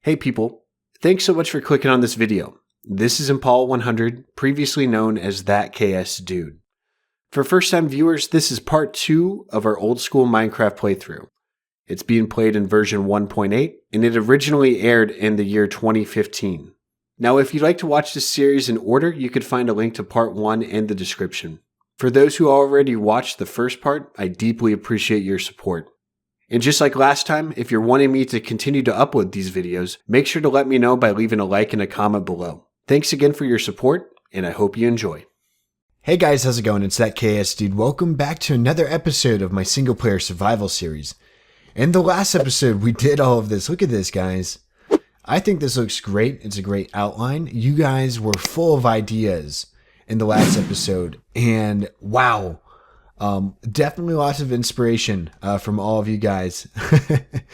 Hey people, thanks so much for clicking on this video. This is Impala 100, previously known as ThatKSDude. For first-time viewers, this is part 2 of our old school Minecraft playthrough. It's being played in version 1.8, and it originally aired in the year 2015. Now, if you'd like to watch this series in order, you could find a link to part 1 in the description. For those who already watched the first part, I deeply appreciate your support. And just like last time, if you're wanting me to continue to upload these videos, make sure to let me know by leaving a like and a comment below. Thanks again for your support, and I hope you enjoy. Hey guys, how's it going? It's ThatKSDude. Welcome back to another episode of my Singleplayer Survival series. In the last episode, we did all of this. Look at this, guys. I think this looks great. It's a great outline. You guys were full of ideas in the last episode, and wow. Definitely lots of inspiration from all of you guys.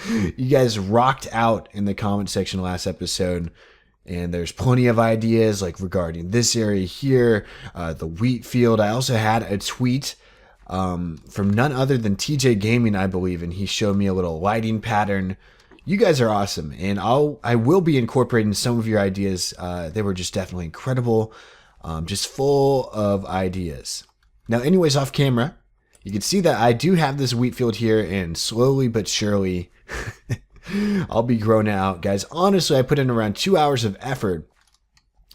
You guys rocked out in the comment section last episode, and there's plenty of ideas like regarding this area here, the wheat field. I also had a tweet from none other than TJ Gaming, I believe, and he showed me a little lighting pattern. You guys are awesome, and I will be incorporating some of your ideas. They were just definitely incredible, just full of ideas. Now, anyways, off camera, you can see that I do have this wheat field here, and slowly but surely, I'll be growing out. Guys, honestly, I put in around 2 hours of effort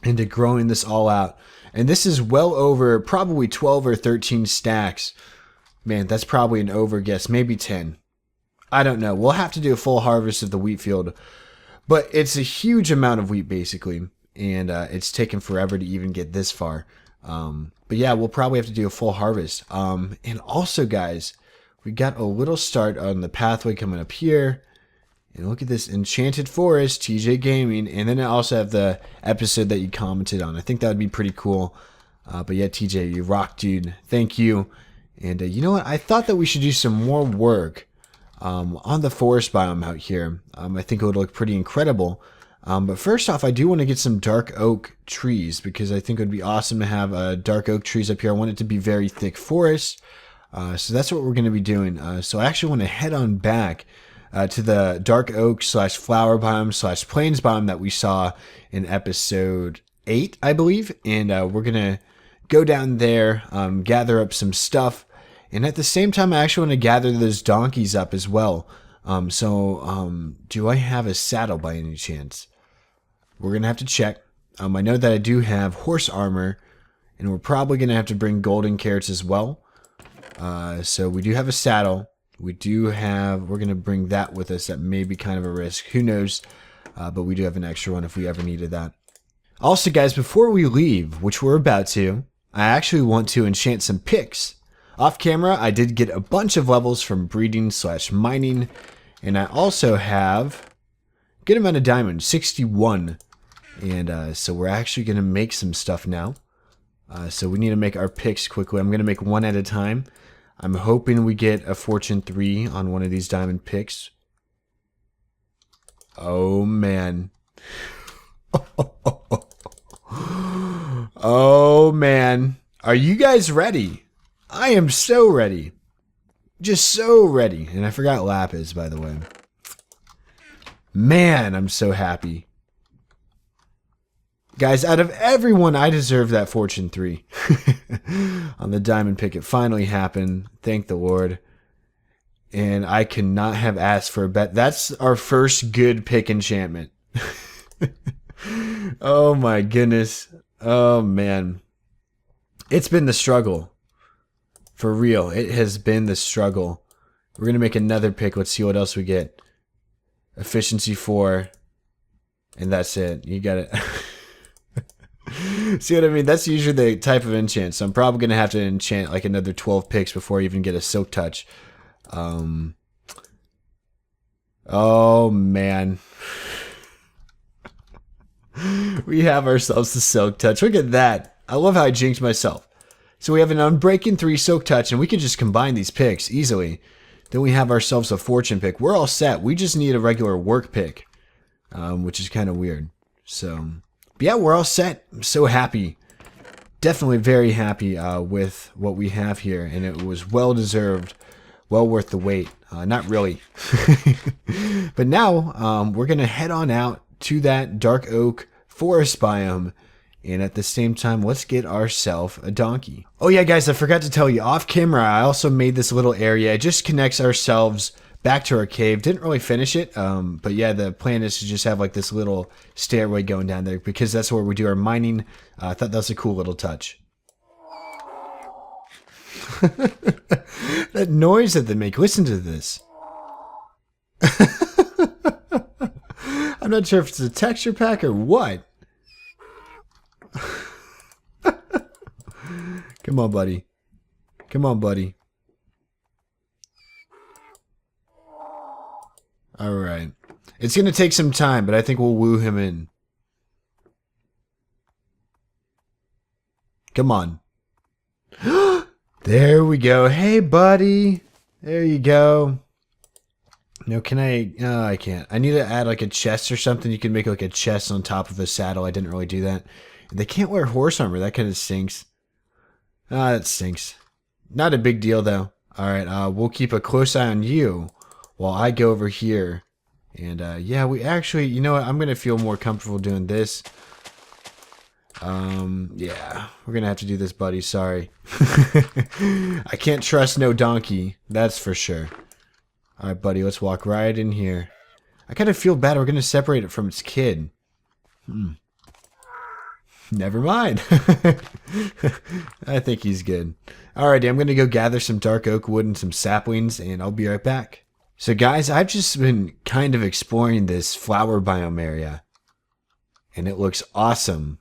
into growing this all out, and this is well over probably 12 or 13 stacks. Man, that's probably an over guess, maybe 10. I don't know. We'll have to do a full harvest of the wheat field, but it's a huge amount of wheat, basically, and it's taken forever to even get this far. But yeah, we'll probably have to do a full harvest. And also, guys, we got a little start on the pathway coming up here. And look at this enchanted forest, TJ Gaming. And then I also have the episode that you commented on. I think that would be pretty cool. But yeah, TJ, you rock, dude. Thank you. And you know what? I thought that we should do some more work on the forest biome out here. I think it would look pretty incredible. But first off, I do want to get some dark oak trees because I think it would be awesome to have dark oak trees up here. I want it to be very thick forest. So that's what we're going to be doing. So I actually want to head on back to the dark oak / flower biome / plains biome that we saw in episode 8, I believe. And we're going to go down there, gather up some stuff. And at the same time, I actually want to gather those donkeys up as well. Do I have a saddle by any chance? We're going to have to check. I know that I do have horse armor, and we're probably going to have to bring golden carrots as well. So we do have a saddle. We're going to bring that with us. That may be kind of a risk. Who knows? But we do have an extra one if we ever needed that. Also, guys, before we leave, which we're about to, I actually want to enchant some picks. Off camera, I did get a bunch of levels from breeding / mining, and I also have a good amount of diamonds, 61. And so we're actually going to make some stuff now. So we need to make our picks quickly. I'm going to make one at a time. I'm hoping we get a fortune 3 on one of these diamond picks. Oh, man. Oh, man. Are you guys ready? I am so ready. Just so ready. And I forgot lapis, by the way. Man, I'm so happy. Guys, out of everyone, I deserve that fortune 3. On the diamond pick, it finally happened. Thank the Lord. And I could not have asked for a bet. That's our first good pick enchantment. Oh my goodness. Oh man. It's been the struggle. For real, it has been the struggle. We're going to make another pick. Let's see what else we get. Efficiency 4. And that's it. You got it. See what I mean? That's usually the type of enchant. So I'm probably going to have to enchant like another 12 picks before I even get a silk touch. Oh, man. We have ourselves the silk touch. Look at that. I love how I jinxed myself. So we have an unbreaking 3 silk touch, and we can just combine these picks easily. Then we have ourselves a fortune pick. We're all set. We just need a regular work pick, which is kind of weird. So, but yeah, we're all set. I'm so happy. Definitely very happy with what we have here, and it was well deserved, well worth the wait. Not really. But now we're going to head on out to that dark oak forest biome. And at the same time, let's get ourselves a donkey. Oh yeah, guys, I forgot to tell you, off camera, I also made this little area. It just connects ourselves back to our cave. Didn't really finish it, but yeah, the plan is to just have like this little stairway going down there because that's where we do our mining. I thought that was a cool little touch. That noise that they make, listen to this. I'm not sure if it's a texture pack or what. Come on, buddy. Come on, buddy. Alright. It's going to take some time, but I think we'll woo him in. Come on. There we go. Hey, buddy. There you go. No, can I? No, I can't. I need to add like a chest or something. You can make like a chest on top of a saddle. I didn't really do that. They can't wear horse armor. That kind of stinks. Ah, that stinks. Not a big deal, though. Alright, we'll keep a close eye on you while I go over here. And, yeah, we actually, you know what? I'm going to feel more comfortable doing this. Yeah, we're going to have to do this, buddy. Sorry. I can't trust no donkey. That's for sure. Alright, buddy, let's walk right in here. I kind of feel bad. We're going to separate it from its kid. Never mind. I think he's good. Alrighty, I'm going to go gather some dark oak wood and some saplings, and I'll be right back. So guys, I've just been kind of exploring this flower biome area, and it looks awesome.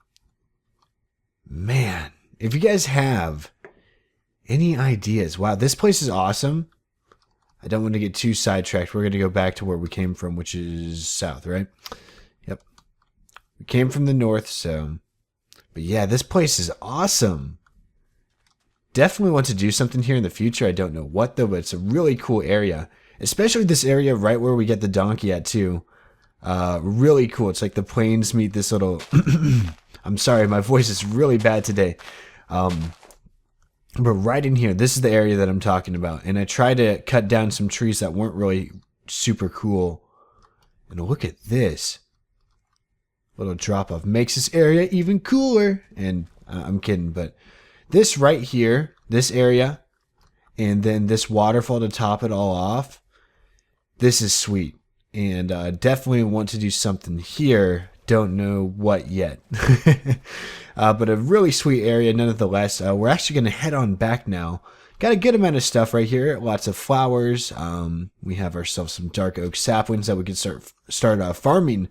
Man, if you guys have any ideas, wow, this place is awesome. I don't want to get too sidetracked. We're going to go back to where we came from, which is south, right? Yep. We came from the north, so... But yeah, this place is awesome. Definitely want to do something here in the future. I don't know what though, but it's a really cool area. Especially this area right where we get the donkey at too. Really cool. It's like the plains meet this little... I'm sorry, my voice is really bad today. But right in here, this is the area that I'm talking about. And I tried to cut down some trees that weren't really super cool. And look at this. Little drop off makes this area even cooler. And I'm kidding, but this right here, this area, and then this waterfall to top it all off, this is sweet. And definitely want to do something here. Don't know what yet. But a really sweet area nonetheless. We're actually going to head on back now. Got a good amount of stuff right here. Lots of flowers. We have ourselves some dark oak saplings that we can start farming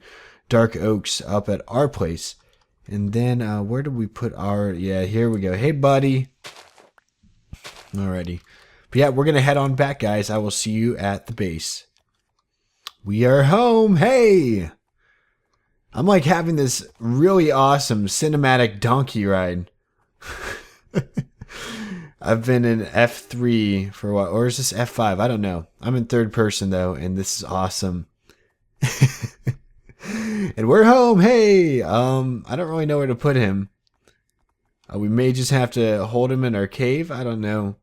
dark oaks up at our place. And then where did we put our... Yeah, here we go. Hey, buddy. Alrighty. But yeah, we're going to head on back, guys. I will see you at the base. We are home. Hey! I'm like having this really awesome cinematic donkey ride. I've been in F3 for what? Or is this F5? I don't know. I'm in third person, though, and this is awesome. And we're home. Hey! I don't really know where to put him. We may just have to hold him in our cave. I don't know.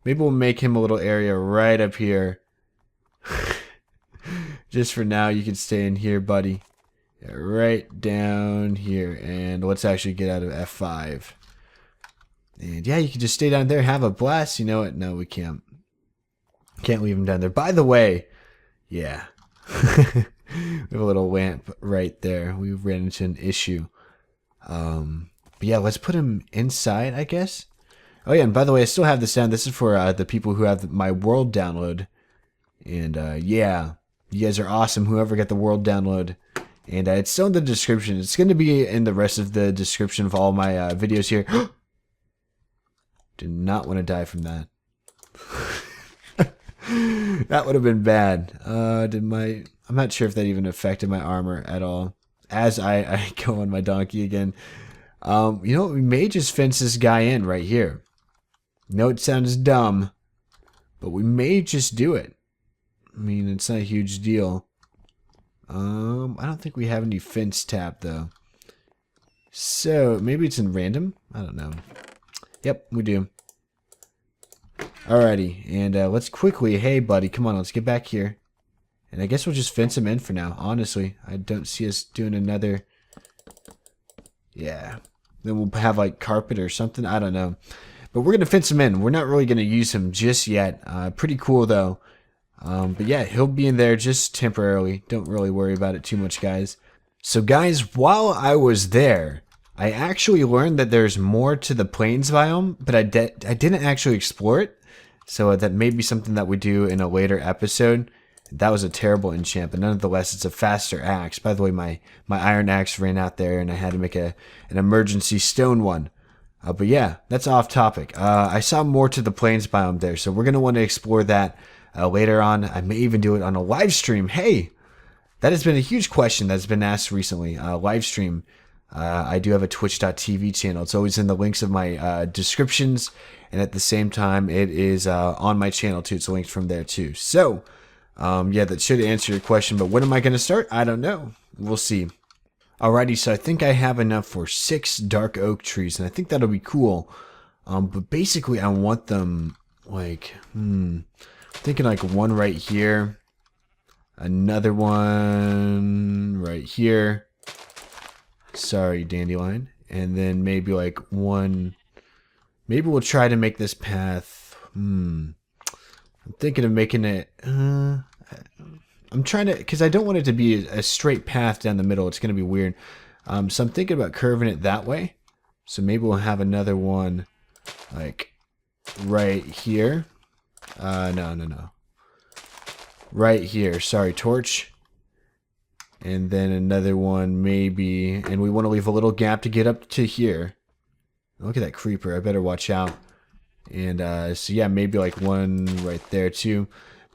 Maybe we'll make him a little area right up here. Just for now, you can stay in here, buddy. Yeah, right down here. And let's actually get out of F5. And yeah, you can just stay down there, have a blast. You know what? No, we can't. Can't leave him down there. By the way, yeah. We have a little lamp right there. We ran into an issue. But yeah, let's put him inside, I guess. Oh yeah, and by the way, I still have this down. This is for the people who have my world download. And yeah, you guys are awesome. Whoever got the world download. And it's still in the description. It's going to be in the rest of the description of all my videos here. Did not want to die from that. That would have been bad. I'm not sure if that even affected my armor at all. As I go on my donkey again. You know what? We may just fence this guy in right here. No, it sounds dumb. But we may just do it. I mean, it's not a huge deal. I don't think we have any fence tap, though. So, maybe it's in random? I don't know. Yep, we do. Alrighty, and let's quickly... Hey, buddy, come on, let's get back here. And I guess we'll just fence him in for now. Honestly, I don't see us doing another. Yeah. Then we'll have like carpet or something. I don't know. But we're going to fence him in. We're not really going to use him just yet. Pretty cool though. But yeah, he'll be in there just temporarily. Don't really worry about it too much, guys. So guys, while I was there, I actually learned that there's more to the plains biome, but I didn't actually explore it. So that may be something that we do in a later episode. That was a terrible enchant, but nonetheless, it's a faster axe. By the way, my iron axe ran out there, and I had to make an emergency stone one. But yeah, that's off topic. I saw more to the plains biome there, so we're going to want to explore that later on. I may even do it on a live stream. Hey, that has been a huge question that's been asked recently. Live stream. I do have a twitch.tv channel. It's always in the links of my descriptions, and at the same time, it is on my channel too. It's linked from there too. So, yeah, that should answer your question, but when am I going to start? I don't know. We'll see. Alrighty, so I think I have enough for 6 dark oak trees, and I think that'll be cool. But basically, I want them, like, thinking like one right here, another one right here. Sorry, dandelion. And then maybe like one, maybe we'll try to make this path, I'm thinking of making it, I'm trying to, because I don't want it to be a straight path down the middle. It's going to be weird. So I'm thinking about curving it that way. So maybe we'll have another one like right here. No. Right here. Sorry, torch. And then another one maybe. And we want to leave a little gap to get up to here. Look at that creeper. I better watch out. And so yeah, maybe like one right there too.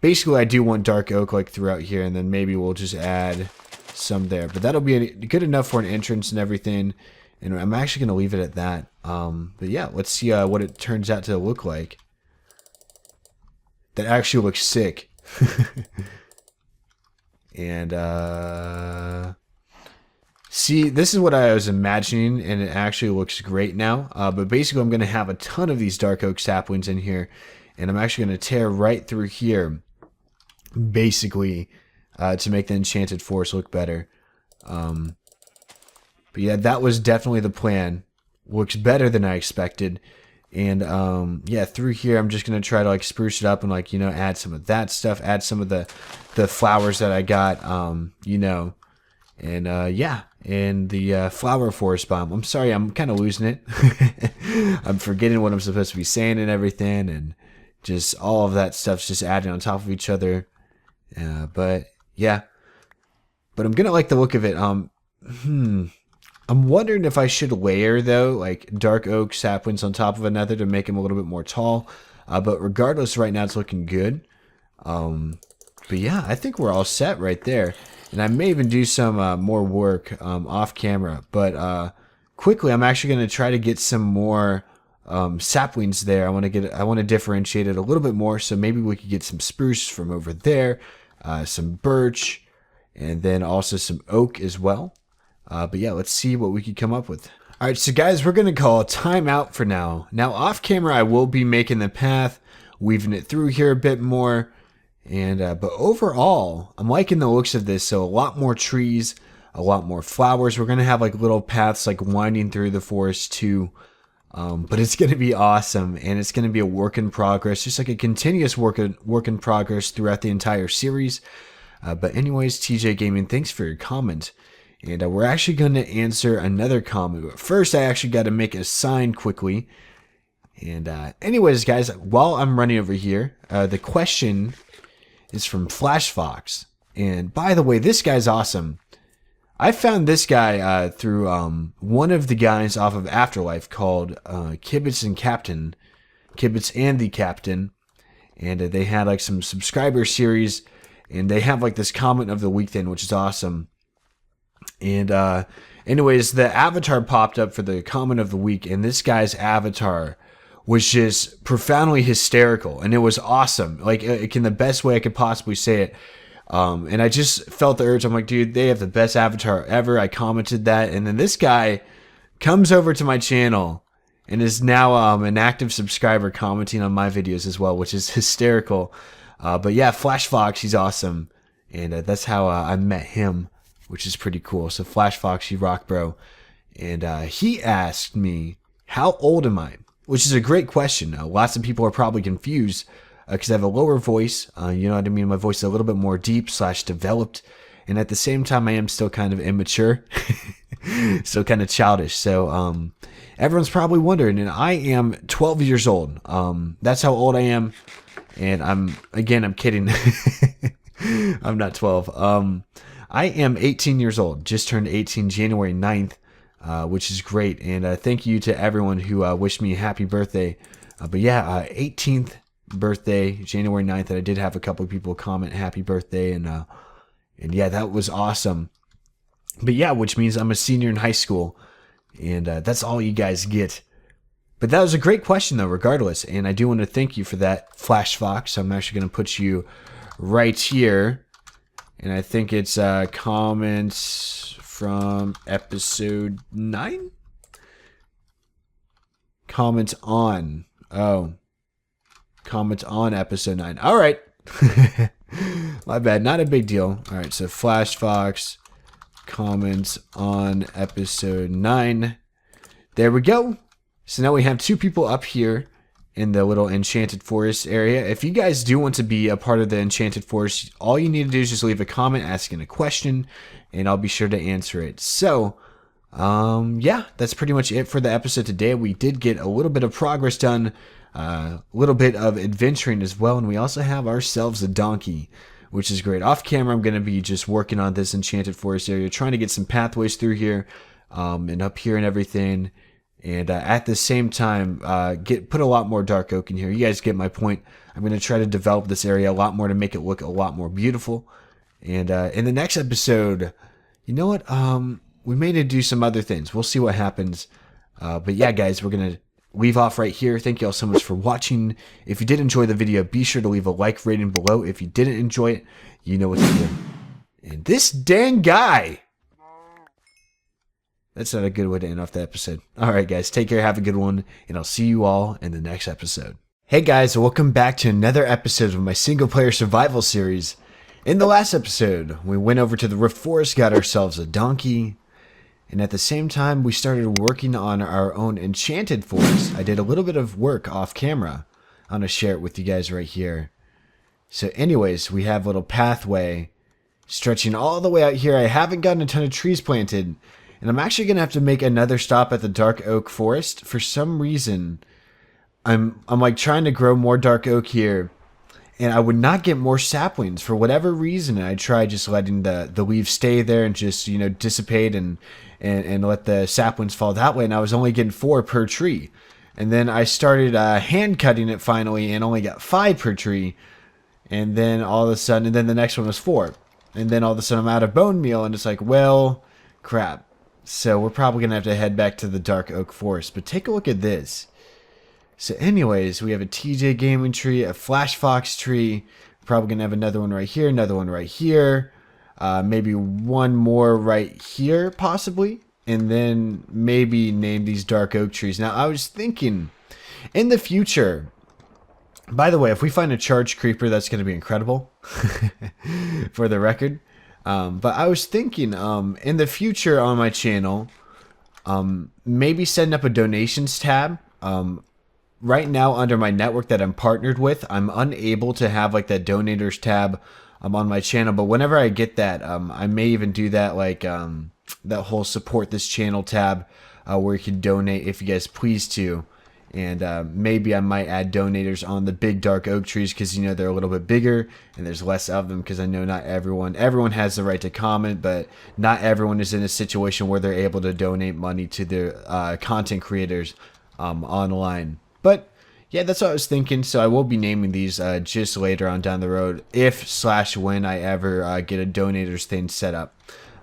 Basically, I do want dark oak like throughout here, and then maybe we'll just add some there. But that'll be good enough for an entrance and everything. And I'm actually going to leave it at that. But yeah, let's see what it turns out to look like. That actually looks sick. And see, this is what I was imagining, and it actually looks great now. But basically, I'm going to have a ton of these dark oak saplings in here, and I'm actually going to tear right through here, basically, to make the enchanted forest look better. But yeah, that was definitely the plan. Looks better than I expected. And yeah, through here, I'm just going to try to like spruce it up and like, you know, add some of that stuff, add some of the flowers that I got, you know, and yeah, and the flower forest biome. I'm sorry, I'm kind of losing it. I'm forgetting what I'm supposed to be saying and everything, and just all of that stuff's just adding on top of each other. But yeah, but I'm gonna like the look of it. I'm wondering if I should layer though, like dark oak saplings on top of another to make them a little bit more tall. But regardless, right now it's looking good. But yeah, I think we're all set right there. And I may even do some more work off camera. But quickly, I'm actually going to try to get some more saplings there. I want to differentiate it a little bit more. So maybe we could get some spruce from over there, some birch, and then also some oak as well. But yeah, let's see what we could come up with. All right, so guys, we're going to call time out for now. Now, off camera, I will be making the path, weaving it through here a bit more. And but overall, I'm liking the looks of this. So a lot more trees, a lot more flowers. We're going to have like little paths like winding through the forest too. But it's going to be awesome, and it's going to be a work in progress, just like a continuous work in progress throughout the entire series. But anyways, TJ Gaming, thanks for your comment. And we're actually going to answer another comment. But first, I actually got to make a sign quickly. And anyways, guys, while I'm running over here, the question is from Flash Fox. And by the way, this guy's awesome. I found this guy through one of the guys off of Afterlife called Kibitz and the Captain. And they had like some subscriber series. And they have like this comment of the week thing, which is awesome. And anyways, the avatar popped up for the comment of the week, and this guy's avatar was just profoundly hysterical, and it was awesome, like in the best way I could possibly say it. And I just felt the urge. I'm like, dude, they have the best avatar ever. I commented that, and then this guy comes over to my channel and is now an active subscriber commenting on my videos as well, which is hysterical. But yeah, Flash Fox, he's awesome. and that's how I met him, which is pretty cool. So Flash Fox, you rock, bro. And he asked me, how old am I? Which is a great question. Lots of people are probably confused because I have a lower voice. You know what I mean? My voice is a little bit more deep / developed. And at the same time, I am still kind of immature. Still kind of childish. So everyone's probably wondering. And I am 12 years old. That's how old I am. And I'm kidding. I'm not 12. I am 18 years old. Just turned 18 January 9th. Which is great. And thank you to everyone who wished me a happy birthday. But yeah, 18th birthday, January 9th. And I did have a couple of people comment happy birthday. And yeah, that was awesome. But yeah, which means I'm a senior in high school. And that's all you guys get. But that was a great question, though, regardless. And I do want to thank you for that, Flash Fox. I'm actually going to put you right here. And I think it's comments from episode 9? Comment on. Oh. Comment on episode 9. All right. My bad. Not a big deal. All right. So Flash Fox comments on episode 9. There we go. So now we have 2 people up here in the little Enchanted Forest area. If you guys do want to be a part of the Enchanted Forest, all you need to do is just leave a comment asking a question, and I'll be sure to answer it. So, yeah, that's pretty much it for the episode today. We did get a little bit of progress done, a little bit of adventuring as well, and we also have ourselves a donkey, which is great. Off camera, I'm going to be just working on this Enchanted Forest area, trying to get some pathways through here, and up here and everything. And at the same time, put a lot more dark oak in here. You guys get my point. I'm going to try to develop this area a lot more to make it look a lot more beautiful. And in the next episode, you know what? We may need to do some other things. We'll see what happens. But yeah, guys, we're going to leave off right here. Thank you all so much for watching. If you did enjoy the video, be sure to leave a like rating below. If you didn't enjoy it, you know what to do. And this dang guy... That's not a good way to end off the episode. Alright guys, take care, have a good one, and I'll see you all in the next episode. Hey guys, welcome back to another episode of my Singleplayer Survival series. In the last episode, we went over to the Rift Forest, got ourselves a donkey, and at the same time, we started working on our own Enchanted Forest. I did a little bit of work off camera. I'm going to share it with you guys right here. So anyways, we have a little pathway stretching all the way out here. I haven't gotten a ton of trees planted. And I'm actually going to have to make another stop at the Dark Oak Forest. For some reason, I'm like trying to grow more Dark Oak here. And I would not get more saplings for whatever reason. And I tried just letting the leaves stay there and just, you know, dissipate and let the saplings fall that way. And I was only getting 4 per tree. And then I started hand cutting it finally and only got 5 per tree. And then all of a sudden, and then the next one was 4. And then all of a sudden I'm out of bone meal. And it's like, well, crap. So we're probably going to have to head back to the Dark Oak Forest. But take a look at this. So anyways, we have a TJ Gaming tree, a Flash Fox tree. Probably going to have another one right here, another one right here. Maybe one more right here, possibly. And then maybe name these Dark Oak trees. Now, I was thinking, in the future... By the way, if we find a charged creeper, that's going to be incredible. For the record. But I was thinking, in the future on my channel, maybe setting up a donations tab. Right now under my network that I'm partnered with, I'm unable to have like that donators tab on my channel. But whenever I get that, I may even do that like that whole support this channel tab where you can donate if you guys please to. And maybe I might add donators on the big dark oak trees because, you know, they're a little bit bigger and there's less of them because I know not everyone has the right to comment, but not everyone is in a situation where they're able to donate money to their content creators online. But yeah, that's what I was thinking. So I will be naming these just later on down the road if/when I ever get a donators thing set up.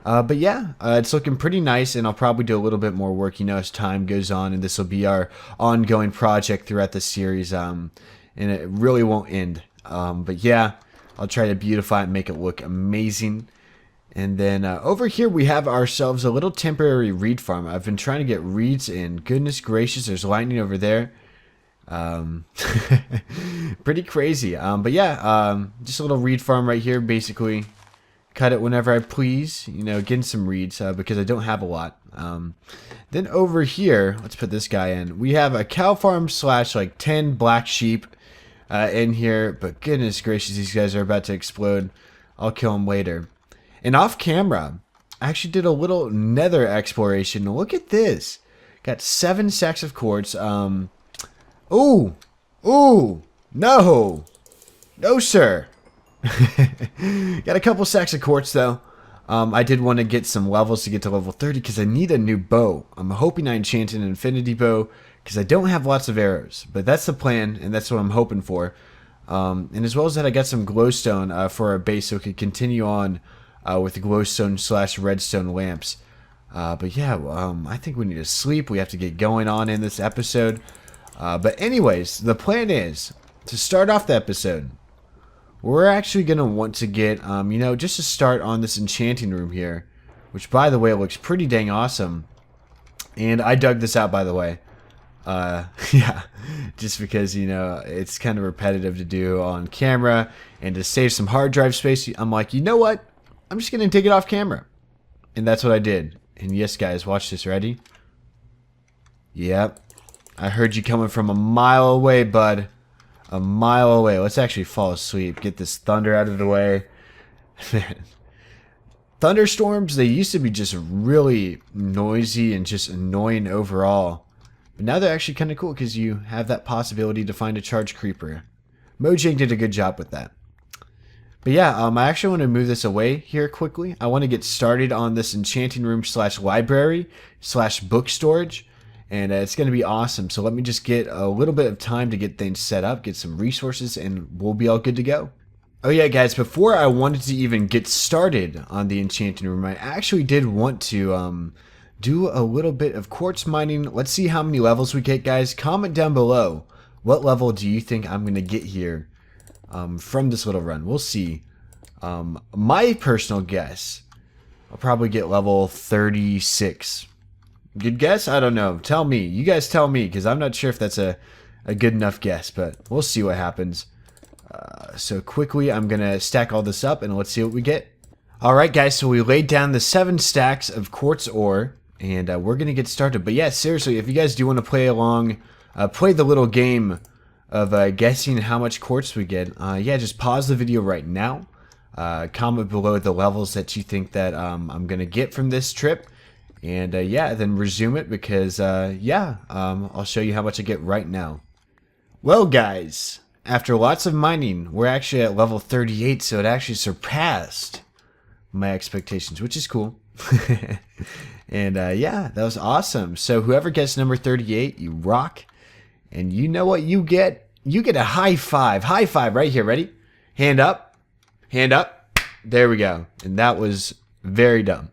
But yeah, it's looking pretty nice, and I'll probably do a little bit more work, you know, as time goes on, and this will be our ongoing project throughout the series, and it really won't end. But yeah, I'll try to beautify it and make it look amazing. And then over here we have ourselves a little temporary reed farm. I've been trying to get reeds in. Goodness gracious, there's lightning over there. Pretty crazy. But yeah, just a little reed farm right here, basically. cut it whenever I please, you know, getting some reeds because I don't have a lot. Then over here, let's put this guy in. We have a cow farm slash like 10 black sheep in here, but goodness gracious, these guys are about to explode. I'll kill them later. And off camera, I actually did a little nether exploration. Look at this. Got 7 sacks of quartz. Ooh, no, sir. Got a couple sacks of quartz though. I did want to get some levels to get to level 30 because I need a new bow. I'm hoping I enchant an infinity bow because I don't have lots of arrows, but that's the plan and that's what I'm hoping for. And as well as that, I got some glowstone for our base so we could continue on with the glowstone slash redstone lamps. But yeah, I think we need to sleep. We have to get going on in this episode. But anyways, the plan is to start off the episode. We're actually going to want to get, you know, just to start on this enchanting room here, which, by the way, looks pretty dang awesome. And I dug this out, by the way. Yeah, just because, you know, it's kind of repetitive to do on camera. And to save some hard drive space, I'm like, you know what? I'm just going to dig it off camera. And that's what I did. And yes, guys, watch this. Ready? Yep. I heard you coming from a mile away, bud. A mile away. Let's actually fall asleep. Get this thunder out of the way. Thunderstorms, they used to be just really noisy and just annoying overall. But now they're actually kind of cool because you have that possibility to find a charged creeper. Mojang did a good job with that. But yeah, I actually want to move this away here quickly. I want to get started on this enchanting room slash library slash book storage. And it's going to be awesome. So let me just get a little bit of time to get things set up, get some resources, and we'll be all good to go. Oh yeah, guys, before I wanted to even get started on the enchanting room, I actually did want to do a little bit of quartz mining. Let's see how many levels we get, guys. Comment down below. What level do you think I'm going to get here from this little run? We'll see. My personal guess, I'll probably get level 36. Good guess? I don't know. Tell me. You guys tell me, because I'm not sure if that's a good enough guess, but we'll see what happens. So quickly, I'm going to stack all this up, and let's see what we get. Alright, guys, so we laid down the 7 stacks of quartz ore, and we're going to get started. But yeah, seriously, if you guys do want to play along, play the little game of guessing how much quartz we get, yeah, just pause the video right now. Comment below the levels that you think that I'm going to get from this trip. And yeah, then resume it because yeah, I'll show you how much I get right now. Well, guys, after lots of mining, we're actually at level 38, so it actually surpassed my expectations, which is cool. And yeah, that was awesome. So whoever gets number 38, you rock. And you know what you get? You get a high five. High five right here. Ready? Hand up. Hand up. There we go. And that was very dumb.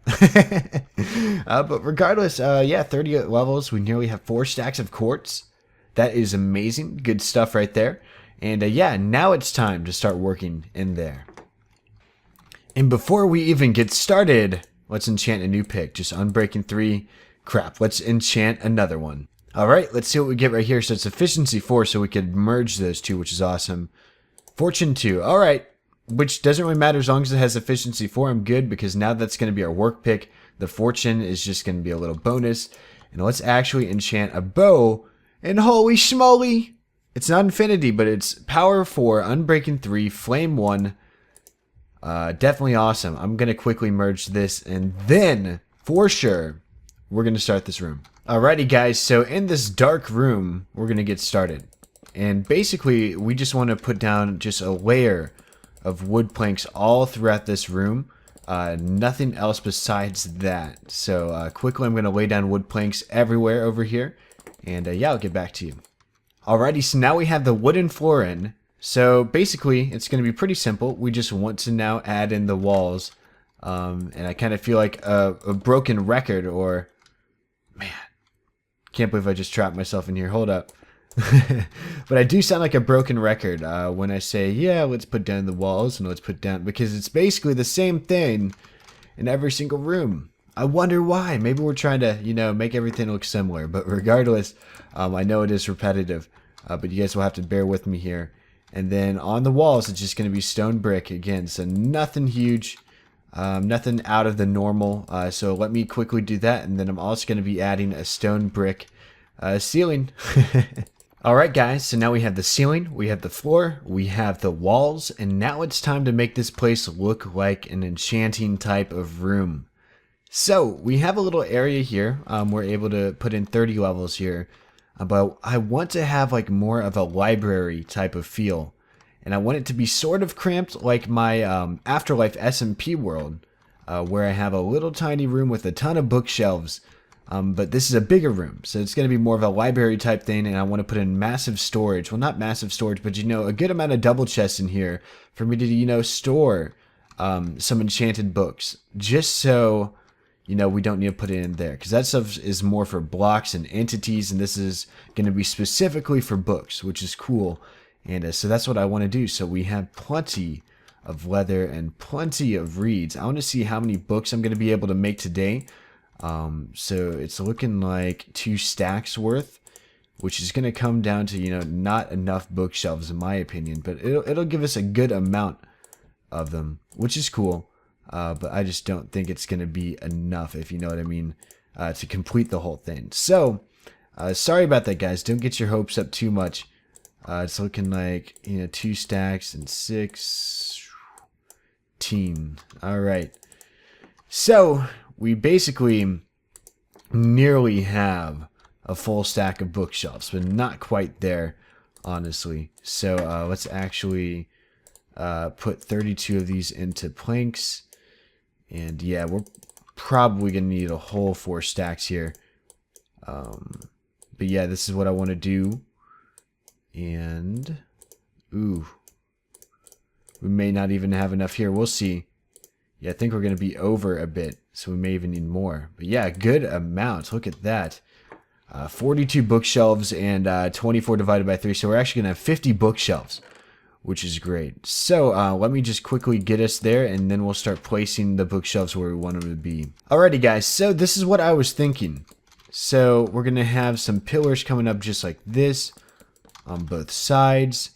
But regardless, yeah, 38 levels. We nearly have 4 stacks of quartz. That is amazing. Good stuff right there. And yeah, now it's time to start working in there. And before we even get started, let's enchant a new pick. Just Unbreaking 3. Crap, let's enchant another one. Alright, let's see what we get right here. So it's efficiency 4, so we could merge those two, which is awesome. Fortune 2. Alright. Which doesn't really matter as long as it has efficiency 4. I'm good because now that's going to be our work pick. The fortune is just going to be a little bonus. And let's actually enchant a bow. And holy schmoly! It's not infinity, but it's power 4, Unbreaking 3, flame 1. Definitely awesome. I'm going to quickly merge this and then, for sure, we're going to start this room. Alrighty, guys. So in this dark room, we're going to get started. And basically, we just want to put down just a layer of wood planks all throughout this room. Nothing else besides that. So quickly I'm going to lay down wood planks everywhere over here. And yeah, I'll get back to you. Alrighty, so now we have the wooden floor in. So basically it's going to be pretty simple. We just want to now add in the walls. And I kind of feel like a broken record or... Man, can't believe I just trapped myself in here. Hold up. But I do sound like a broken record when I say, yeah, let's put down the walls and let's put down, because it's basically the same thing in every single room. I wonder why. Maybe we're trying to, you know, make everything look similar. But regardless, I know it is repetitive, but you guys will have to bear with me here. And then on the walls, it's just going to be stone brick again, so nothing huge. Nothing out of the normal. So let me quickly do that, and then I'm also going to be adding a stone brick ceiling. Alright guys, so now we have the ceiling, we have the floor, we have the walls, and now it's time to make this place look like an enchanting type of room. So we have a little area here. We're able to put in 30 levels here, but I want to have like more of a library type of feel, and I want it to be sort of cramped like my Afterlife SMP world, where I have a little tiny room with a ton of bookshelves. But this is a bigger room, so it's going to be more of a library type thing, and I want to put in massive storage. Well, not massive storage, but a good amount of double chests in here for me to, store some enchanted books, just so, we don't need to put it in there, because that stuff is more for blocks and entities, and this is going to be specifically for books, which is cool. And so that's what I want to do. So we have plenty of leather and plenty of reeds. I want to see how many books I'm going to be able to make today. So it's looking like 2 stacks worth, which is going to come down to, not enough bookshelves in my opinion, but it'll give us a good amount of them, which is cool. But I just don't think it's going to be enough, if you know what I mean, to complete the whole thing. So, sorry about that, guys. Don't get your hopes up too much. It's looking like, 2 stacks and 16. All right. So we basically nearly have a full stack of bookshelves, but not quite there, honestly. So let's actually put 32 of these into planks. And yeah, we're probably going to need a whole 4 stacks here. But yeah, this is what I want to do. And, ooh, we may not even have enough here. We'll see. Yeah, I think we're going to be over a bit, so we may even need more. But yeah, good amount. Look at that. 42 bookshelves and 24 divided by 3. So we're actually going to have 50 bookshelves, which is great. So let me just quickly get us there, and then we'll start placing the bookshelves where we want them to be. Alrighty, guys. So this is what I was thinking. So we're going to have some pillars coming up just like this on both sides.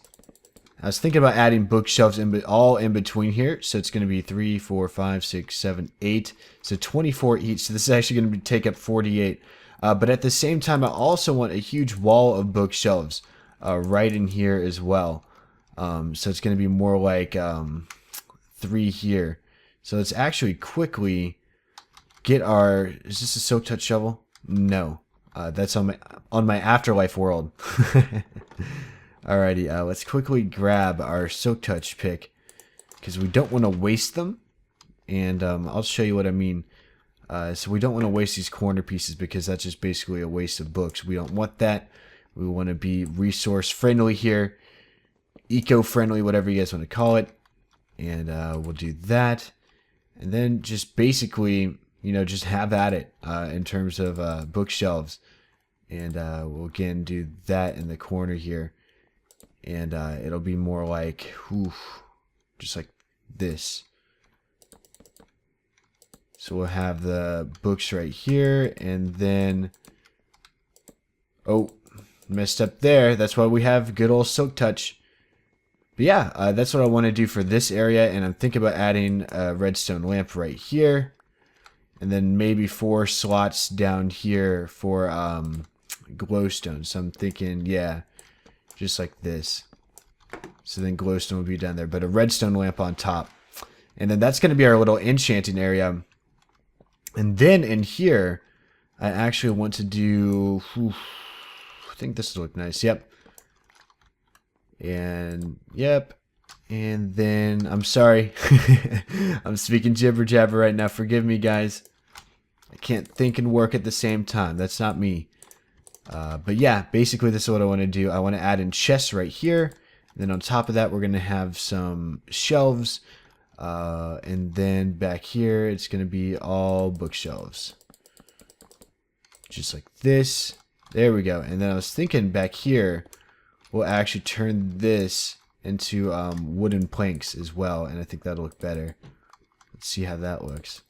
I was thinking about adding bookshelves all in between here. So it's going to be 3, 4, 5, 6, 7, 8. So 24 each. So this is actually going to take up 48. But at the same time, I also want a huge wall of bookshelves right in here as well. So it's going to be more like 3 here. So let's actually quickly get our... Is this a Silk Touch shovel? No. That's on my Afterlife world. Alrighty, let's quickly grab our Silk Touch pick, because we don't want to waste them. And I'll show you what I mean. So we don't want to waste these corner pieces, because that's just basically a waste of books. We don't want that. We want to be resource friendly here. Eco-friendly, whatever you guys want to call it. And we'll do that. And then just basically, just have at it in terms of bookshelves. And we'll again do that in the corner here. And it'll be more like, just like this. So we'll have the books right here, and then, oh, messed up there. That's why we have good old Silk Touch. But yeah, that's what I want to do for this area, and I'm thinking about adding a redstone lamp right here, and then maybe 4 slots down here for glowstone. So I'm thinking, yeah, just like this. So then glowstone will be down there, but a redstone lamp on top. And then that's going to be our little enchanting area. And then in here, I actually want to do... I think this will look nice. Yep. And, yep. And then, I'm sorry. I'm speaking jibber jabber right now. Forgive me, guys. I can't think and work at the same time. That's not me. But yeah, basically this is what I want to do. I want to add in chests right here. And then on top of that, we're going to have some shelves. And then back here, it's going to be all bookshelves. Just like this. There we go. And then I was thinking back here, we'll actually turn this into wooden planks as well. And I think that'll look better. Let's see how that looks.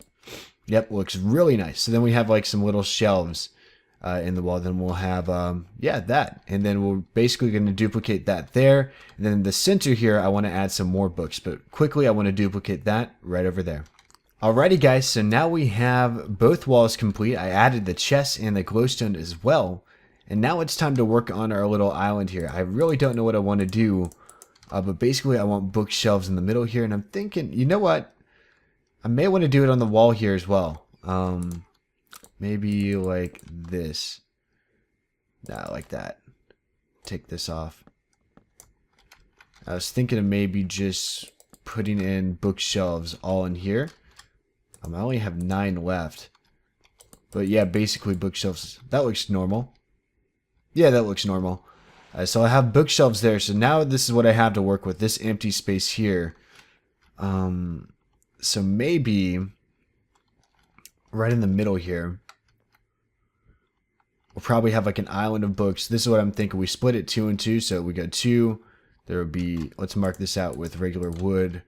Yep, looks really nice. So then we have like some little shelves in the wall. Then we'll have, yeah, that. And then we're basically going to duplicate that there. And then in the center here, I want to add some more books. But quickly, I want to duplicate that right over there. Alrighty guys, so now we have both walls complete. I added the chest and the glowstone as well. And now it's time to work on our little island here. I really don't know what I want to do. But basically I want bookshelves in the middle here. And I'm thinking, you know what? I may want to do it on the wall here as well. Maybe like this. Nah, like that. Take this off. I was thinking of maybe just putting in bookshelves all in here. I only have 9 left. But yeah, basically bookshelves. That looks normal. Yeah, that looks normal. So I have bookshelves there. So now this is what I have to work with. This empty space here. So maybe right in the middle here, we'll probably have like an island of books. This is what I'm thinking. We split it 2 and 2. So we got 2. There will be, let's mark this out with regular wood.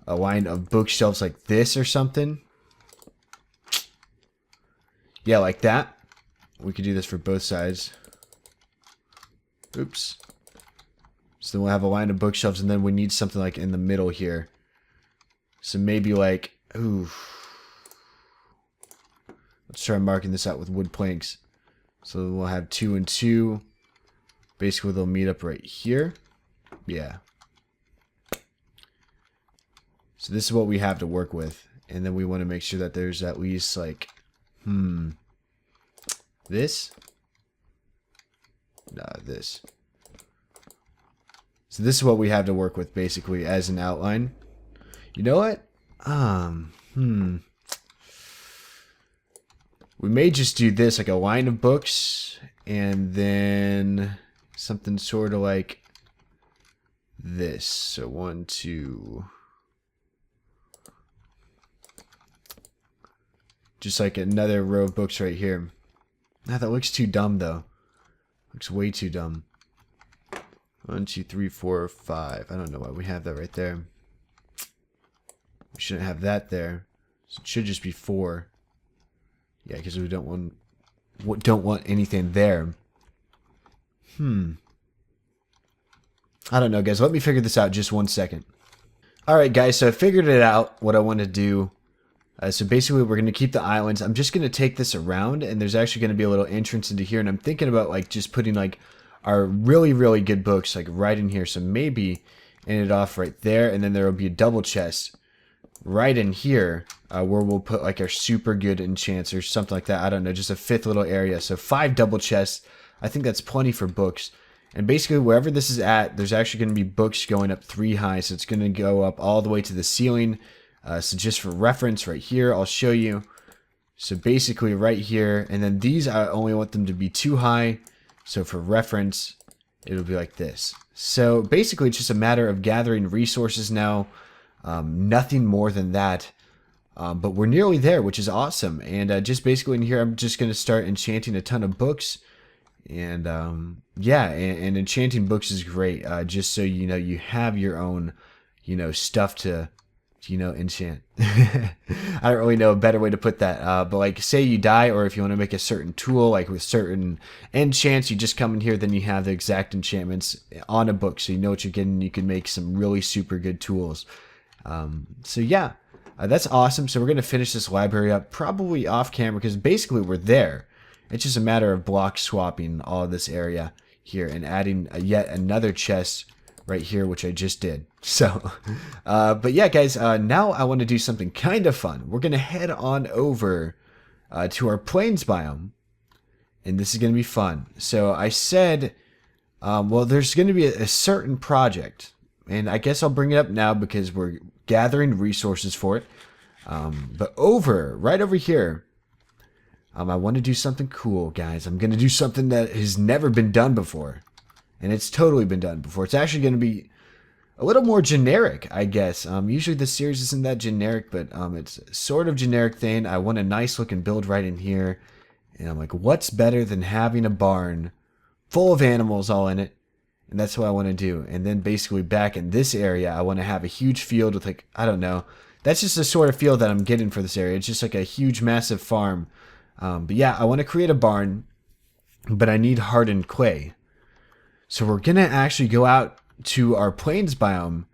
A line of bookshelves like this or something. Yeah, like that. We could do this for both sides. Oops. So then we'll have a line of bookshelves, and then we need something like in the middle here. So maybe like, ooh. Let's try marking this out with wood planks. So we'll have 2 and 2. Basically, they'll meet up right here. Yeah. So this is what we have to work with. And then we want to make sure that there's at least like, this? Nah, this. So this is what we have to work with basically as an outline. You know what? We may just do this like a line of books and then something sort of like this. So 1, 2. Just like another row of books right here. Nah, that looks too dumb though. Looks way too dumb. 1, 2, 3, 4, 5. I don't know why we have that right there. We shouldn't have that there. So it should just be 4. Yeah, because we don't want anything there. I don't know, guys. Let me figure this out just 1 second. Alright, guys. So I figured it out, what I want to do. So basically, we're going to keep the islands. I'm just going to take this around, and there's actually going to be a little entrance into here. And I'm thinking about like just putting like our really, really good books like right in here. So maybe end it off right there, and then there will be a double chest right in here where we'll put like our super good enchants or something like that. I don't know, just a 5th little area. So 5 double chests. I think that's plenty for books. And basically, wherever this is at, there's actually going to be books going up 3 high. So it's going to go up all the way to the ceiling. So just for reference right here, I'll show you. So basically right here, and then these, I only want them to be 2 high. So for reference, it'll be like this. So basically, it's just a matter of gathering resources now. Nothing more than that. But we're nearly there, which is awesome. And just basically in here, I'm just going to start enchanting a ton of books. And yeah, and enchanting books is great. Just so you know, you have your own, stuff to enchant. I don't really know a better way to put that. But like, say you die, or if you want to make a certain tool, like with certain enchants, you just come in here, then you have the exact enchantments on a book, so you know what you're getting. You can make some really super good tools. So yeah, that's awesome. So we're going to finish this library up probably off camera, because basically we're there. It's just a matter of block swapping all of this area here and adding yet another chest right here, which I just did. So, but yeah, guys, now I want to do something kind of fun. We're going to head on over to our plains biome, and this is going to be fun. So I said, well, there's going to be a certain project, and I guess I'll bring it up now because we're gathering resources for it. But right over here, I want to do something cool, guys. I'm going to do something that has never been done before. And it's totally been done before. It's actually going to be a little more generic, I guess. Usually the series isn't that generic, but it's sort of generic thing. I want a nice looking build right in here. And I'm like, what's better than having a barn full of animals all in it? And that's what I want to do. And then basically back in this area, I want to have a huge field with like, I don't know. That's just the sort of field that I'm getting for this area. It's just like a huge, massive farm. But yeah, I want to create a barn, but I need hardened clay. So we're going to actually go out to our plains biome,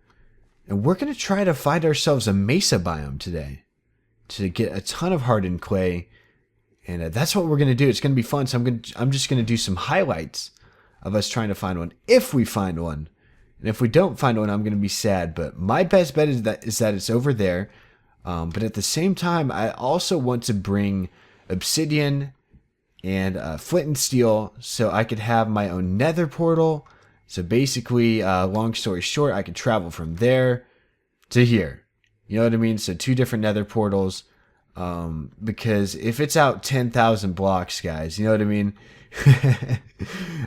and we're going to try to find ourselves a mesa biome today. to get a ton of hardened clay. And that's what we're going to do. It's going to be fun. So I'm just going to do some highlights of us trying to find one, if we find one. And if we don't find one, I'm going to be sad. But my best bet is that it's over there. But at the same time, I also want to bring obsidian and flint and steel so I could have my own nether portal. So basically, long story short, I could travel from there to here. You know what I mean? So 2 different nether portals. Because if it's out 10,000 blocks, guys, you know what I mean?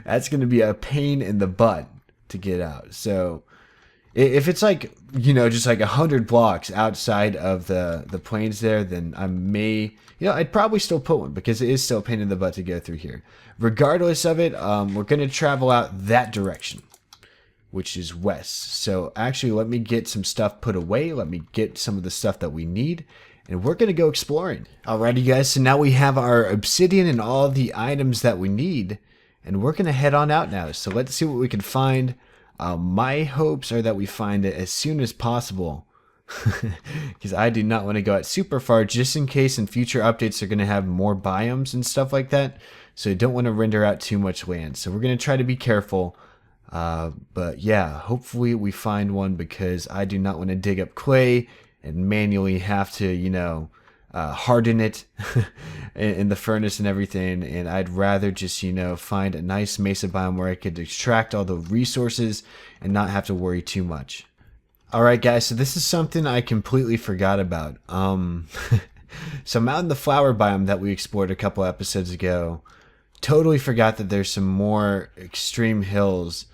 That's going to be a pain in the butt to get out. So if it's like, you know, just like 100 blocks outside of the plains there, then I may, you know, I'd probably still put one because it is still a pain in the butt to go through here. Regardless of it, we're going to travel out that direction, which is west. So actually, let me get some stuff put away. Let me get some of the stuff that we need. And we're going to go exploring. Alrighty, guys. So now we have our obsidian and all the items that we need. And we're going to head on out now. So let's see what we can find. My hopes are that we find it as soon as possible. Because I do not want to go out super far, just in case in future updates they're going to have more biomes and stuff like that. So I don't want to render out too much land. So we're going to try to be careful. But yeah, hopefully we find one, because I do not want to dig up clay and manually have to, you know, harden it in the furnace and everything. And I'd rather just, you know, find a nice mesa biome where I could extract all the resources and not have to worry too much. Alright, guys, so this is something I completely forgot about. So I'm out in the flower biome that we explored a couple episodes ago. Totally forgot that there's some more extreme hills.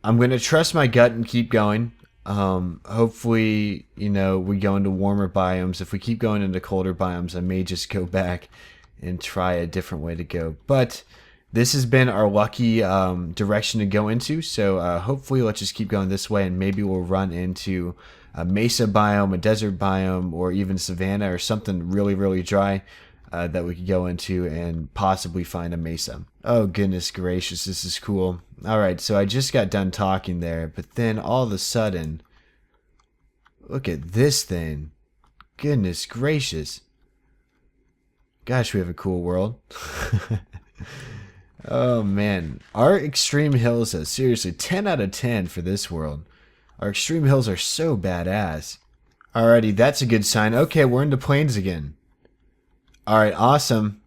I'm going to trust my gut and keep going. Hopefully, you know, we go into warmer biomes. If we keep going into colder biomes, I may just go back and try a different way to go. But this has been our lucky direction to go into. So hopefully let's just keep going this way, and maybe we'll run into a mesa biome, a desert biome, or even savanna or something really, really dry that we could go into and possibly find a mesa. Oh, goodness gracious, this is cool. Alright, so I just got done talking there, but then all of a sudden, look at this thing. Goodness gracious. Gosh, we have a cool world. Oh, man. Our extreme hills, seriously, 10 out of 10 for this world. Our extreme hills are so badass. Alrighty, that's a good sign. Okay, we're in the plains again. Alright, awesome.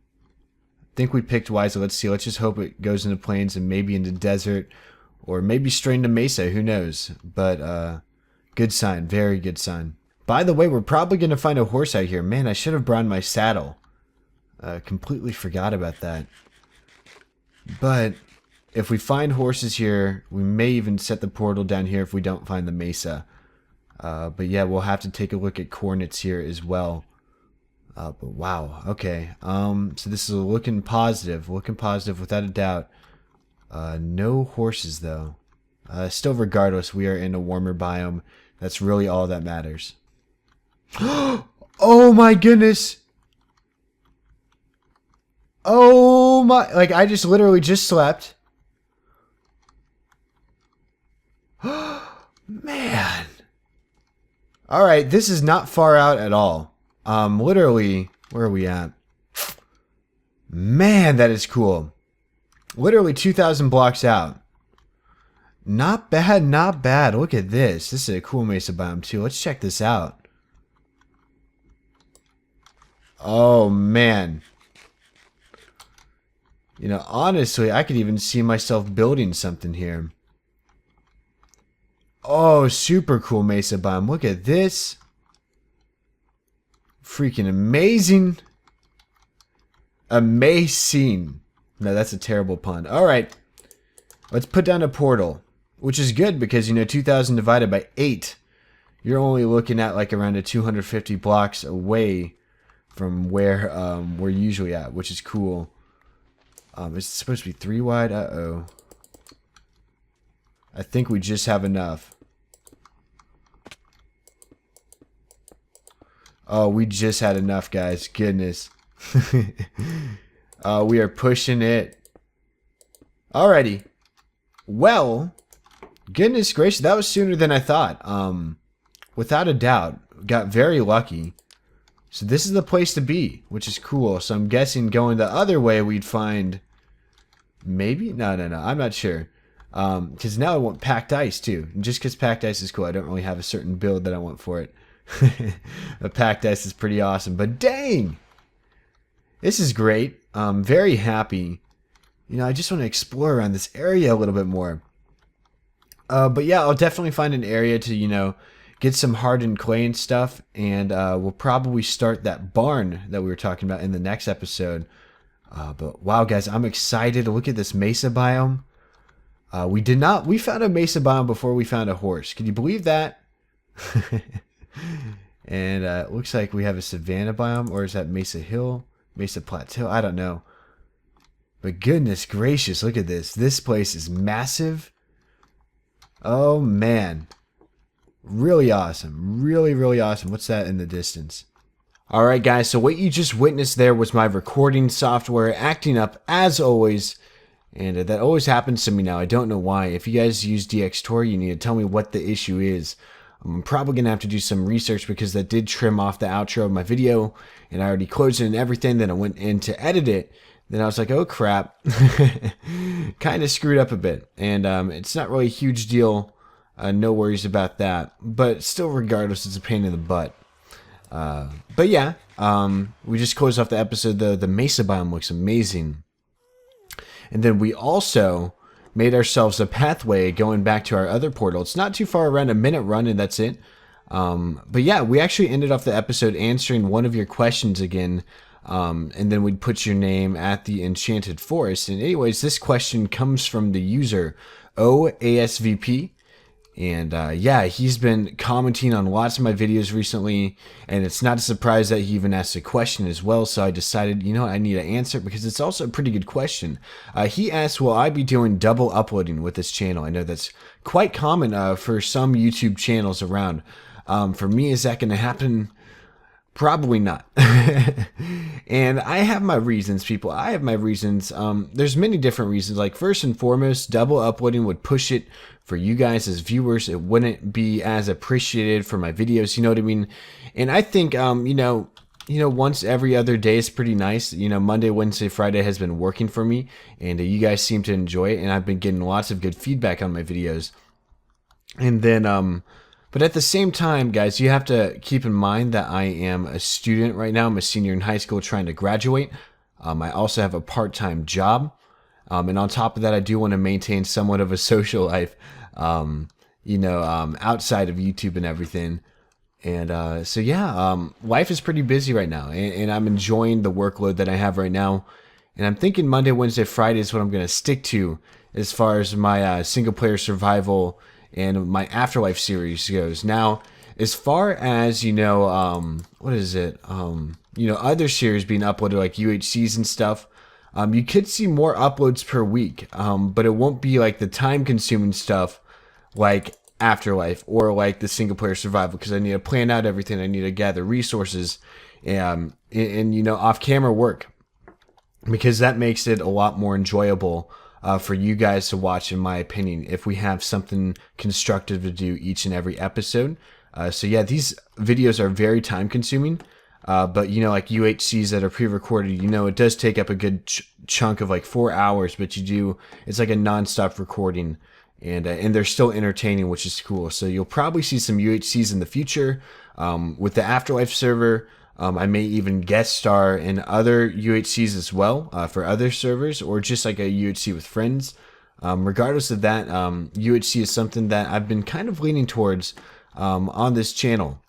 I think we picked wisely. Let's see. Let's just hope it goes into plains and maybe into desert, or maybe straight into mesa. Who knows? But good sign. Very good sign. By the way, we're probably going to find a horse out here. Man, I should have brought my saddle. Completely forgot about that. But if we find horses here, we may even set the portal down here if we don't find the mesa. But yeah, we'll have to take a look at coordinates here as well. But wow, okay. So this is looking positive without a doubt. No horses though. Still, regardless, we are in a warmer biome. That's really all that matters. Oh my goodness! Oh my! Like, I just literally just slept. Man. All right, this is not far out at all. Literally, where are we at? Man, that is cool. Literally 2,000 blocks out. Not bad, not bad. Look at this. This is a cool mesa biome too. Let's check this out. Oh, man. You know, honestly, I could even see myself building something here. Oh, super cool mesa biome. Look at this. Freaking amazing. Amazing. No, that's a terrible pun. Alright. Let's put down a portal. Which is good because, you know, 2,000 divided by 8. You're only looking at like around a 250 blocks away from where we're usually at, which is cool. It's supposed to be 3 wide. Uh-oh. I think we just have enough. Oh, we just had enough, guys. Goodness. We are pushing it. Alrighty. Well, goodness gracious, that was sooner than I thought. Without a doubt, got very lucky. So this is the place to be, which is cool. So I'm guessing going the other way we'd find... Maybe? No. I'm not sure. Because now I want packed ice too. And just because packed ice is cool, I don't really have a certain build that I want for it. But packed ice is pretty awesome. But dang! This is great. I'm very happy. You know, I just want to explore around this area a little bit more. But yeah, I'll definitely find an area to, you know, get some hardened clay and stuff. And we'll probably start that barn that we were talking about in the next episode. But wow, guys, I'm excited to look at this mesa biome. We found a mesa biome before we found a horse. Can you believe that? And it looks like we have a savanna biome, or is that Mesa Hill? Mesa Plateau? I don't know. But goodness gracious, look at this. This place is massive. Oh, man. Really awesome. Really, really awesome. What's that in the distance? Alright, guys, so what you just witnessed there was my recording software acting up, as always. And that always happens to me now. I don't know why. If you guys use DxTory, you need to tell me what the issue is. I'm probably going to have to do some research because that did trim off the outro of my video. And I already closed it and everything. Then I went in to edit it. Then I was like, oh crap. Kind of screwed up a bit. And it's not really a huge deal. No worries about that. But still, regardless, it's a pain in the butt. But yeah, we just closed off the episode. The Mesa biome looks amazing. And then we also made ourselves a pathway going back to our other portal. It's not too far, around a minute run, and that's it. But yeah, we actually ended off the episode answering one of your questions again. And then we'd put your name at the Enchanted Forest. And anyways, this question comes from the user OASVP. And yeah, he's been commenting on lots of my videos recently, and it's not a surprise that he even asked a question as well. So I decided, you know, I need to answer it because it's also a pretty good question. He asked, will I be doing double uploading with this channel? I know that's quite common for some YouTube channels around. For me, is that going to happen? Probably not. And I have my reasons, people. I have my reasons. There's many different reasons. Like, first and foremost, double uploading would push it for you guys as viewers. It wouldn't be as appreciated for my videos. You know what I mean? And I think, you know, once every other day is pretty nice. You know, Monday, Wednesday, Friday has been working for me, and you guys seem to enjoy it. And I've been getting lots of good feedback on my videos. And then, but at the same time, guys, you have to keep in mind that I am a student right now. I'm a senior in high school trying to graduate. I also have a part-time job. And on top of that, I do want to maintain somewhat of a social life, you know, outside of YouTube and everything. And so, yeah, life is pretty busy right now. And I'm enjoying the workload that I have right now. And I'm thinking Monday, Wednesday, Friday is what I'm going to stick to as far as my single-player survival and my Afterlife series goes. Now, as far as, you know, what is it? You know, other series being uploaded like UHCs and stuff, you could see more uploads per week, but it won't be like the time-consuming stuff like Afterlife or like the single-player survival, because I need to plan out everything. I need to gather resources and you know, off-camera work, because that makes it a lot more enjoyable for you guys to watch, in my opinion, if we have something constructive to do each and every episode. So yeah, these videos are very time consuming, but you know, like UHCs that are pre-recorded, you know, it does take up a good chunk of like 4 hours, but it's like a non-stop recording, and they're still entertaining, which is cool. So you'll probably see some UHCs in the future with the Afterlife server. I may even guest star in other UHCs as well for other servers, or just like a UHC with friends. Regardless of that, UHC is something that I've been kind of leaning towards on this channel.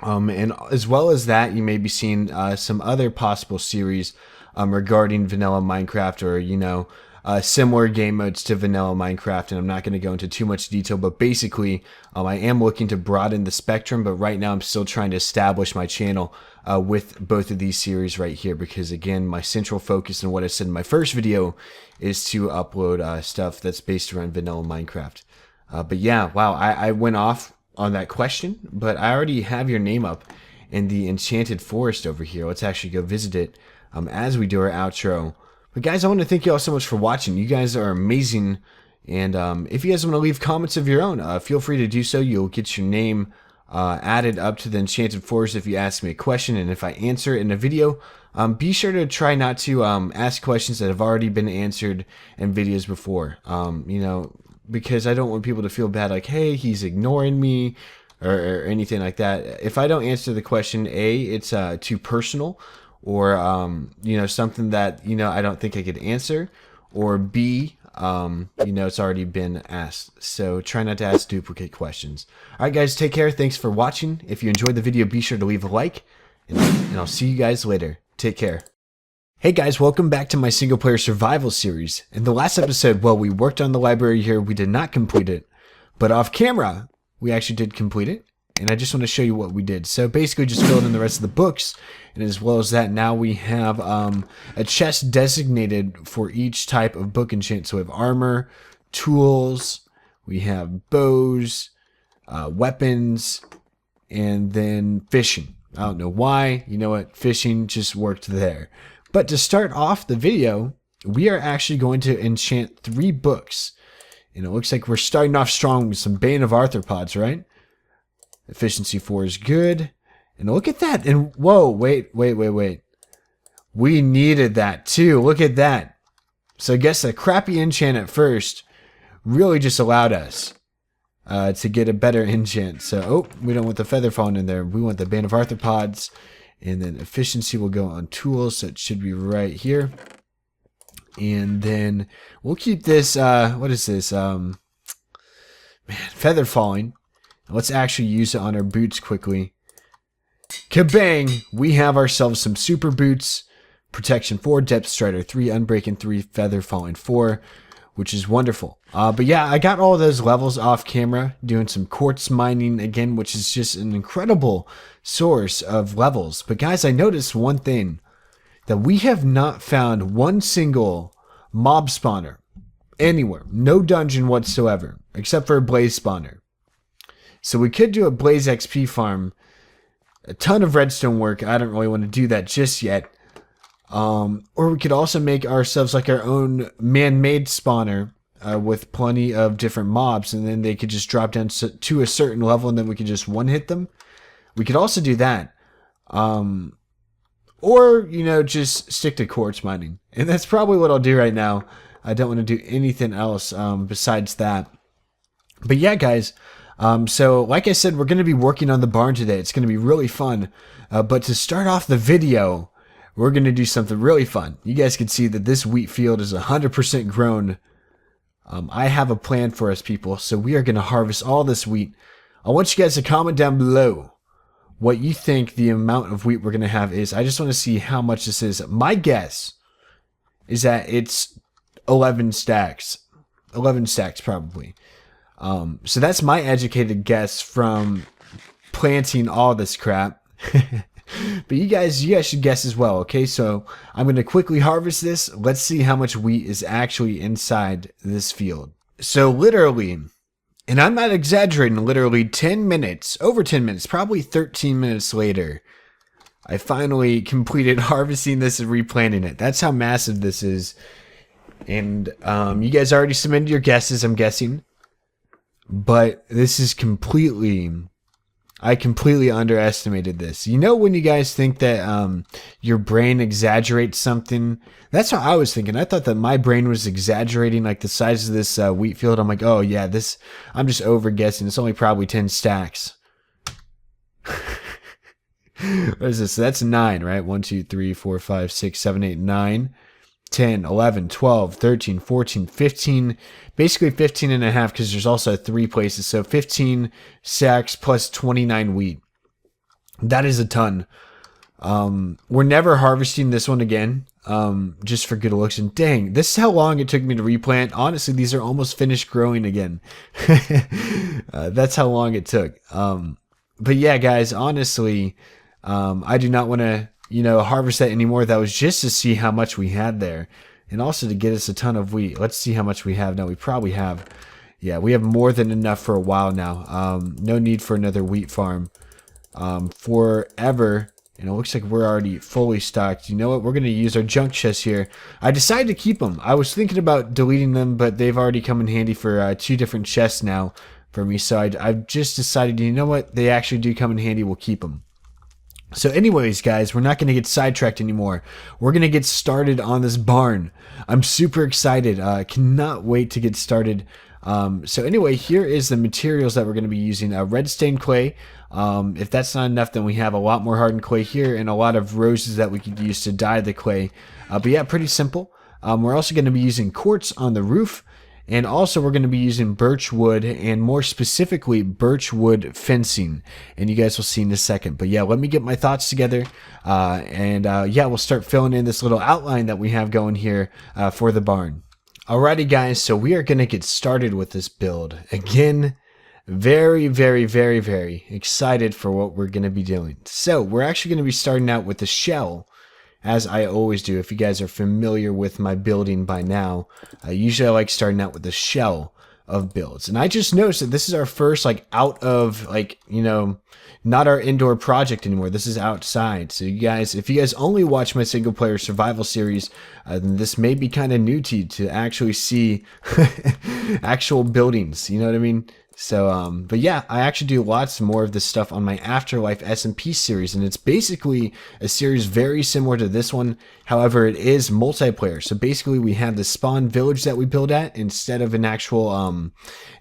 And as well as that, you may be seeing some other possible series regarding vanilla Minecraft, or, you know, similar game modes to vanilla Minecraft. And I'm not going to go into too much detail, but basically I am looking to broaden the spectrum, but right now I'm still trying to establish my channel with both of these series right here, because again, my central focus and what I said in my first video is to upload stuff that's based around vanilla Minecraft. But yeah, wow, I went off on that question, but I already have your name up in the Enchanted Forest over here. Let's actually go visit it as we do our outro. But guys, I want to thank you all so much for watching. You guys are amazing. And if you guys want to leave comments of your own, feel free to do so. You'll get your name added up to the enchanted forest if you ask me a question, and if I answer it in a video, be sure to try not to ask questions that have already been answered in videos before. Because I don't want people to feel bad, like, hey, he's ignoring me, or anything like that. If I don't answer the question, A, it's too personal, or something that I don't think I could answer, or B, it's already been asked. So try not to ask duplicate questions. All right, guys, take care. Thanks for watching. If you enjoyed the video, be sure to leave a like, and I'll see you guys later. Take care. Hey guys, welcome back to my single player survival series. In the last episode, well, we worked on the library here. We did not complete it, but off camera, we actually did complete it. And I just want to show you what we did. So basically just filled in the rest of the books. And as well as that, now we have a chest designated for each type of book enchant. So we have armor, tools, we have bows, weapons, and then fishing. I don't know why. You know what? Fishing just worked there. But to start off the video, we are actually going to enchant 3 books. And it looks like we're starting off strong with some Bane of Arthropods, right? Efficiency 4 is good. And look at that. And whoa, wait. We needed that too. Look at that. So I guess a crappy enchant at first really just allowed us to get a better enchant. So, we don't want the feather falling in there. We want the Bane of Arthropods. And then efficiency will go on tools. So it should be right here. And then we'll keep this, what is this? Feather falling. Let's actually use it on our boots quickly. Kabang! We have ourselves some super boots. Protection 4, depth strider 3, unbreaking 3, feather falling 4, which is wonderful. But yeah, I got all those levels off camera, doing some quartz mining again, which is just an incredible source of levels. But guys, I noticed one thing, that we have not found one single mob spawner anywhere. No dungeon whatsoever, except for a blaze spawner. So we could do a blaze XP farm, a ton of redstone work. I don't really want to do that just yet. Or we could also make ourselves like our own man-made spawner with plenty of different mobs, and then they could just drop down to a certain level, and then we could just one-hit them. We could also do that. Or, just stick to quartz mining. And that's probably what I'll do right now. I don't want to do anything else besides that. But yeah, guys. So, like I said, we're going to be working on the barn today. It's going to be really fun. But to start off the video, we're going to do something really fun. You guys can see that this wheat field is 100% grown. I have a plan for us, people. So we are going to harvest all this wheat. I want you guys to comment down below what you think the amount of wheat we're going to have is. I just want to see how much this is. My guess is that it's 11 stacks. 11 stacks, probably. So that's my educated guess from planting all this crap. But you guys should guess as well, okay? So I'm going to quickly harvest this. Let's see how much wheat is actually inside this field. So literally, and I'm not exaggerating, literally 10 minutes, over 10 minutes, probably 13 minutes later, I finally completed harvesting this and replanting it. That's how massive this is. And you guys already submitted your guesses, I'm guessing. But this is I completely underestimated this. You know when you guys think that your brain exaggerates something? That's how I was thinking. I thought that my brain was exaggerating like the size of this wheat field. I'm like, oh yeah, I'm just over guessing. It's only probably 10 stacks. What is this? So that's 9, right? 1, 2, 3, 4, 5, 6, 7, 8, 9. 10, 11, 12, 13, 14, 15, basically 15 and a half because there's also 3 places. So 15 sacks plus 29 wheat. That is a ton. We're never harvesting this one again, just for good looks. And dang, this is how long it took me to replant. Honestly, these are almost finished growing again. That's how long it took. But yeah, guys, honestly, I do not want to harvest that anymore. That was just to see how much we had there, and also to get us a ton of wheat. Let's see how much we have now. We probably have, yeah, we have more than enough for a while now. No need for another wheat farm forever. And it looks like we're already fully stocked. You know what? We're going to use our junk chests here. I decided to keep them. I was thinking about deleting them, but they've already come in handy for 2 different chests now for me. So I've just decided, you know what? They actually do come in handy. We'll keep them. So anyways, guys, we're not going to get sidetracked anymore. We're going to get started on this barn. I'm super excited. Cannot wait to get started. So anyway, here is the materials that we're going to be using. Red stained clay. If that's not enough, then we have a lot more hardened clay here and a lot of roses that we could use to dye the clay. But yeah, pretty simple. We're also going to be using quartz on the roof. And also we're going to be using birch wood, and more specifically birch wood fencing. And you guys will see in a second. But yeah, let me get my thoughts together. Yeah, we'll start filling in this little outline that we have going here for the barn. Alrighty guys, so we are going to get started with this build. Again, very, very, very, very excited for what we're going to be doing. So we're actually going to be starting out with the shell, as I always do. If you guys are familiar with my building by now, usually I like starting out with the shell of builds. And I just noticed that this is our first, like, out of, like, you know, not our indoor project anymore. This is outside. So you guys, if you guys only watch my single player survival series, then this may be kind of new to you to actually see actual buildings. You know what I mean? So, but yeah, I actually do lots more of this stuff on my Afterlife SMP series, and it's basically a series very similar to this one. However, it is multiplayer. So basically we have the spawn village that we build at instead of an actual,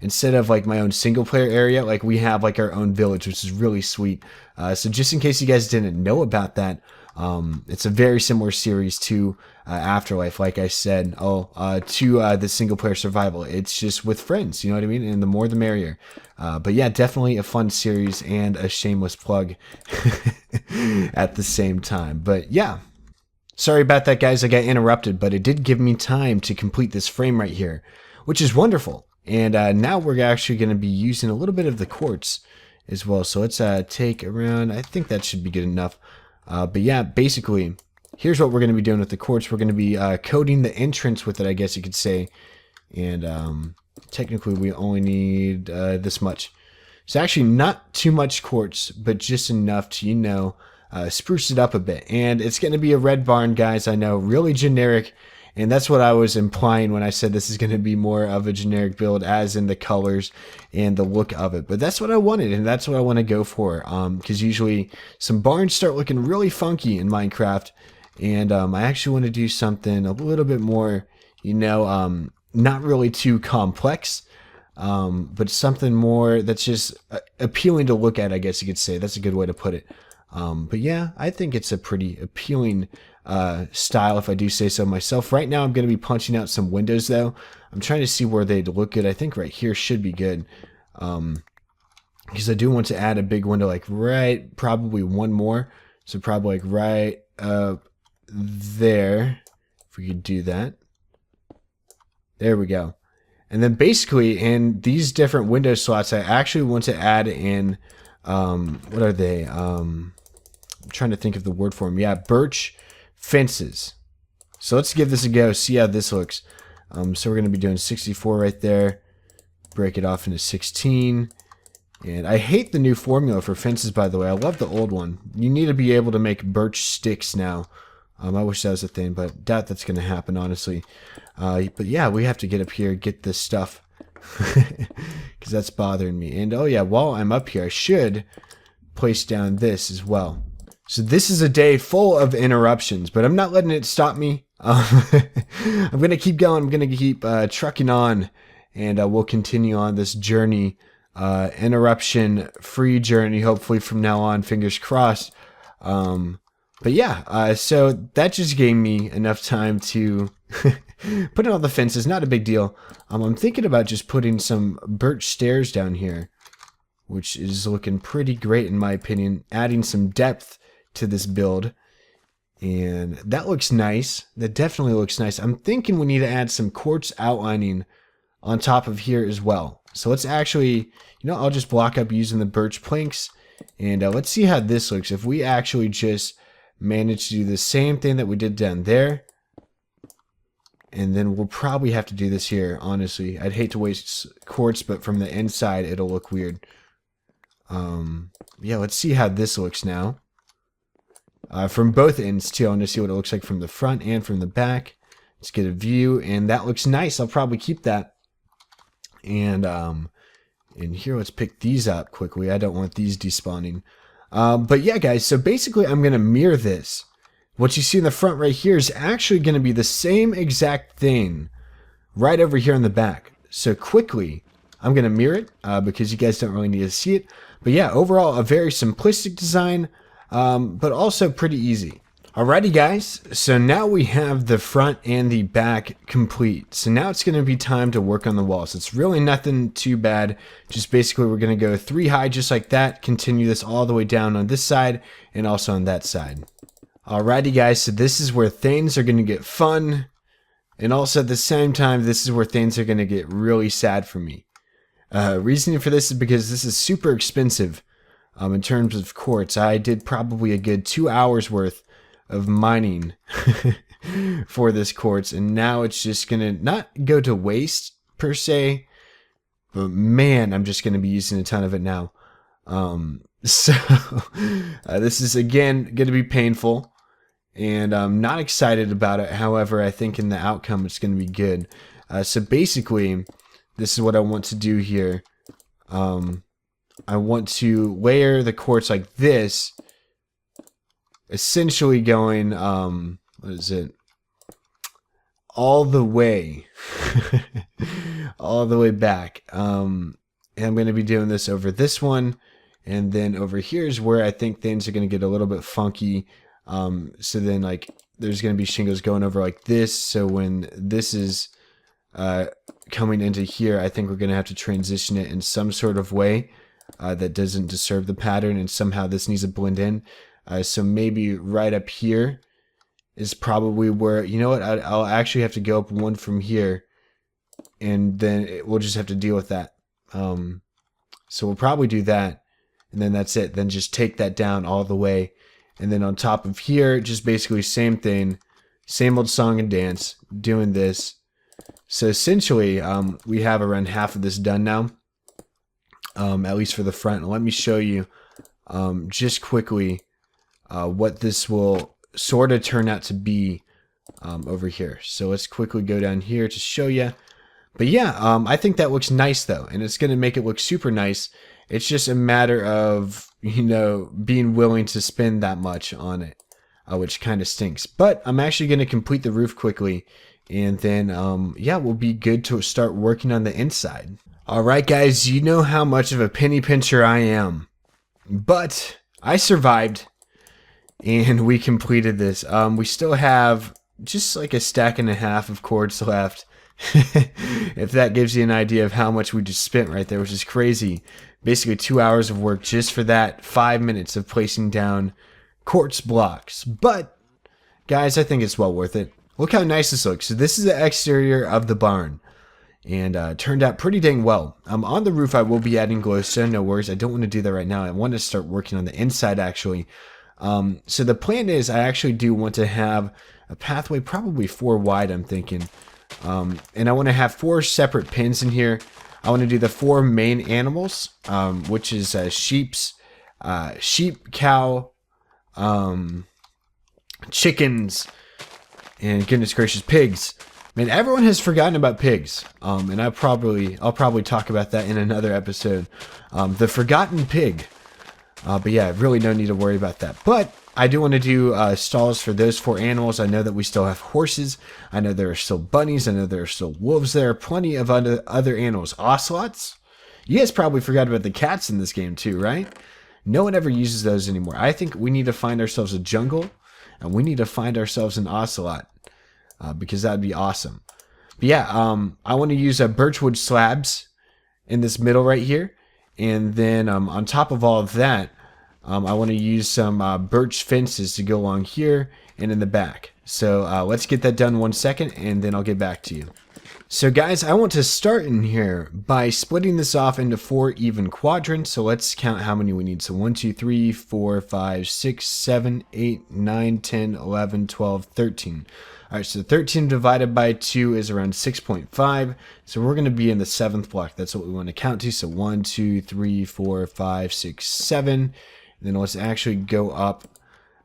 instead of like my own single player area, like we have like our own village, which is really sweet. So just in case you guys didn't know about that, it's a very similar series to Afterlife, like I said, to the single player survival. It's just with friends, you know what I mean? And the more the merrier. But yeah, definitely a fun series and a shameless plug at the same time. But yeah, sorry about that, guys. I got interrupted, but it did give me time to complete this frame right here, which is wonderful. And now we're actually going to be using a little bit of the quartz as well. So let's take around, I think that should be good enough. But yeah, basically, here's what we're going to be doing with the quartz. We're going to be coating the entrance with it, I guess you could say. And technically, we only need this much. It's actually not too much quartz, but just enough to, you know, spruce it up a bit. And it's going to be a red barn, guys. I know, really generic. And that's what I was implying when I said this is going to be more of a generic build, as in the colors and the look of it. But that's what I wanted, and that's what I want to go for. Because usually some barns start looking really funky in Minecraft. And I actually want to do something a little bit more, you know, not really too complex. But something more that's just appealing to look at, I guess you could say. That's a good way to put it. But yeah, I think it's a pretty appealing style, if I do say so myself. Right now I'm going to be punching out some windows though. I'm trying to see where they'd look good. I think right here should be good, because I do want to add a big window, like right, probably one more, so probably like right there, if we could do that. There we go. And then basically in these different window slots, I actually want to add in what are they, I'm trying to think of the word for them. Yeah, birch fences. So let's give this a go, see how this looks. So we're going to be doing 64 right there, break it off into 16. And I hate the new formula for fences, by the way. I love the old one. You need to be able to make birch sticks now. I wish that was a thing, but doubt that's going to happen, honestly. But yeah, we have to get up here, get this stuff, because that's bothering me. And oh yeah, while I'm up here, I should place down this as well. So this is a day full of interruptions, but I'm not letting it stop me. I'm going to keep going. I'm going to keep trucking on, and we'll continue on this journey, interruption-free journey, hopefully from now on, fingers crossed. But yeah, so that just gave me enough time to put in all the fences. Not a big deal. I'm thinking about just putting some birch stairs down here, which is looking pretty great in my opinion, adding some depth to this build. And that looks nice. That definitely looks nice. I'm thinking we need to add some quartz outlining on top of here as well. So let's actually, you know, I'll just block up using the birch planks. And let's see how this looks. If we actually just manage to do the same thing that we did down there. And then we'll probably have to do this here, honestly. I'd hate to waste quartz, but from the inside, it'll look weird. Yeah, let's see how this looks now. From both ends, too. I want to see what it looks like from the front and from the back. Let's get a view, and that looks nice. I'll probably keep that. And, And here, let's pick these up quickly. I don't want these despawning. But yeah, guys, so basically I'm going to mirror this. What you see in the front right here is actually going to be the same exact thing right over here in the back. So quickly, I'm going to mirror it because you guys don't really need to see it. But yeah, overall, a very simplistic design, but also pretty easy. Alrighty, guys, so now we have the front and the back complete. So now it's going to be time to work on the walls. It's really nothing too bad. Just basically we're going to go 3 high just like that. Continue this all the way down on this side and also on that side. Alrighty, guys, so this is where things are going to get fun. And also at the same time, this is where things are going to get really sad for me. Reasoning for this is because this is super expensive in terms of quartz. I did probably a good 2 hours worth of mining for this quartz, and now it's just gonna not go to waste per se, but man, I'm just gonna be using a ton of it now. So this is again gonna be painful, and I'm not excited about it. However, I think in the outcome it's gonna be good. So basically, this is what I want to do here. I want to layer the quartz like this, essentially going, what is it? All the way, all the way back. And I'm going to be doing this over this one. And then over here is where I think things are going to get a little bit funky. So then like there's going to be shingles going over like this. So when this is coming into here, I think we're going to have to transition it in some sort of way that doesn't disturb the pattern. And somehow this needs to blend in. So maybe right up here is probably where, you know what, I'll actually have to go up one from here, and then we'll just have to deal with that. So we'll probably do that, and then that's it. Then just take that down all the way, and then on top of here, just basically same thing, same old song and dance, doing this. So essentially, we have around half of this done now, at least for the front. Let me show you just quickly what this will sort of turn out to be over here. So let's quickly go down here to show you. But yeah, I think that looks nice though, and it's going to make it look super nice. It's just a matter of, you know, being willing to spend that much on it, which kind of stinks. But I'm actually going to complete the roof quickly, and then yeah, we'll be good to start working on the inside. All right, guys, you know how much of a penny pincher I am, but I survived. And we completed this. We still have just like a stack and a half of quartz left. If that gives you an idea of how much we just spent right there, which is crazy. Basically 2 hours of work just for that 5 minutes of placing down quartz blocks. But, guys, I think it's well worth it. Look how nice this looks. So this is the exterior of the barn. And turned out pretty dang well. On the roof, I will be adding glowstone. No worries. I don't want to do that right now. I want to start working on the inside, actually. So the plan is I actually do want to have a pathway, probably 4 wide, I'm thinking. And I want to have 4 separate pins in here. I want to do the 4 main animals, which is sheep, cow, chickens, and goodness gracious, pigs. Man, everyone has forgotten about pigs. And I'll probably talk about that in another episode. The forgotten pig. But yeah, really no need to worry about that. But I do want to do stalls for those 4 animals. I know that we still have horses. I know there are still bunnies. I know there are still wolves. There are plenty of other animals. Ocelots? You guys probably forgot about the cats in this game too, right? No one ever uses those anymore. I think we need to find ourselves a jungle, and we need to find ourselves an ocelot, because that'd be awesome. But yeah, I want to use birchwood slabs in this middle right here. And then on top of all of that, I want to use some birch fences to go along here and in the back. So let's get that done 1 second, and then I'll get back to you. So guys, I want to start in here by splitting this off into 4 even quadrants. So let's count how many we need. So 1, 2, 3, 4, 5, 6, 7, 8, 9, 10, 11, 12, 13. All right, so 13 divided by 2 is around 6.5. So we're going to be in the 7th block. That's what we want to count to. So 1, 2, 3, 4, 5, 6, 7. And then let's actually go up.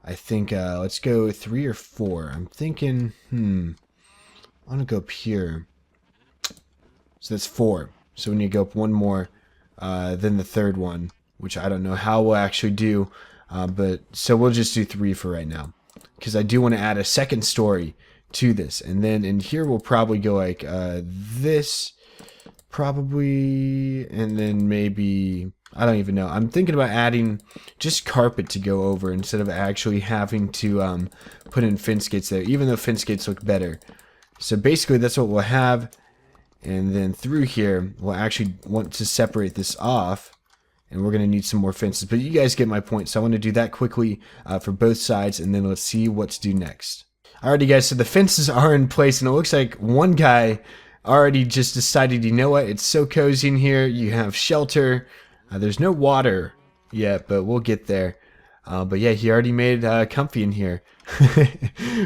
I think let's go 3 or 4. I'm thinking, I want to go up here. So that's 4. So we need to go up 1 more. than the third one, which I don't know how we'll actually do. But so we'll just do 3 for right now, because I do want to add a second story to this. And then in here we'll probably go like this, probably, and then maybe, I don't even know. I'm thinking about adding just carpet to go over instead of actually having to put in fence gates there, even though fence gates look better. So basically that's what we'll have. And then through here, we'll actually want to separate this off. And we're going to need some more fences. But you guys get my point. So I want to do that quickly for both sides. And then let's see what to do next. Alrighty guys, so the fences are in place. And it looks like one guy already just decided, you know what? It's so cozy in here. You have shelter. There's no water yet, but we'll get there. But yeah, he already made it comfy in here.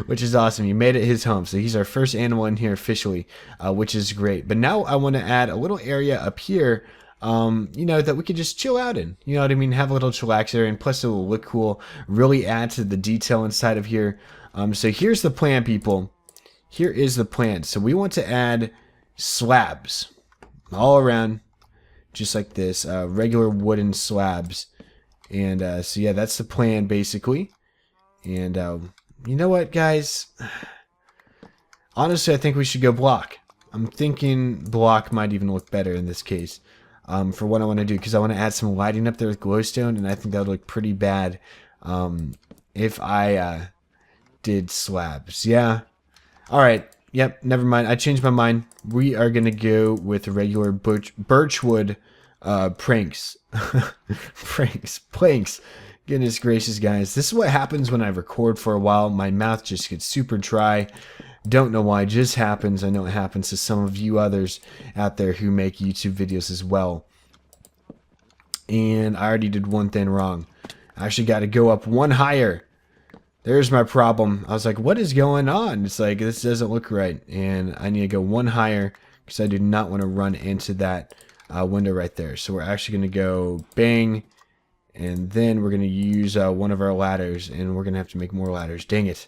Which is awesome. He made it his home. So he's our first animal in here officially, which is great. But now I want to add a little area up here, you know, that we could just chill out in. You know what I mean? Have a little chillax area, and plus it will look cool. Really add to the detail inside of here. So here's the plan, people. Here is the plan. So we want to add slabs all around, just like this, regular wooden slabs. And so yeah, that's the plan basically. And you know what, guys? Honestly, I think we should go block. I'm thinking block might even look better in this case for what I want to do, because I want to add some lighting up there with glowstone, and I think that would look pretty bad if I did slabs. Yeah. All right. Yep. Never mind. I changed my mind. We are gonna go with regular birchwood planks. Planks. Goodness gracious, guys. This is what happens when I record for a while. My mouth just gets super dry. Don't know why. It just happens. I know it happens to some of you others out there who make YouTube videos as well. And I already did one thing wrong. I actually got to go up one higher. There's my problem. I was like, what is going on? It's like, this doesn't look right. And I need to go one higher because I do not want to run into that window right there. So we're actually going to go bang. And then we're going to use one of our ladders, and we're going to have to make more ladders. Dang it.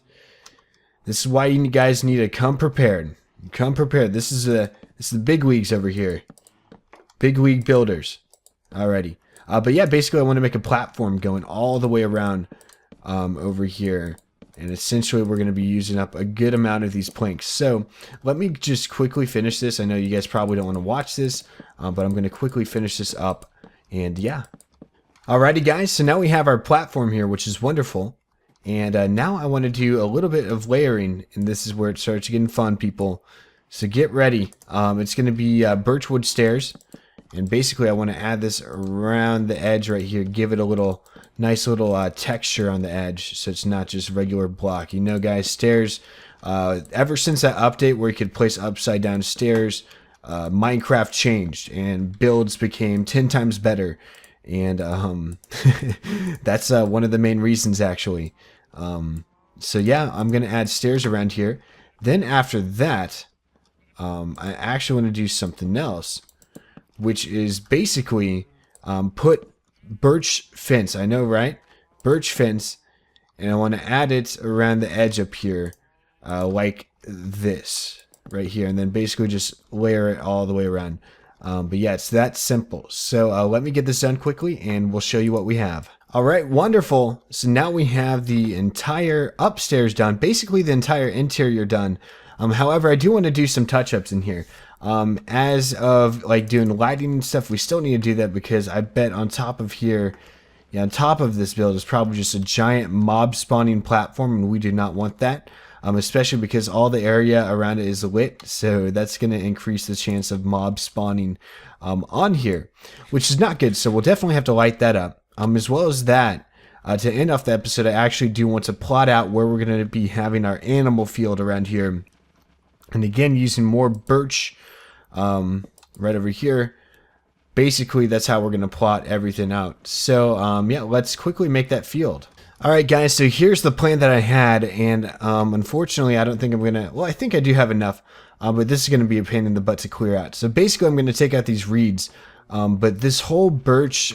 This is why you guys need to come prepared. Come prepared. This is the big leagues over here. Big league builders. Alrighty. But yeah, basically I want to make a platform going all the way around over here. And essentially we're going to be using up a good amount of these planks. So let me just quickly finish this. I know you guys probably don't want to watch this, but I'm going to quickly finish this up. And yeah. Alrighty guys, so now we have our platform here, which is wonderful. And now I want to do a little bit of layering, and this is where it starts getting fun, people. So get ready. It's going to be birchwood stairs, and basically I want to add this around the edge right here, give it a little nice little texture on the edge, so it's not just regular block. You know guys, stairs, ever since that update where you could place upside down stairs, Minecraft changed, and builds became 10 times better. And that's one of the main reasons, actually. So yeah, I'm going to add stairs around here. Then after that, I actually want to do something else, which is basically put birch fence. I know, right? Birch fence. And I want to add it around the edge up here, like this right here. And then basically just layer it all the way around. But yeah, it's that simple. So let me get this done quickly and we'll show you what we have. All right, wonderful. So now we have the entire upstairs done, basically the entire interior done. However, I do want to do some touch-ups in here. As of like doing lighting and stuff, we still need to do that because I bet on top of here, yeah, on top of this build is probably just a giant mob spawning platform, and we do not want that. Especially because all the area around it is lit, so that's going to increase the chance of mob spawning on here, which is not good. So we'll definitely have to light that up. As well as that, to end off the episode, I actually do want to plot out where we're going to be having our animal field around here. And again, using more birch right over here. Basically, that's how we're going to plot everything out. So yeah, let's quickly make that field. Alright guys, so here's the plan that I had, and unfortunately I don't think I'm going to, well, I think I do have enough, but this is going to be a pain in the butt to clear out. So basically I'm going to take out these reeds, but this whole birch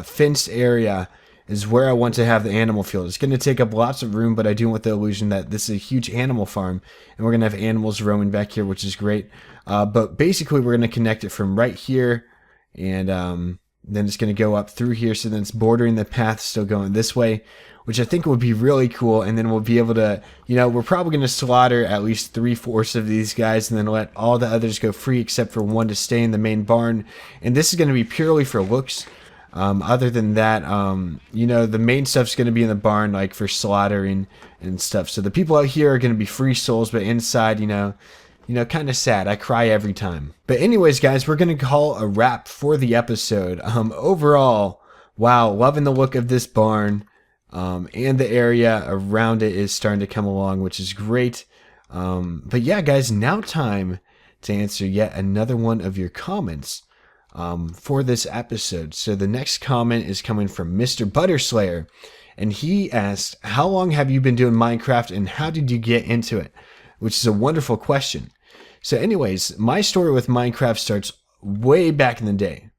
fenced area is where I want to have the animal field. It's going to take up lots of room, but I do want the illusion that this is a huge animal farm, and we're going to have animals roaming back here, which is great. But basically we're going to connect it from right here, and Then it's going to go up through here. So then it's bordering the path, still going this way, which I think would be really cool. And then we'll be able to, we're probably going to slaughter at least 3/4 of these guys and then let all the others go free except for one to stay in the main barn. And this is going to be purely for looks. Other than that, the main stuff's going to be in the barn, like for slaughtering and stuff. So the people out here are going to be free souls, but inside, kind of sad. I cry every time. But anyways, guys, we're going to call a wrap for the episode. Overall, wow, loving the look of this barn. And the area around it is starting to come along, which is great. But yeah, guys, now time to answer yet another one of your comments for this episode. So the next comment is coming from Mr. Butterslayer, and he asked, how long have you been doing Minecraft and how did you get into it? Which is a wonderful question. So anyways, my story with Minecraft starts way back in the day.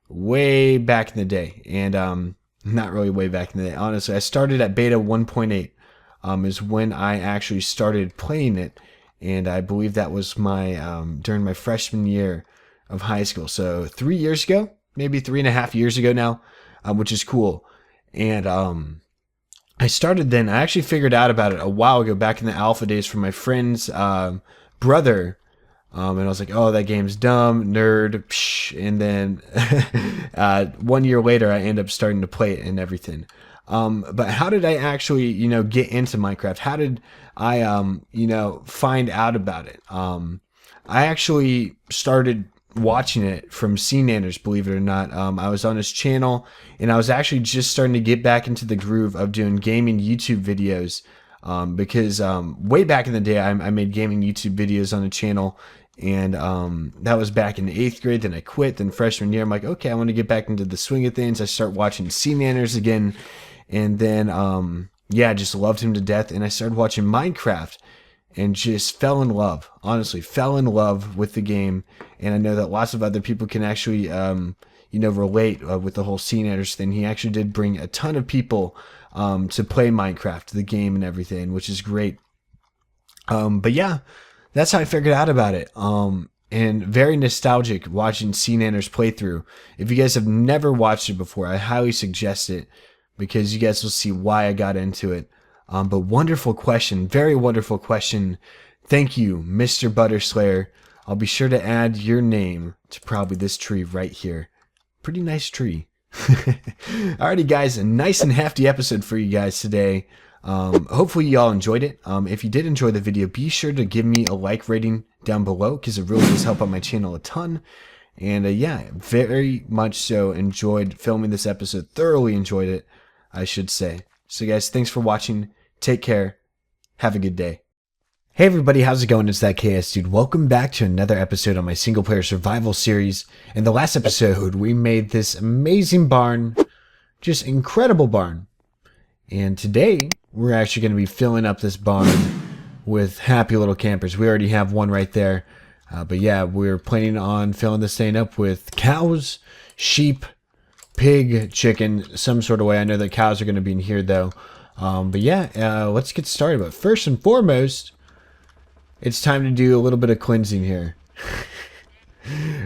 Way back in the day. And not really way back in the day. Honestly, I started at beta 1.8 is when I actually started playing it. And I believe that was my during my freshman year of high school. So 3 years ago, maybe 3.5 years ago now, which is cool. And I started then. I actually figured out about it a while ago, back in the alpha days, from my friend's brother. And I was like, oh, that game's dumb, nerd. Psh. And then 1 year later, I end up starting to play it and everything. But how did I actually, get into Minecraft? How did I, find out about it? I actually started watching it from CNanners, believe it or not. I was on his channel, and I was actually just starting to get back into the groove of doing gaming YouTube videos. Because way back in the day, I made gaming YouTube videos on the channel, and that was back in the 8th grade. Then I quit. Then freshman year, I'm like, okay, I want to get back into the swing of things. I start watching CNanners again, and then I just loved him to death. And I started watching Minecraft, and just fell in love. Honestly, fell in love with the game. And I know that lots of other people can actually, relate with the whole CNanners thing. He actually did bring a ton of people to play Minecraft, the game and everything, which is great. But yeah, that's how I figured out about it. And very nostalgic watching CNanners playthrough. If you guys have never watched it before, I highly suggest it, because you guys will see why I got into it. But wonderful question, very wonderful question. Thank you, Mr. Butterslayer. I'll be sure to add your name to probably this tree right here. Pretty nice tree. Alrighty, guys, a nice and hefty episode for you guys today. Hopefully you all enjoyed it. If you did enjoy the video, be sure to give me a like rating down below, because it really does help out my channel a ton. And very much so enjoyed filming this episode. Thoroughly enjoyed it, I should say. So guys, thanks for watching. Take care. Have a good day. Hey everybody, how's it going? It's ThatKSDude. Welcome back to another episode on my single player survival series. In the last episode, we made this amazing barn, just incredible barn. And today, we're actually going to be filling up this barn with happy little campers. We already have one right there. But yeah, we're planning on filling this thing up with cows, sheep, pig, chicken, some sort of way. I know that cows are going to be in here though. But yeah, let's get started. But first and foremost, it's time to do a little bit of cleansing here.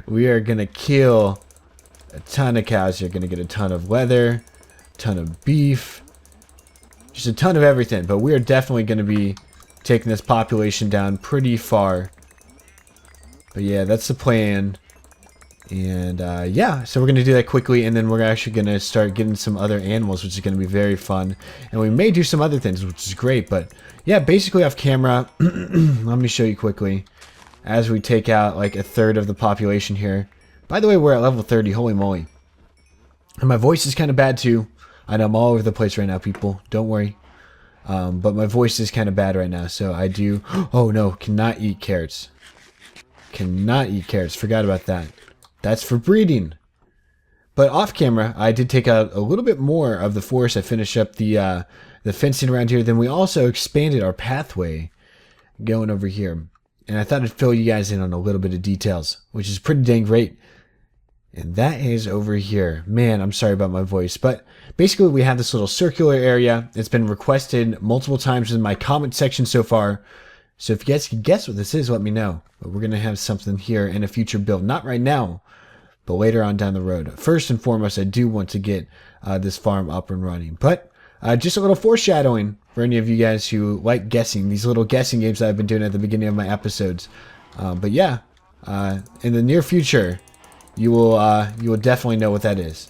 We are going to kill a ton of cows. You're going to get a ton of leather, a ton of beef, just a ton of everything. But we are definitely going to be taking this population down pretty far. But yeah, that's the plan. And yeah, so we're going to do that quickly, and then we're actually going to start getting some other animals, which is going to be very fun. And we may do some other things, which is great. But yeah, basically off camera, let me show you quickly as we take out like a third of the population here. By the way, we're at level 30, holy moly. And my voice is kind of bad too. I know I'm all over the place right now, people. Don't worry. But my voice is kind of bad right now, so I do... Oh no, cannot eat carrots. Cannot eat carrots, forgot about that. That's for breeding. But off camera, I did take out a little bit more of the forest. I finished up the fencing around here. Then we also expanded our pathway going over here. And I thought I'd fill you guys in on a little bit of details, which is pretty dang great. And that is over here. Man, I'm sorry about my voice. But basically, we have this little circular area. It's been requested multiple times in my comment section so far. So if you guys can guess what this is, let me know. But we're going to have something here in a future build. Not right now, but later on down the road. First and foremost, I do want to get this farm up and running. But just a little foreshadowing for any of you guys who like guessing, these little guessing games that I've been doing at the beginning of my episodes. But yeah, in the near future, you will definitely know what that is.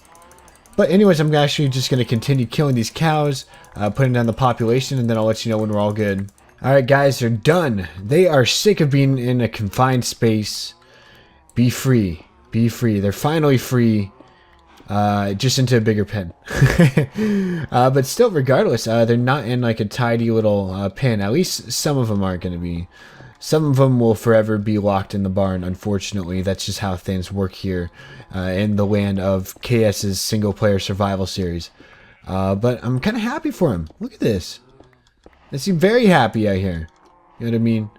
But anyways, I'm actually just going to continue killing these cows, putting down the population, and then I'll let you know when we're all good. Alright guys, they're done. They are sick of being in a confined space. Be free. Be free. They're finally free. Just into a bigger pen. But still, regardless, they're not in like a tidy little pen. At least some of them aren't going to be. Some of them will forever be locked in the barn, unfortunately. That's just how things work here in the land of KS's single-player survival series. But I'm kind of happy for him. Look at this. They seem very happy out here. You know what I mean?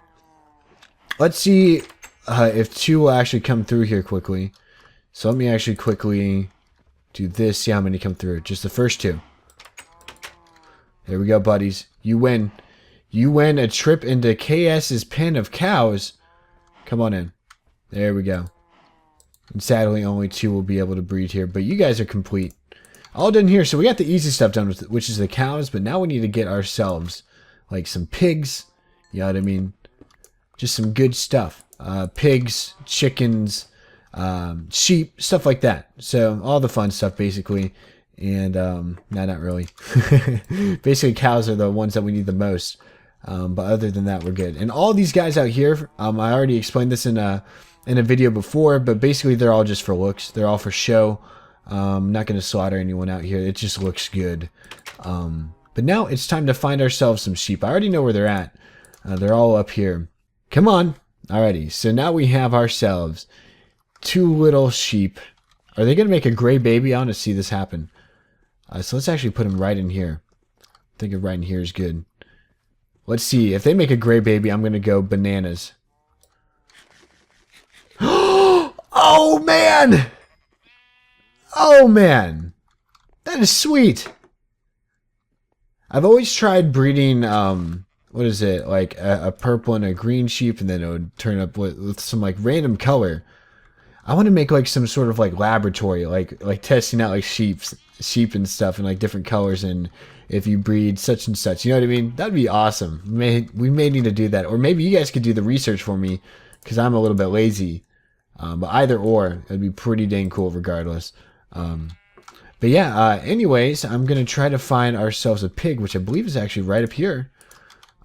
Let's see if two will actually come through here quickly. So let me actually quickly do this. See how many come through. Just the first two. There we go, buddies. You win. You win a trip into KS's pen of cows. Come on in. There we go. And sadly, only two will be able to breed here. But you guys are complete. All done here. So we got the easy stuff done, which is the cows. But now we need to get ourselves like some pigs. You know what I mean? Just some good stuff. Pigs, chickens, sheep, stuff like that. So all the fun stuff, basically. And no, not really. Basically, cows are the ones that we need the most. But other than that, we're good. And all these guys out here, I already explained this in a video before, but basically they're all just for looks. They're all for show. I'm not going to slaughter anyone out here. It just looks good. But now it's time to find ourselves some sheep. I already know where they're at. They're all up here. Come on. Alrighty. So now we have ourselves two little sheep. Are they going to make a gray baby? I want to see this happen. So let's actually put them right in here. I think right in here is good. Let's see. If they make a gray baby, I'm going to go bananas. Oh, man! Oh, man! That is sweet! I've always tried breeding, what is it, like a purple and a green sheep, and then it would turn up with some, like, random color. I want to make, like, some sort of, like, laboratory, like testing out, like, sheep and stuff in, like, different colors, and if you breed such and such, you know what I mean? That'd be awesome. We may need to do that. Or maybe you guys could do the research for me, because I'm a little bit lazy. But either or, it'd be pretty dang cool regardless. But yeah, anyways, I'm going to try to find ourselves a pig, which I believe is actually right up here.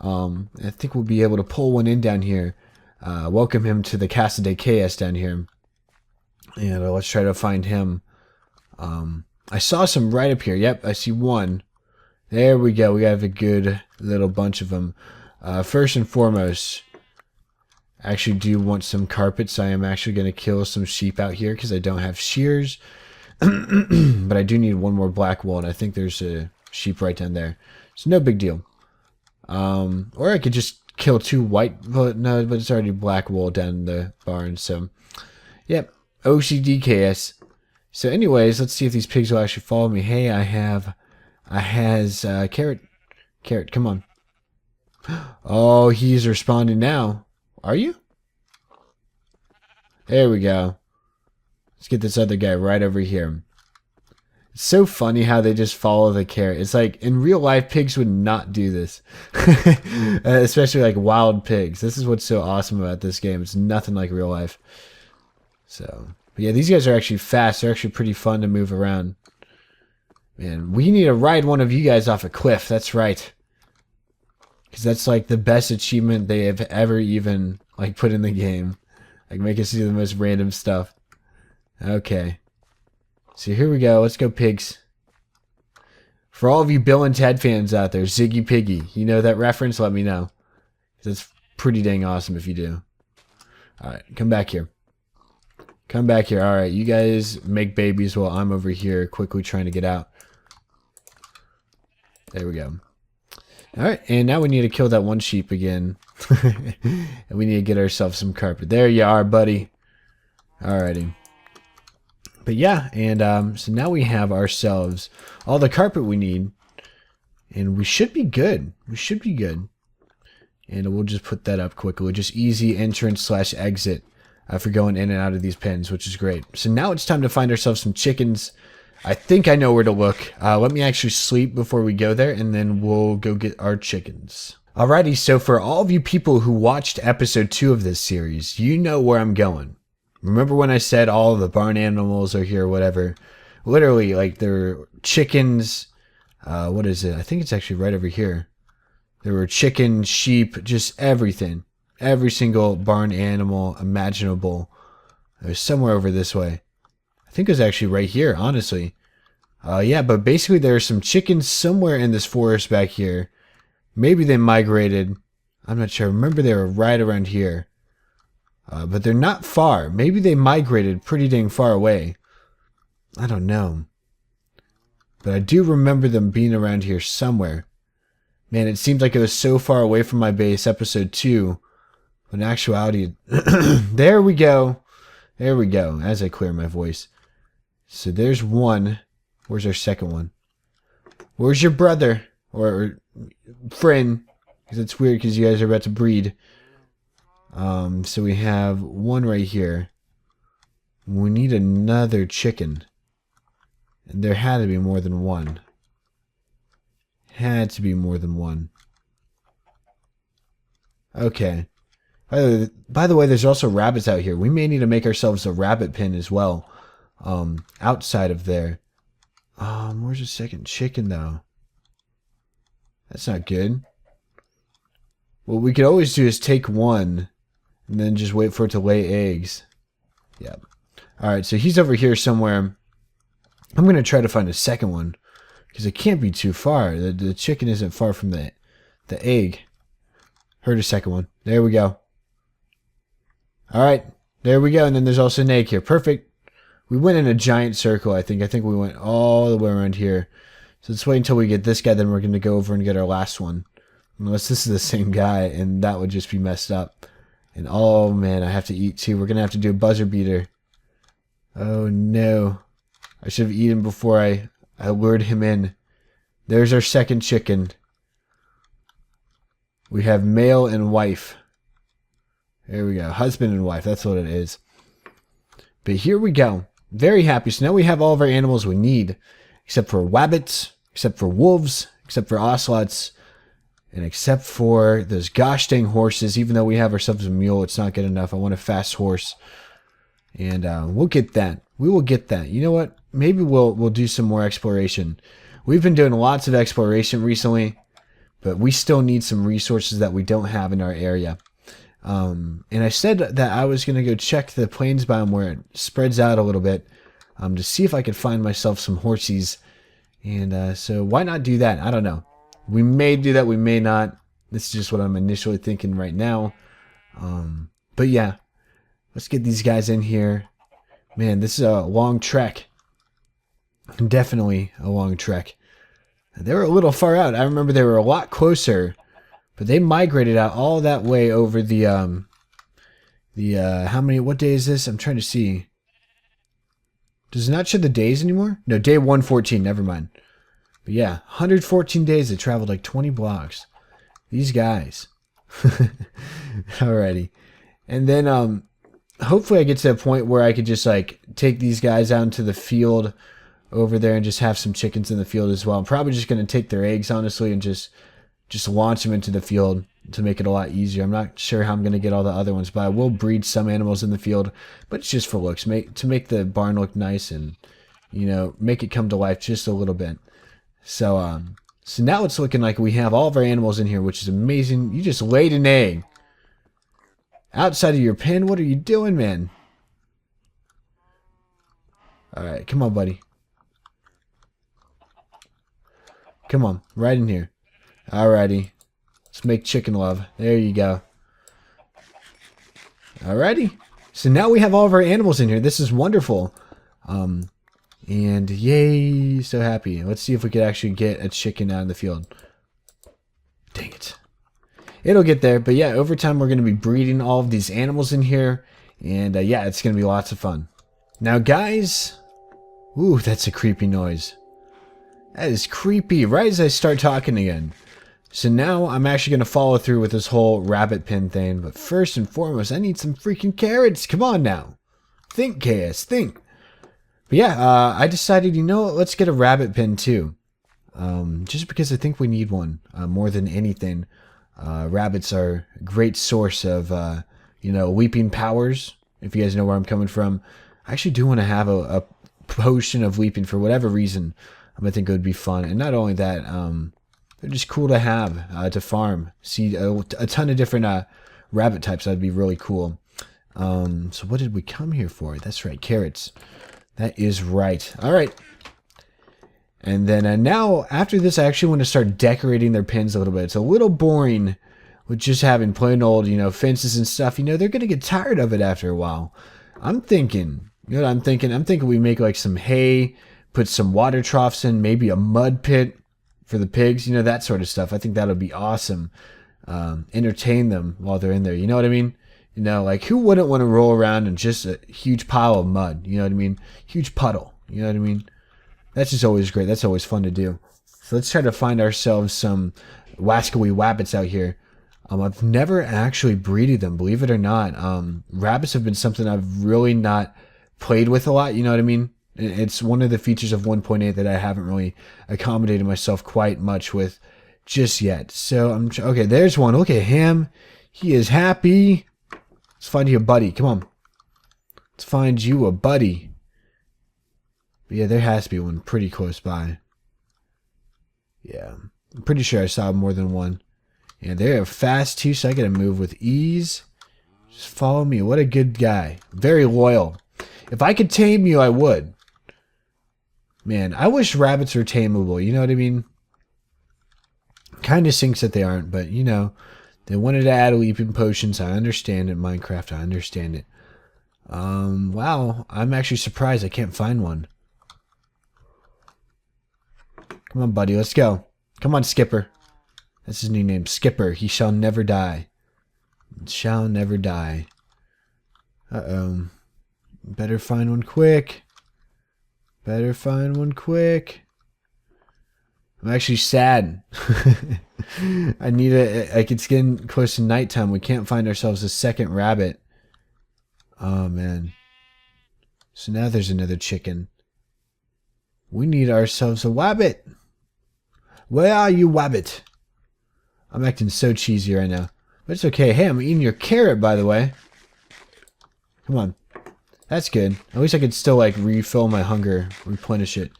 I think we'll be able to pull one in down here. Welcome him to the ThatKSDude down here. And let's try to find him. I saw some right up here. Yep, I see one. There we go. We have a good little bunch of them. First and foremost, I actually do want some carpets. I am actually going to kill some sheep out here because I don't have shears. But I do need one more black wool, and I think there's a sheep right down there. So no big deal. Or I could just kill two white, but no, but it's already black wool down in the barn. So, yep, OCDKS. So anyways, let's see if these pigs will actually follow me. Hey, I has carrot, come on. Oh, he's responding now. Are you? There we go. Let's get this other guy right over here. It's so funny how they just follow the carrot. It's like, in real life, pigs would not do this. Especially like wild pigs. This is what's so awesome about this game. It's nothing like real life. So, but yeah, these guys are actually fast. They're actually pretty fun to move around. Man, we need to ride one of you guys off a cliff. That's right. Because that's like the best achievement they have ever even like put in the game. Like make us do the most random stuff. Okay. So here we go. Let's go pigs. For all of you Bill and Ted fans out there, Ziggy Piggy. You know that reference? Let me know. That's pretty dang awesome if you do. Alright, come back here. Come back here. Alright, you guys make babies while I'm over here quickly trying to get out. There we go. Alright, and now we need to kill that one sheep again. And we need to get ourselves some carpet. There you are, buddy. Alrighty. But yeah, and so now we have ourselves all the carpet we need. And we should be good. We should be good. And we'll just put that up quickly. Just easy entrance / exit for going in and out of these pens, which is great. So now it's time to find ourselves some chickens. I think I know where to look. Let me actually sleep before we go there, and then we'll go get our chickens. Alrighty, so for all of you people who watched episode 2 of this series, you know where I'm going. Remember when I said all of the barn animals are here or whatever? Literally, like, there were chickens. What is it? I think it's actually right over here. There were chickens, sheep, just everything. Every single barn animal imaginable. It was somewhere over this way. I think it was actually right here, honestly. Yeah, but basically there are some chickens somewhere in this forest back here. Maybe they migrated. I'm not sure. Remember they were right around here. But they're not far. Maybe they migrated pretty dang far away. I don't know. But I do remember them being around here somewhere. Man, it seemed like it was so far away from my base, episode 2. But in actuality, there we go. There we go, as I clear my voice. So there's one. Where's our second one? Where's your brother? Or friend? Because it's weird because you guys are about to breed. So we have one right here. We need another chicken. And there had to be more than one. Had to be more than one. Okay. By the way, there's also rabbits out here. We may need to make ourselves a rabbit pen as well. Outside of there. Where's the second chicken, though? That's not good. What we could always do is take one and then just wait for it to lay eggs. Yep. Alright, so he's over here somewhere. I'm going to try to find a second one because it can't be too far. The chicken isn't far from the egg. Heard a second one. There we go. Alright, there we go. And then there's also an egg here. Perfect. We went in a giant circle, I think. I think we went all the way around here. So let's wait until we get this guy, then we're going to go over and get our last one. Unless this is the same guy, and that would just be messed up. And oh man, I have to eat too. We're going to have to do a buzzer beater. Oh no. I should have eaten before I lured him in. There's our second chicken. We have male and wife. There we go. Husband and wife. That's what it is. But here we go. Very happy. So now we have all of our animals we need. Except for wabbits. Except for wolves. Except for ocelots. And except for those gosh dang horses. Even though we have ourselves a mule, it's not good enough. I want a fast horse. And we'll get that. We will get that. You know what? Maybe we'll do some more exploration. We've been doing lots of exploration recently. But we still need some resources that we don't have in our area. And I said that I was going to go check the plains biome where it spreads out a little bit to see if I could find myself some horsies. And so why not do that? I don't know. We may do that. We may not. This is just what I'm initially thinking right now. But yeah, let's get these guys in here. Man, this is a long trek. Definitely a long trek. They were a little far out. I remember they were a lot closer. But they migrated out all that way over the how many, what day is this? I'm trying to see. Does it not show the days anymore? No, day 114, never mind. But yeah, 114 days, they traveled like 20 blocks. These guys. Alrighty. And then, hopefully I get to a point where I could just like take these guys out into the field over there and just have some chickens in the field as well. I'm probably just going to take their eggs, honestly, and just launch them into the field to make it a lot easier. I'm not sure how I'm going to get all the other ones, but I will breed some animals in the field, but it's just for looks, to make the barn look nice and, you know, make it come to life just a little bit. So, so now it's looking like we have all of our animals in here, which is amazing. You just laid an egg outside of your pen. What are you doing, man? All right, come on, buddy. Come on, right in here. Alrighty. Let's make chicken love. There you go. Alrighty. So now we have all of our animals in here. This is wonderful. And yay, so happy. Let's see if we could actually get a chicken out in the field. Dang it. It'll get there. But yeah, over time we're going to be breeding all of these animals in here. And yeah, it's going to be lots of fun. Now guys. Ooh, that's a creepy noise. That is creepy. Right as I start talking again. So now I'm actually going to follow through with this whole rabbit pin thing. But first and foremost, I need some freaking carrots. Come on now. Think, KS, think. But yeah, I decided, you know what, let's get a rabbit pin too. Just because I think we need one more than anything. Rabbits are a great source of, leaping powers. If you guys know where I'm coming from. I actually do want to have a potion of leaping for whatever reason. I think it would be fun. And not only that, they're just cool to have to farm. See a ton of different rabbit types. That'd be really cool. So what did we come here for? That's right, carrots. That is right. All right. And then now, after this, I actually want to start decorating their pins a little bit. It's a little boring with just having plain old, fences and stuff. They're going to get tired of it after a while. I'm thinking, what I'm thinking? I'm thinking we make like some hay, put some water troughs in, maybe a mud pit for the pigs, that sort of stuff. I think that would be awesome. Entertain them while they're in there. You know what I mean? Like who wouldn't want to roll around in just a huge pile of mud? You know what I mean? Huge puddle. You know what I mean? That's just always great. That's always fun to do. So let's try to find ourselves some wascally wabbits out here. I've never actually breeded them, believe it or not. Rabbits have been something I've really not played with a lot. You know what I mean? It's one of the features of 1.8 that I haven't really accommodated myself quite much with just yet. So okay. There's one. Look at him. He is happy. Let's find you a buddy. Come on. Let's find you a buddy. But yeah, there has to be one pretty close by. Yeah. I'm pretty sure I saw more than one. Yeah, they're fast too, so I gotta move with ease. Just follow me. What a good guy. Very loyal. If I could tame you, I would. Man, I wish rabbits were tameable. You know what I mean? Kind of sinks that they aren't, but they wanted to add leaping potions. I understand it. Minecraft, I understand it. Wow. I'm actually surprised I can't find one. Come on, buddy. Let's go. Come on, Skipper. That's his new name. Skipper. He shall never die. Shall never die. Uh-oh. Better find one quick. Better find one quick. I'm actually sad. I need like it's getting close to nighttime. We can't find ourselves a second rabbit. Oh, man. So now there's another chicken. We need ourselves a wabbit. Where are you, wabbit? I'm acting so cheesy right now. But it's okay. Hey, I'm eating your carrot, by the way. Come on. That's good. At least I could still, refill my hunger. Replenish it.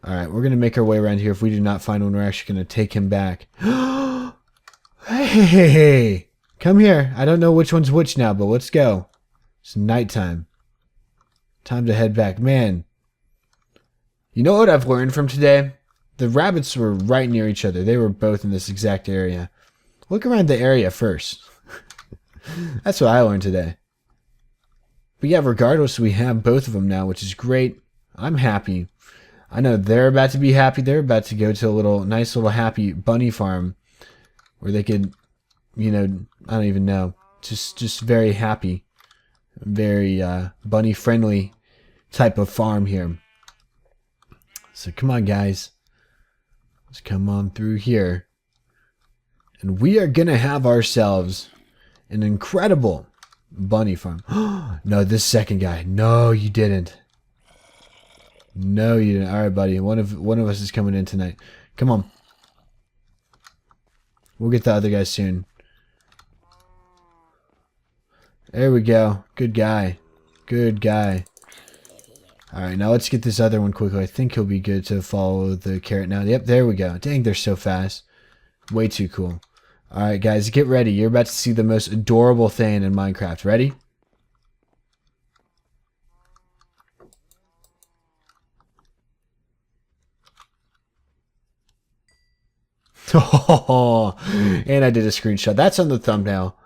Alright, we're going to make our way around here. If we do not find one, we're actually going to take him back. Hey! Come here. I don't know which one's which now, but let's go. It's nighttime. Time to head back. Man. You know what I've learned from today? The rabbits were right near each other. They were both in this exact area. Look around the area first. That's what I learned today. But yeah, regardless, we have both of them now, which is great. I'm happy. I know they're about to be happy. They're about to go to a nice little happy bunny farm where they could, I don't even know. Just very happy. Very bunny friendly type of farm here. So come on, guys. Let's come on through here. And we are going to have ourselves an incredible bunny farm. No, this second guy. No, you didn't. No, you didn't. All right, buddy. One of us is coming in tonight. Come on. We'll get the other guy soon. There we go. Good guy. Good guy. Alright, now let's get this other one quickly. I think he'll be good to follow the carrot now. Yep, there we go. Dang, they're so fast. Way too cool. Alright, guys, get ready. You're about to see the most adorable thing in Minecraft. Ready? Oh, and I did a screenshot. That's on the thumbnail.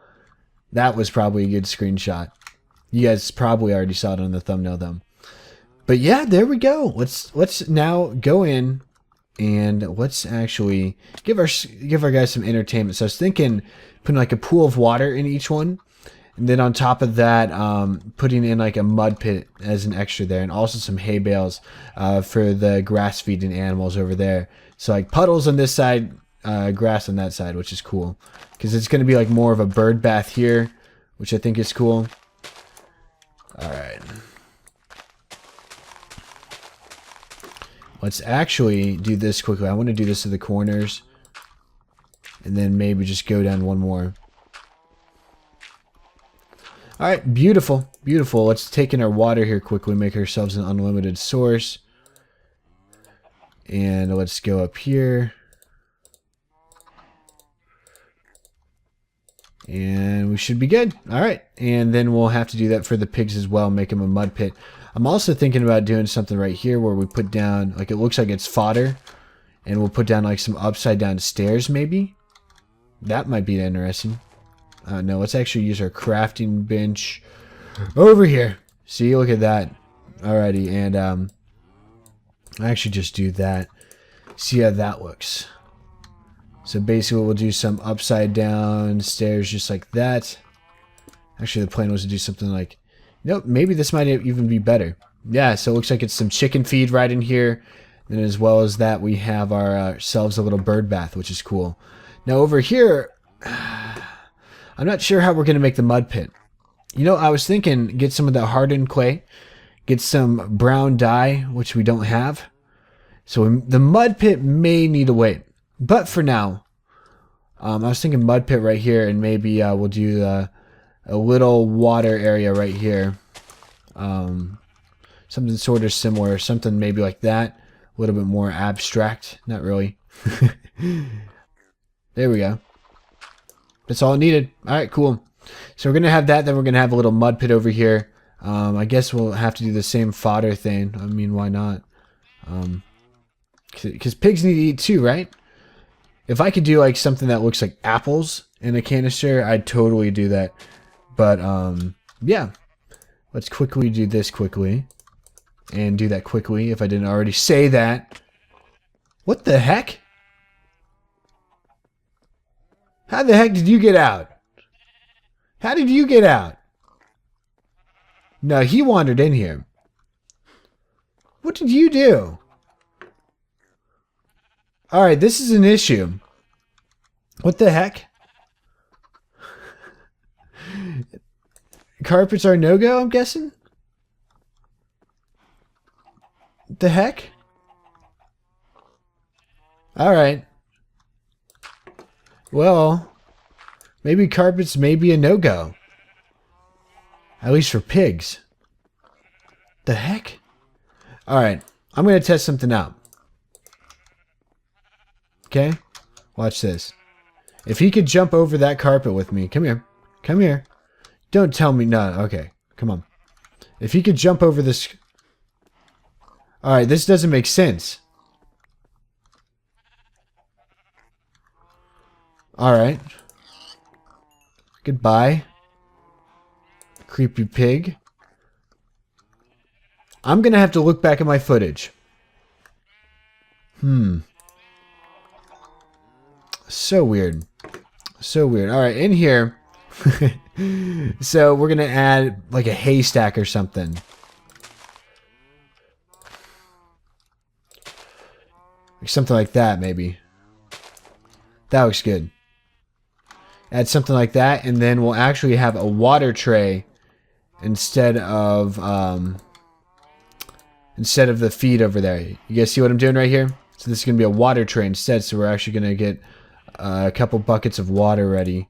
That was probably a good screenshot. You guys probably already saw it on the thumbnail, though. But yeah, there we go. Let's now go in and let's actually give our guys some entertainment. So I was thinking putting a pool of water in each one, And then on top of that, putting in like a mud pit as an extra there, and also some hay bales for the grass feeding animals over there. So like puddles on this side, grass on that side, which is cool. Because it's going to be like more of a bird bath here, which I think is cool. Alright. Let's actually do this quickly. I want to do this to the corners. And then maybe just go down one more. Alright, beautiful. Beautiful. Let's take in our water here quickly. Make ourselves an unlimited source. And let's go up here. And we should be good. Alright. And then we'll have to do that for the pigs as well. Make them a mud pit. I'm also thinking about doing something right here where we put down, like it looks like it's fodder. And we'll put down like some upside down stairs maybe. That might be interesting. No, let's actually use our crafting bench over here. See, look at that. Alrighty, and I actually just do that. See how that looks. So basically we'll do some upside down stairs just like that. Actually the plan was to do something like, nope, maybe this might even be better. Yeah, so it looks like it's some chicken feed right in here. And as well as that we have ourselves a little bird bath, which is cool. Now over here, I'm not sure how we're going to make the mud pit. You know, I was thinking get some of that hardened clay, get some brown dye, which we don't have. So the mud pit may need to wait. But for now, I was thinking mud pit right here, and maybe we'll do a little water area right here. Something sort of similar, something maybe like that. A little bit more abstract. Not really. There we go. That's all it needed. Alright, cool. So we're going to have that. Then we're going to have a little mud pit over here. I guess we'll have to do the same fodder thing. I mean, why not? Because pigs need to eat too, right? If I could do like something that looks like apples in a canister, I'd totally do that. But, yeah. Let's quickly do this quickly. And do that quickly if I didn't already say that. What the heck? How the heck did you get out? How did you get out? No, he wandered in here. What did you do? Alright, this is an issue. What the heck? Carpets are no-go, I'm guessing? What the heck? Alright. Well, maybe carpets may be a no-go. At least for pigs. The heck? Alright, I'm going to test something out. Okay? Watch this. If he could jump over that carpet with me. Come here. Come here. Don't tell me. No, okay. Come on. If he could jump over this... Alright, this doesn't make sense. Alright. Goodbye. Creepy pig. I'm gonna have to look back at my footage. So weird. So weird. Alright, in here. So we're gonna add like a haystack or something. Like something like that, maybe. That looks good. Add something like that, and then we'll actually have a water tray instead of the feed over there. You guys see what I'm doing right here? So this is gonna be a water tray instead. So we're actually gonna get a couple buckets of water ready,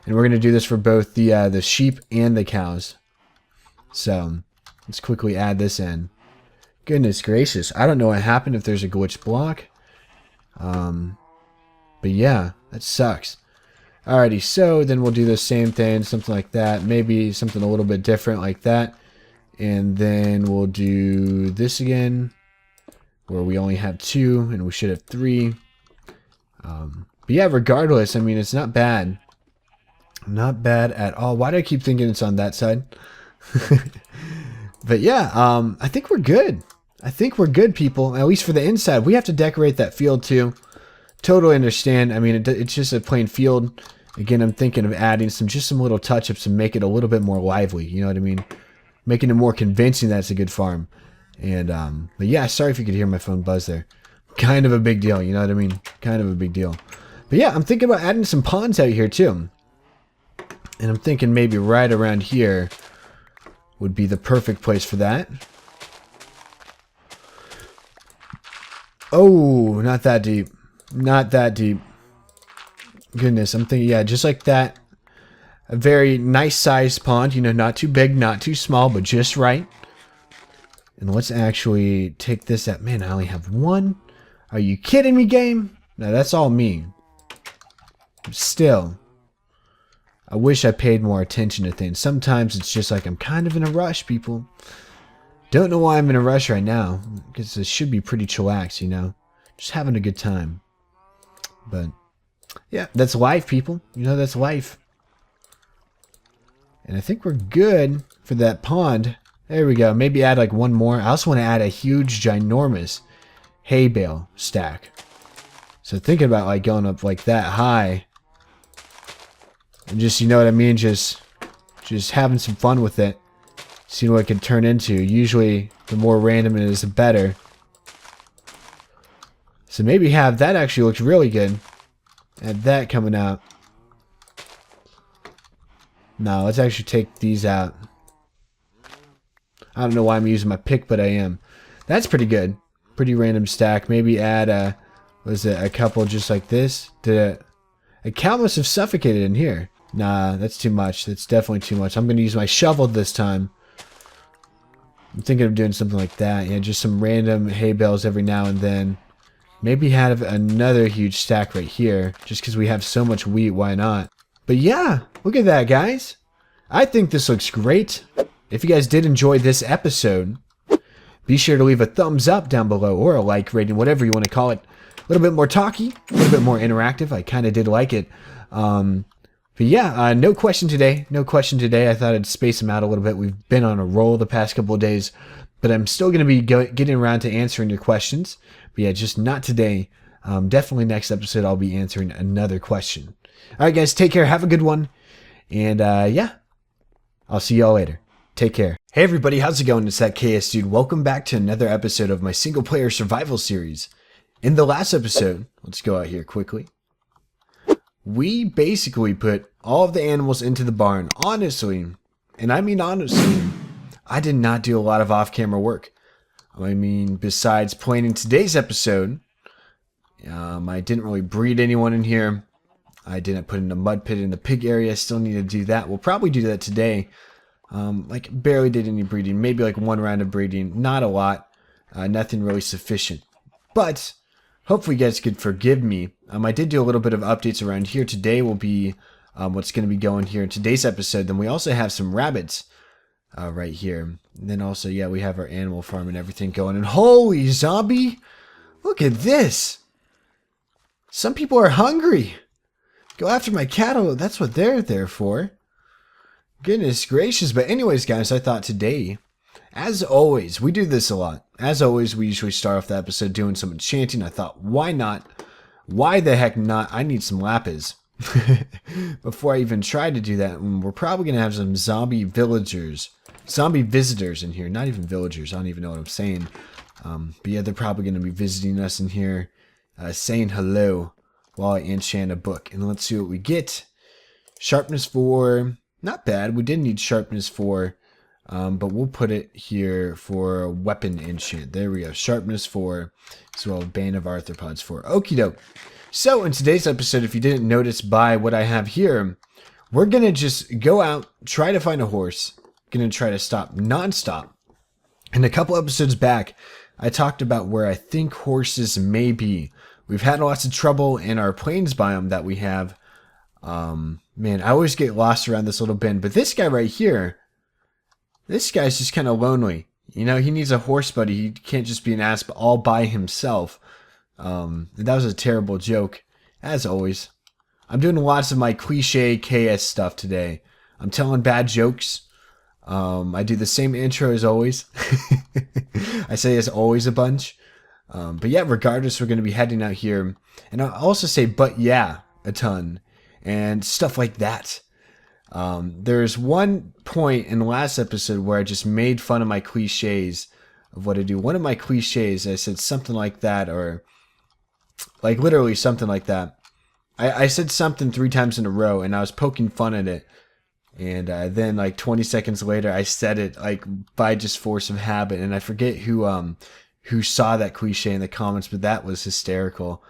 and we're gonna do this for both the sheep and the cows. So let's quickly add this in. Goodness gracious, I don't know what happened if there's a glitch block. But yeah, that sucks. Alrighty, so then we'll do the same thing, something like that. Maybe something a little bit different like that. And then we'll do this again, where we only have 2, and we should have 3. But yeah, regardless, I mean, it's not bad. Not bad at all. Why do I keep thinking it's on that side? But yeah, I think we're good. I think we're good, people. At least for the inside. We have to decorate that field too. Totally understand. I mean, it's just a plain field. Again, I'm thinking of adding just some little touch-ups to make it a little bit more lively. You know what I mean? Making it more convincing that it's a good farm. And but yeah, sorry if you could hear my phone buzz there. Kind of a big deal, you know what I mean? Kind of a big deal. But yeah, I'm thinking about adding some ponds out here too. And I'm thinking maybe right around here would be the perfect place for that. Oh, not that deep. Not that deep. Goodness, I'm thinking, yeah, just like that. A very nice sized pond, you know, not too big, not too small, but just right. And let's actually take this at, man, I only have one. Are you kidding me, game? No, that's all me. Still, I wish I paid more attention to things. Sometimes it's just like I'm kind of in a rush, people. Don't know why I'm in a rush right now, because it should be pretty chillax, you know? Just having a good time. But, yeah, that's life, people. You know, that's life. And I think we're good for that pond. There we go. Maybe add like one more. I also want to add a huge, ginormous hay bale stack. So thinking about like going up like that high. And just, you know what I mean? Just having some fun with it. Seeing what it can turn into. Usually, the more random it is, the better. So maybe have that actually looks really good. Add that coming out. No, let's actually take these out. I don't know why I'm using my pick, but I am. That's pretty good. Pretty random stack. Maybe add a couple just like this. A cow must have suffocated in here. Nah, that's too much. That's definitely too much. I'm going to use my shovel this time. I'm thinking of doing something like that. Yeah, just some random hay bales every now and then. Maybe have another huge stack right here. Just because we have so much wheat, why not? But yeah, look at that, guys. I think this looks great. If you guys did enjoy this episode, be sure to leave a thumbs up down below or a like rating, whatever you want to call it. A little bit more talky, a little bit more interactive. I kind of did like it. But yeah, no question today. No question today. I thought I'd space them out a little bit. We've been on a roll the past couple of days, but I'm still going to be getting around to answering your questions. But yeah, just not today. Definitely next episode I'll be answering another question. All right, guys, take care. Have a good one. And yeah, I'll see y'all later. Take care. Hey everybody, how's it going? It's ThatKSDude. Welcome back to another episode of my single player survival series. In the last episode, let's go out here quickly. We basically put all of the animals into the barn. Honestly, and I mean honestly, I did not do a lot of off-camera work. I mean, besides planning today's episode, I didn't really breed anyone in here. I didn't put in a mud pit in the pig area. Still need to do that. We'll probably do that today. Like barely did any breeding. Maybe like one round of breeding. Not a lot. Nothing really sufficient. But hopefully you guys could forgive me. I did do a little bit of updates around here. Today will be what's going to be going here in today's episode. Then we also have some rabbits right here. And then also, yeah, we have our animal farm and everything going. And holy zombie! Look at this! Some people are hungry. Go after my cattle. That's what they're there for. Goodness gracious. But anyways, guys, I thought today, as always, we do this a lot. As always, we usually start off the episode doing some enchanting. I thought, why not? Why the heck not? I need some lapis. Before I even try to do that, we're probably going to have some zombie visitors in here. Not even villagers. I don't even know what I'm saying. But yeah, they're probably going to be visiting us in here, saying hello while I enchant a book. And let's see what we get. Sharpness 4. Not bad. We did need sharpness 4. But we'll put it here for weapon enchant. There we go. Sharpness 4. As well, Bane of Arthropods 4. Okie doke. So, in today's episode, if you didn't notice by what I have here, we're going to just go out, try to find a horse. Going to try to stop nonstop. And a couple episodes back, I talked about where I think horses may be. We've had lots of trouble in our plains biome that we have. Man, I always get lost around this little bend. But this guy right here, this guy's just kind of lonely. You know, he needs a horse buddy. He can't just be an ass all by himself. That was a terrible joke, as always. I'm doing lots of my cliche KS stuff today. I'm telling bad jokes. I do the same intro as always. I say as always a bunch. But yeah, regardless, we're going to be heading out here. And I'll also say, but yeah, a ton. and stuff like that. There's one point in the last episode where I just made fun of my cliches of what I do. One of my cliches, I said something like that, or like literally something like that. I said something 3 times in a row, and I was poking fun at it. And then like 20 seconds later, I said it like by just force of habit. And I forget who saw that cliche in the comments, but that was hysterical.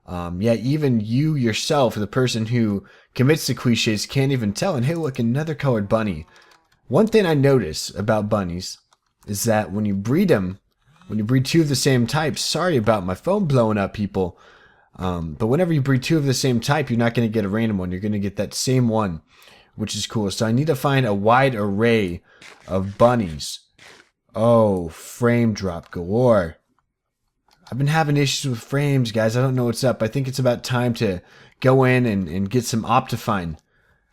Yeah, even you yourself, the person who commits to cliches, can't even tell. And hey, look, another colored bunny. One thing I notice about bunnies is that when you breed them, when you breed 2 of the same type, sorry about my phone blowing up, people. But whenever you breed 2 of the same type, you're not going to get a random one. You're going to get that same one, which is cool. So I need to find a wide array of bunnies. Oh, frame drop galore. I've been having issues with frames, guys. I don't know what's up. I think it's about time to go in and get some Optifine.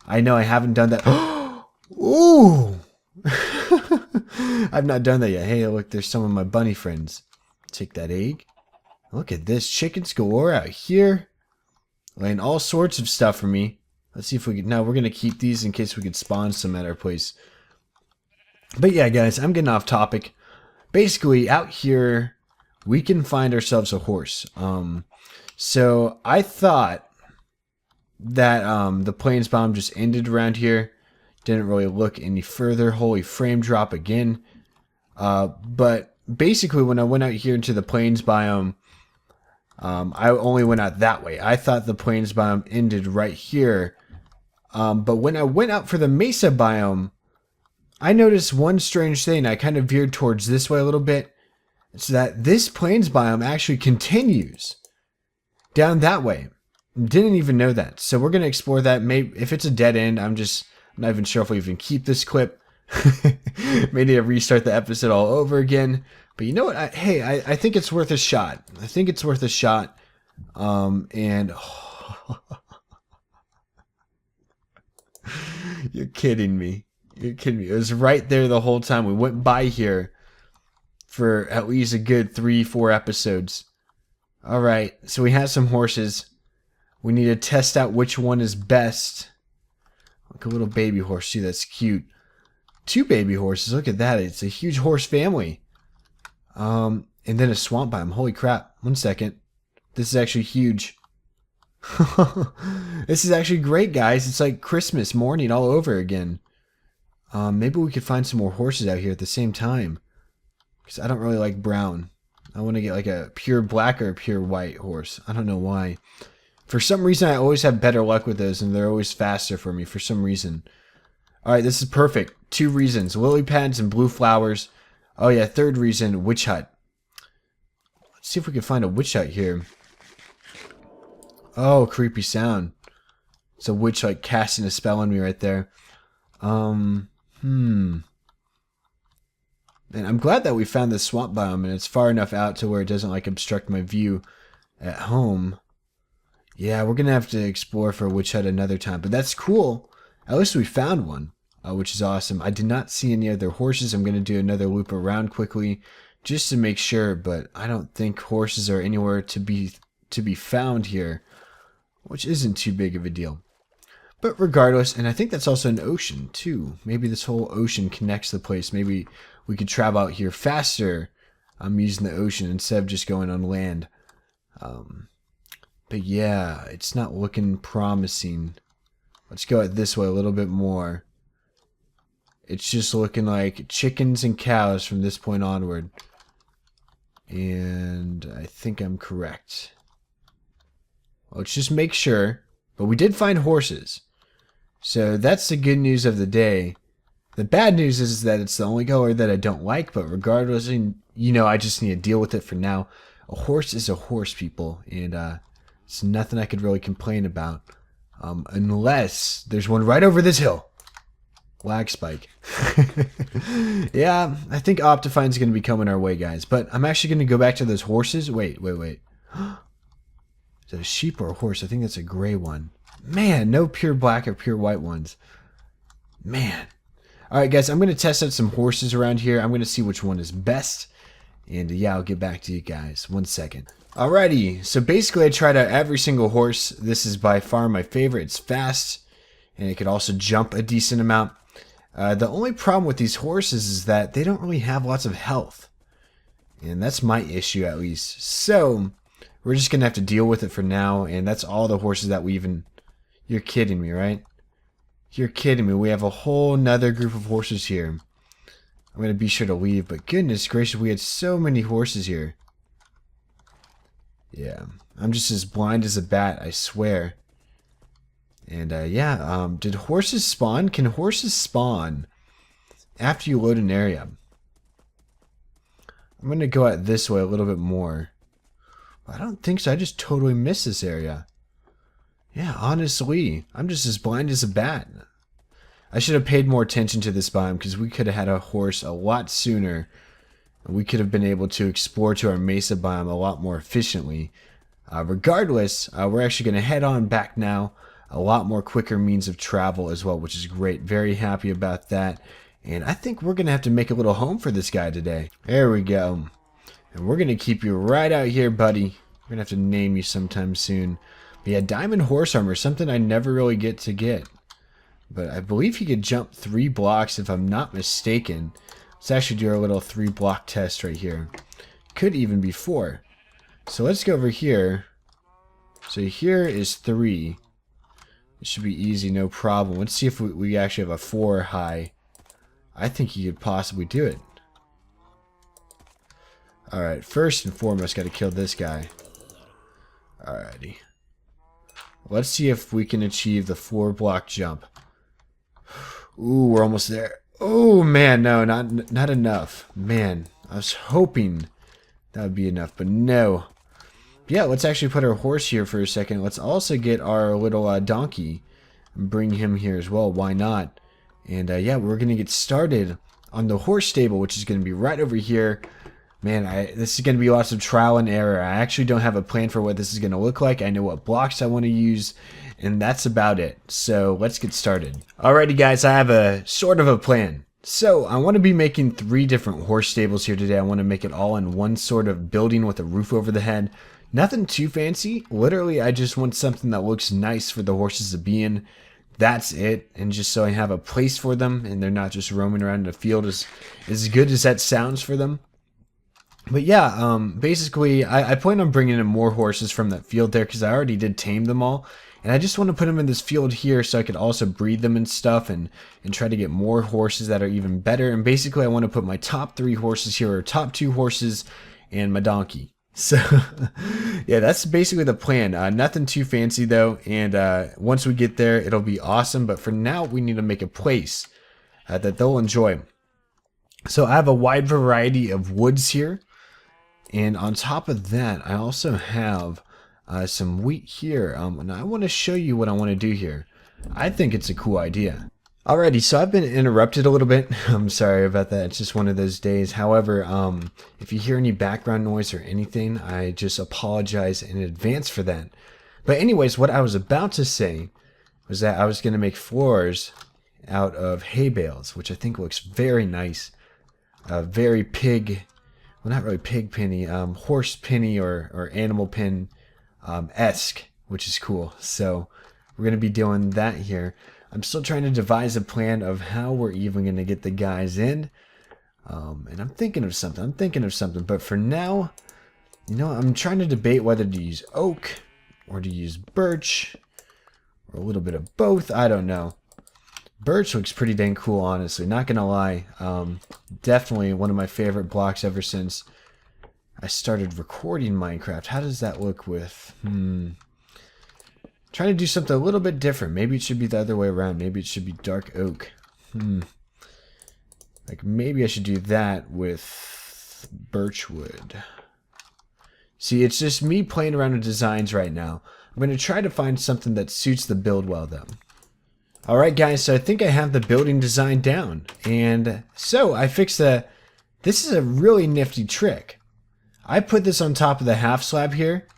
I know I haven't done that. Ooh! I've not done that yet. Hey, look, there's some of my bunny friends. Take that egg. Look at this. Chickens galore out here. Laying all sorts of stuff for me. Let's see if we can... Now, we're going to keep these in case we can spawn some at our place. But yeah, guys, I'm getting off topic. Basically, out here, we can find ourselves a horse. So I thought that the plains biome just ended around here. Didn't really look any further. Holy frame drop again. But basically, when I went out here into the plains biome, I only went out that way. I thought the plains biome ended right here. But when I went out for the mesa biome, I noticed one strange thing. I kind of veered towards this way a little bit. It's that this plains biome actually continues down that way. Didn't even know that. So we're going to explore that. Maybe if it's a dead end, I'm not even sure if we even keep this clip. May need to restart the episode all over again. But you know what? I think it's worth a shot. I think it's worth a shot. And you're kidding me. You're kidding me. It was right there the whole time. We went by here for at least a good 3-4 episodes. All right. So we have some horses. We need to test out which one is best. Like a little baby horse. See, that's cute. 2 baby horses. Look at that. It's a huge horse family. And then a swamp biome. Holy crap. 1 second. This is actually huge. This is actually great, guys. It's like Christmas morning all over again. Maybe we could find some more horses out here at the same time. Because I don't really like brown. I want to get like a pure black or a pure white horse. I don't know why. For some reason, I always have better luck with those, and they're always faster for me for some reason. Alright, this is perfect. 2 reasons. Lily pads and blue flowers. Oh yeah, 3rd reason, witch hut. Let's see if we can find a witch hut here. Oh, creepy sound. It's a witch like casting a spell on me right there. And I'm glad that we found this swamp biome and it's far enough out to where it doesn't like obstruct my view at home. Yeah, we're gonna have to explore for a witch hut another time, but that's cool. At least we found one, which is awesome. I did not see any other horses. I'm gonna do another loop around quickly just to make sure, but I don't think horses are anywhere to be found here, which isn't too big of a deal. But regardless, and I think that's also an ocean too. Maybe this whole ocean connects the place. Maybe we could travel out here faster. I'm using the ocean instead of just going on land. But yeah, it's not looking promising. Let's go out this way a little bit more. It's just looking like chickens and cows from this point onward. And I think I'm correct. Let's just make sure. But we did find horses. So that's the good news of the day. The bad news is that it's the only color that I don't like, but regardless, you know, I just need to deal with it for now. A horse is a horse, people, and it's nothing I could really complain about. Unless there's one right over this hill. Lag spike. Yeah, I think Optifine's going to be coming our way, guys. But I'm actually going to go back to those horses. Wait. Is that a sheep or a horse? I think that's a gray one. Man, no pure black or pure white ones. Man. Alright, guys, I'm going to test out some horses around here. I'm going to see which one is best. And yeah, I'll get back to you guys. 1 second. Alrighty, so basically I tried out every single horse. This is by far my favorite. It's fast, and it can also jump a decent amount. The only problem with these horses is that they don't really have lots of health. And that's my issue, at least. So, we're just going to have to deal with it for now. And that's all the horses that we even... You're kidding me, right? You're kidding me. We have a whole nother group of horses here. I'm going to be sure to leave. But goodness gracious, we had so many horses here. Yeah, I'm just as blind as a bat, I swear. And yeah, did horses spawn? Can horses spawn after you load an area? I'm going to go out this way a little bit more. I don't think so. I just totally missed this area. Yeah, honestly, I'm just as blind as a bat. I should have paid more attention to this biome because we could have had a horse a lot sooner. We could have been able to explore to our mesa biome a lot more efficiently. Regardless, we're actually going to head on back now. A lot more quicker means of travel as well, which is great. Very happy about that. And I think we're going to have to make a little home for this guy today. There we go. And we're going to keep you right out here, buddy. We're going to have to name you sometime soon. But yeah, diamond horse armor, something I never really get to get. But I believe he could jump 3 blocks if I'm not mistaken. Let's actually do our little 3-block test right here. Could even be 4. So let's go over here. So here is 3. It should be easy, no problem. Let's see if we actually have a 4 high. I think he could possibly do it. Alright, first and foremost, got to kill this guy. Alrighty. Let's see if we can achieve the 4-block jump. Ooh, we're almost there. Oh man, no, not enough. Man, I was hoping that would be enough, but no. Yeah, let's actually put our horse here for a second. Let's also get our little donkey and bring him here as well. Why not? And yeah, we're going to get started on the horse stable, which is going to be right over here. Man, this is going to be lots of trial and error. I actually don't have a plan for what this is going to look like. I know what blocks I want to use, and that's about it. So let's get started. Alrighty guys, I have a sort of a plan. So I want to be making 3 different horse stables here today. I want to make it all in one sort of building with a roof over the head. Nothing too fancy. Literally, I just want something that looks nice for the horses to be in. That's it. And just so I have a place for them and they're not just roaming around in the field as good as that sounds for them. But yeah, basically, I plan on bringing in more horses from that field there because I already did tame them all. And I just want to put them in this field here so I could also breed them and stuff and try to get more horses that are even better. And basically, I want to put my top 3 horses here, or top 2 horses, and my donkey. So, yeah, that's basically the plan. Nothing too fancy, though. And once we get there, it'll be awesome. But for now, we need to make a place that they'll enjoy. So I have a wide variety of woods here. And on top of that, I also have some wheat here. And I want to show you what I want to do here. I think it's a cool idea. Alrighty, so I've been interrupted a little bit. I'm sorry about that. It's just one of those days. However, if you hear any background noise or anything, I just apologize in advance for that. But anyways, what I was about to say was that I was going to make floors out of hay bales, which I think looks very nice. Very pig, well, not really pig penny, horse penny or animal pin esque, which is cool. So we're going to be doing that here. I'm still trying to devise a plan of how we're even going to get the guys in. And I'm thinking of something. But for now, you know, I'm trying to debate whether to use oak or to use birch or a little bit of both. I don't know. Birch looks pretty dang cool, honestly. Not going to lie. Definitely one of my favorite blocks ever since I started recording Minecraft. How does that look with... Trying to do something a little bit different. Maybe it should be the other way around. Maybe it should be dark oak. Like maybe I should do that with birch wood. See, it's just me playing around with designs right now. I'm going to try to find something that suits the build well though. Alright guys, so I think I have the building design down. And so I fixed the... This is a really nifty trick. I put this on top of the half slab here,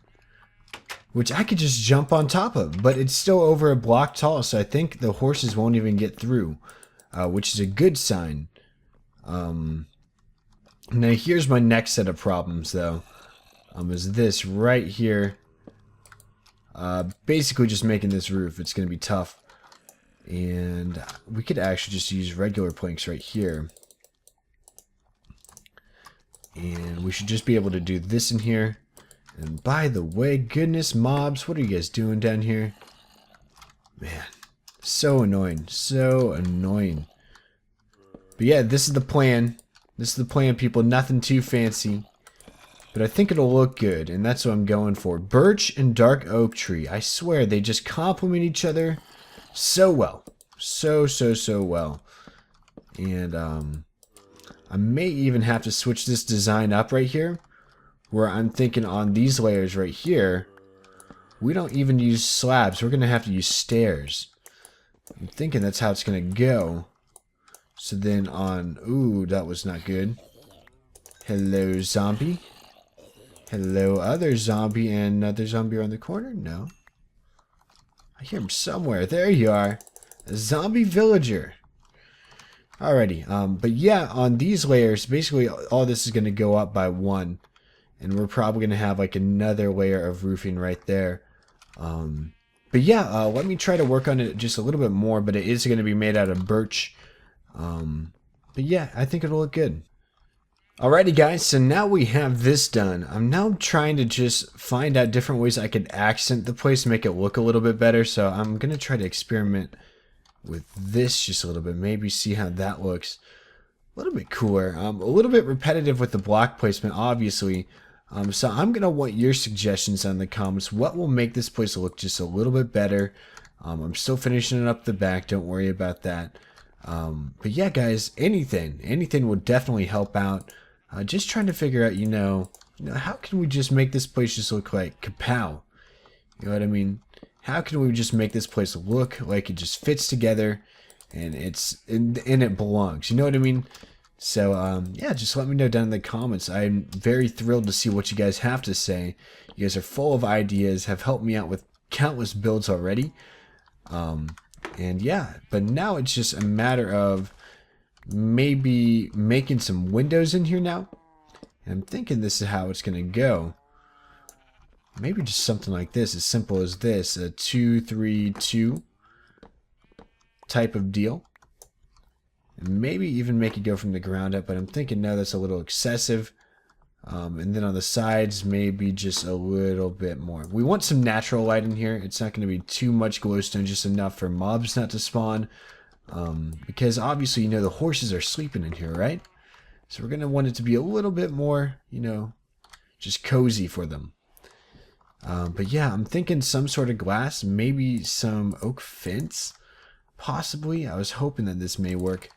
which I could just jump on top of, but it's still over a block tall, so I think the horses won't even get through, which is a good sign. Now here's my next set of problems though. Is this right here. Basically just making this roof. It's going to be tough. And we could actually just use regular planks right here. And we should just be able to do this in here. And by the way, goodness mobs, what are you guys doing down here? Man, so annoying. So annoying. But yeah, this is the plan. This is the plan, people. Nothing too fancy. But I think it'll look good, and that's what I'm going for. Birch and dark oak tree. I swear, they just complement each other so well. So well. And I may even have to switch this design up right here, where I'm thinking on these layers right here, we don't even use slabs. We're going to have to use stairs. I'm thinking that's how it's going to go. So then on... Ooh, that was not good. Hello, zombie. Hello, other zombie, and another zombie around the corner? No. I hear him somewhere. There you are. A zombie villager. Alrighty. But yeah, on these layers, basically all this is going to go up by 1. And we're probably going to have like another layer of roofing right there. But yeah, let me try to work on it just a little bit more, but it is going to be made out of birch. But yeah, I think it'll look good. Alrighty guys, so now we have this done. I'm now trying to just find out different ways I could accent the place, make it look a little bit better. So I'm going to try to experiment with this just a little bit, maybe see how that looks. A little bit cooler, a little bit repetitive with the block placement, obviously. So I'm going to want your suggestions on the comments. What will make this place look just a little bit better? I'm still finishing up the back, don't worry about that. But yeah guys, anything would definitely help out. Just trying to figure out, you know, how can we just make this place just look like kapow? You know what I mean? How can we just make this place look like it just fits together and it belongs? You know what I mean? So yeah, just let me know down in the comments. I'm very thrilled to see what you guys have to say. You guys are full of ideas, have helped me out with countless builds already. And yeah, but now it's just a matter of maybe making some windows in here now. And I'm thinking this is how it's going to go. Maybe just something like this, as simple as this, a 2-3-2 type of deal. And maybe even make it go from the ground up, but I'm thinking no, that's a little excessive. And then on the sides, maybe just a little bit more. We want some natural light in here. It's not going to be too much glowstone, just enough for mobs not to spawn. Because obviously, you know, the horses are sleeping in here, right? So we're going to want it to be a little bit more, you know, just cozy for them. But yeah, I'm thinking some sort of glass, maybe some oak fence, possibly. I was hoping that this may work.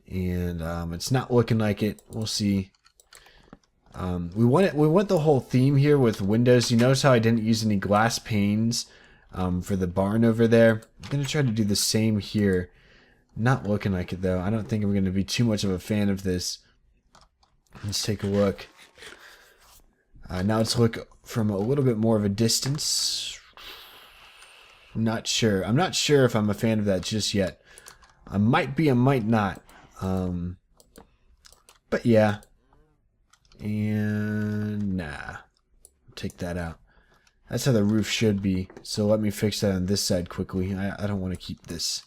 And it's not looking like it. We'll see. We want the whole theme here with windows. You notice how I didn't use any glass panes for the barn over there. I'm going to try to do the same here. Not looking like it though. I don't think I'm going to be too much of a fan of this. Let's take a look. Now let's look from a little bit more of a distance. I'm not sure. I'm not sure if I'm a fan of that just yet. I might be, I might not. But yeah. And nah. Take that out. That's how the roof should be. So let me fix that on this side quickly. I don't want to keep this.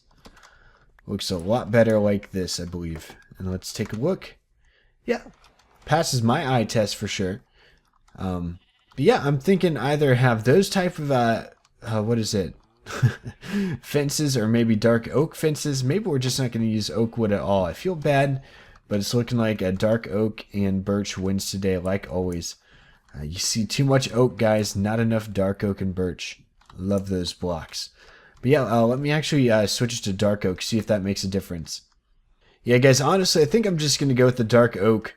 Looks a lot better like this, I believe. And let's take a look. Yeah. Passes my eye test for sure. But yeah, I'm thinking either have those type of, what is it? Fences, or maybe dark oak fences. Maybe we're just not going to use oak wood at all. I feel bad, but it's looking like a dark oak and birch wins today, like always. You see too much oak, guys, not enough dark oak and birch. Love those blocks. But yeah, let me actually switch to dark oak, see if that makes a difference. Yeah, guys, honestly, I think I'm just going to go with the dark oak,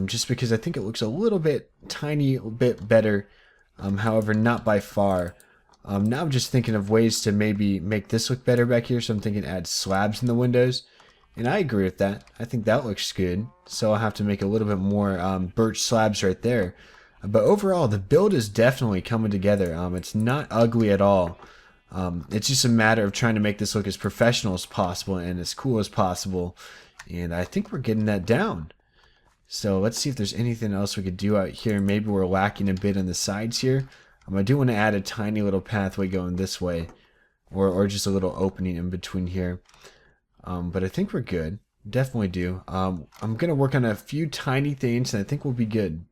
just because I think it looks a little bit tiny bit better. However, not by far. Now I'm just thinking of ways to maybe make this look better back here, so I'm thinking add slabs in the windows. And I agree with that. I think that looks good. So I'll have to make a little bit more birch slabs right there. But overall, the build is definitely coming together. It's not ugly at all. It's just a matter of trying to make this look as professional as possible and as cool as possible. And I think we're getting that down. So let's see if there's anything else we could do out here. Maybe we're lacking a bit on the sides here. I do want to add a tiny little pathway going this way, or just a little opening in between here. But I think we're good. Definitely do. I'm going to work on a few tiny things, and I think we'll be good.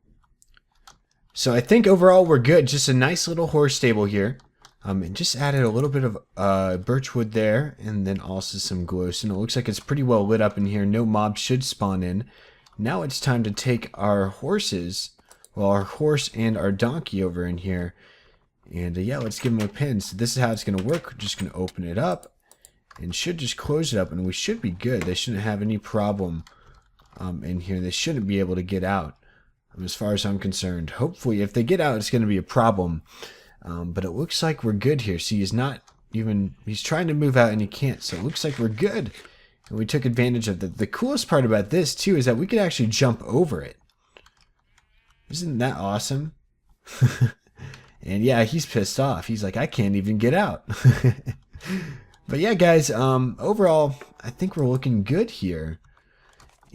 So I think overall we're good. Just a nice little horse stable here. And just added a little bit of birch wood there, and then also some glowstone. It looks like it's pretty well lit up in here. No mobs should spawn in. Now it's time to take our horses, well, our horse and our donkey over in here. And yeah, let's give them a pin. So this is how it's going to work. We're just going to open it up and should just close it up, and we should be good. They shouldn't have any problem in here. They shouldn't be able to get out as far as I'm concerned. Hopefully, if they get out, it's going to be a problem. But it looks like we're good here. See, he's trying to move out and he can't. So it looks like we're good. And we took advantage of that. The coolest part about this, too, is that we could actually jump over it. Isn't that awesome? And yeah, he's pissed off. He's like, I can't even get out. But yeah, guys, overall, I think we're looking good here.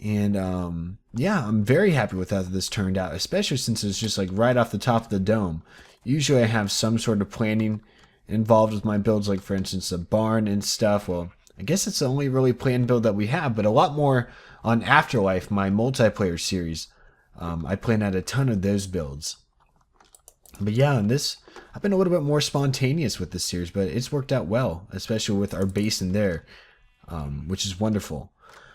And yeah, I'm very happy with how this turned out, especially since it's just like right off the top of the dome. Usually I have some sort of planning involved with my builds, like for instance a barn and stuff. Well, I guess it's the only really planned build that we have, but a lot more on Afterlife, my multiplayer series. I plan out a ton of those builds. But yeah, on this, I've been a little bit more spontaneous with this series, but it's worked out well, especially with our base in there, which is wonderful.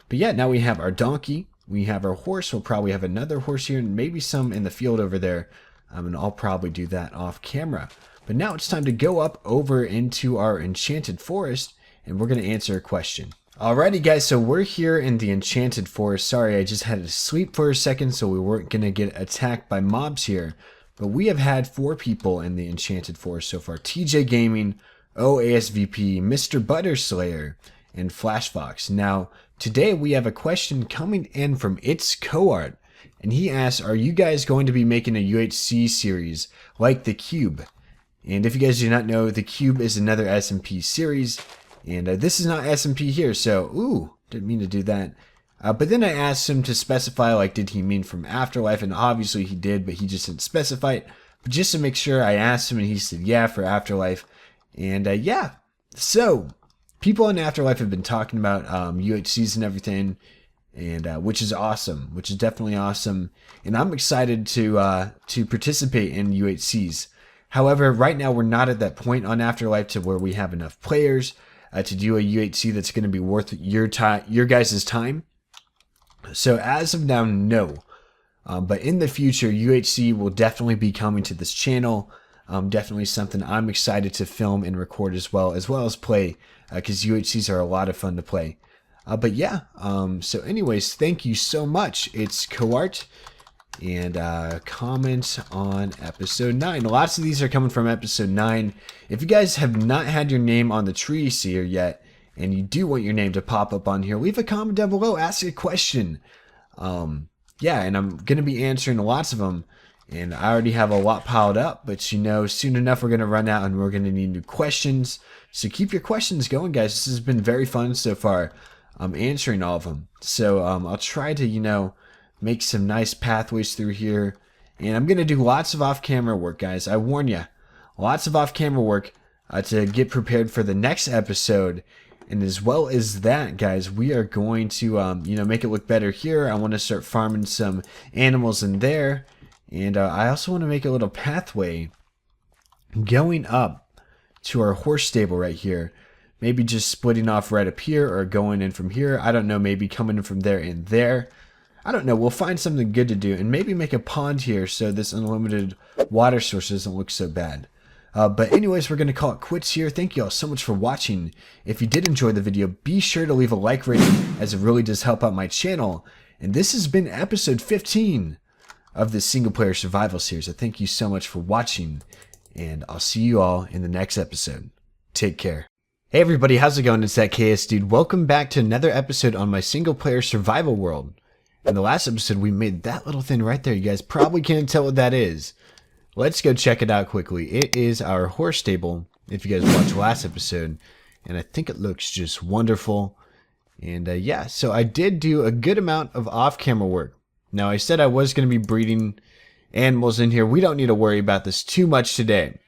But yeah, now we have our donkey, we have our horse, we'll probably have another horse here, and maybe some in the field over there. And I'll probably do that off camera. But now it's time to go up over into our enchanted forest, and we're going to answer a question. Alrighty guys, so we're here in the enchanted forest. Sorry, I just had to sleep for a second, so we weren't going to get attacked by mobs here. But we have had 4 people in the enchanted forest so far. TJ Gaming, OASVP, Mr. Butterslayer, and Flashfox. Now, today we have a question coming in from It's Coart. And he asks, are you guys going to be making a UHC series like The Cube? And if you guys do not know, The Cube is another SMP series. And this is not SMP here, so, ooh, didn't mean to do that. But then I asked him to specify, like, did he mean from Afterlife? And obviously he did, but he just didn't specify it. But just to make sure, I asked him, and he said, yeah, for Afterlife. And yeah, so people in Afterlife have been talking about UHCs and everything. And which is awesome, which is definitely awesome, and I'm excited to participate in UHCs. However, right now we're not at that point on Afterlife to where we have enough players to do a UHC that's going to be worth your guys' time. So as of now, no. But in the future, UHC will definitely be coming to this channel. Definitely something I'm excited to film and record as well as play, because UHCs are a lot of fun to play. But yeah, so anyways, thank you so much. It's Coart, and comment on episode 9. Lots of these are coming from episode 9. If you guys have not had your name on the tree seer yet, and you do want your name to pop up on here, leave a comment down below, ask a question. Yeah, and I'm going to be answering lots of them, and I already have a lot piled up, but you know, soon enough we're going to run out and we're going to need new questions. So keep your questions going, guys. This has been very fun so far. I'm answering all of them. So I'll try to, you know, make some nice pathways through here. And I'm going to do lots of off-camera work, guys. I warn you. Lots of off-camera work to get prepared for the next episode. And as well as that, guys, we are going to, you know, make it look better here. I want to start farming some animals in there. And I also want to make a little pathway going up to our horse stable right here. Maybe just splitting off right up here or going in from here. I don't know, maybe coming in from there and there. I don't know, we'll find something good to do. And maybe make a pond here so this unlimited water source doesn't look so bad. But anyways, we're going to call it quits here. Thank you all so much for watching. If you did enjoy the video, be sure to leave a like rating, as it really does help out my channel. And this has been episode 15 of the Singleplayer Survival series. I thank you so much for watching, and I'll see you all in the next episode. Take care. Hey everybody, how's it going? It's ThatKSDude. Welcome back to another episode on my single player survival world. In the last episode, we made that little thing right there. You guys probably can't tell what that is. Let's go check it out quickly. It is our horse stable, if you guys watched last episode. And I think it looks just wonderful. And yeah, so I did do a good amount of off-camera work. Now, I said I was going to be breeding animals in here. We don't need to worry about this too much today.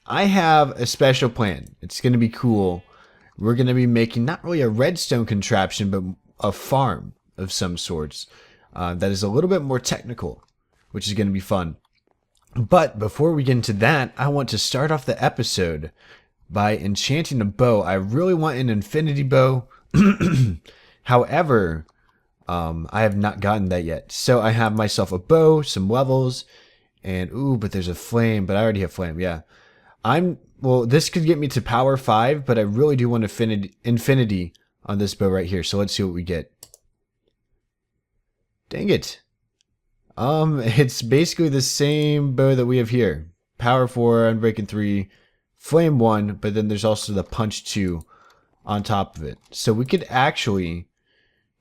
I have a special plan. It's going to be cool. We're going to be making not really a redstone contraption, but a farm of some sorts that is a little bit more technical, which is going to be fun. But before we get into that, I want to start off the episode by enchanting a bow. I really want an infinity bow. However, I have not gotten that yet. So I have myself a bow, some levels, and but there's a flame, but I already have flame. Yeah. Well, this could get me to power 5, but I really do want infinity on this bow right here. So let's see what we get. Dang it. It's basically the same bow that we have here. Power 4, Unbreaking 3, Flame 1, but then there's also the Punch 2 on top of it. So we could actually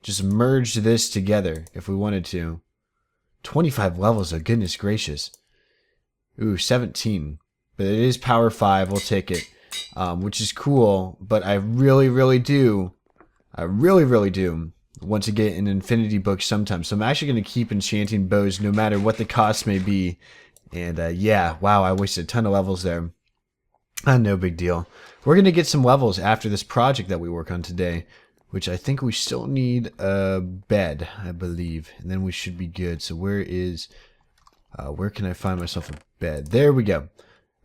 just merge this together if we wanted to. 25 levels, oh goodness gracious. 17. But it is power 5, we'll take it. Which is cool, but I really do want to get an infinity book sometime. So I'm actually going to keep enchanting bows no matter what the cost may be. And yeah, wow, I wasted a ton of levels there. No big deal. We're going to get some levels after this project that we work on today, which I think we still need a bed, I believe. And then we should be good. So where can I find myself a bed? There we go.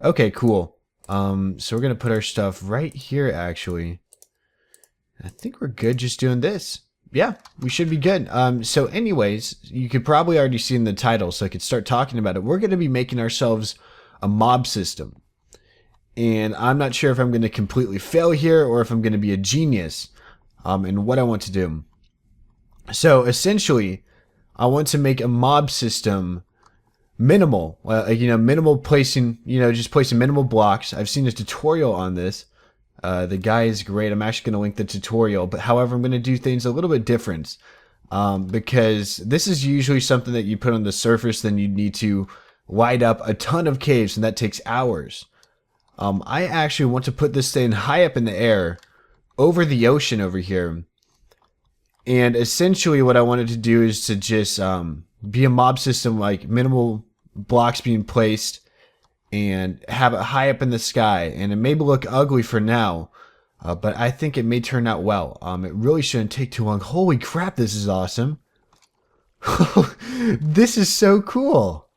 Okay, cool. So we're going to put our stuff right here, actually. I think we're good just doing this. Yeah, we should be good. So anyways, you could probably already see in the title, so I could start talking about it. We're going to be making ourselves a mob system. And I'm not sure if I'm going to completely fail here or if I'm going to be a genius in what I want to do. So essentially, I want to make a mob system minimal, minimal placing, just placing minimal blocks. I've seen a tutorial on this. The guy is great. I'm actually going to link the tutorial, but however, I'm going to do things a little bit different because this is usually something that you put on the surface, then you need to light up a ton of caves, and that takes hours. I actually want to put this thing high up in the air over the ocean over here. And essentially what I wanted to do is to just be a mob system, like minimal blocks being placed, and have it high up in the sky. And it may look ugly for now, but I think it may turn out well. It really shouldn't take too long. Holy crap, this is awesome. This is so cool.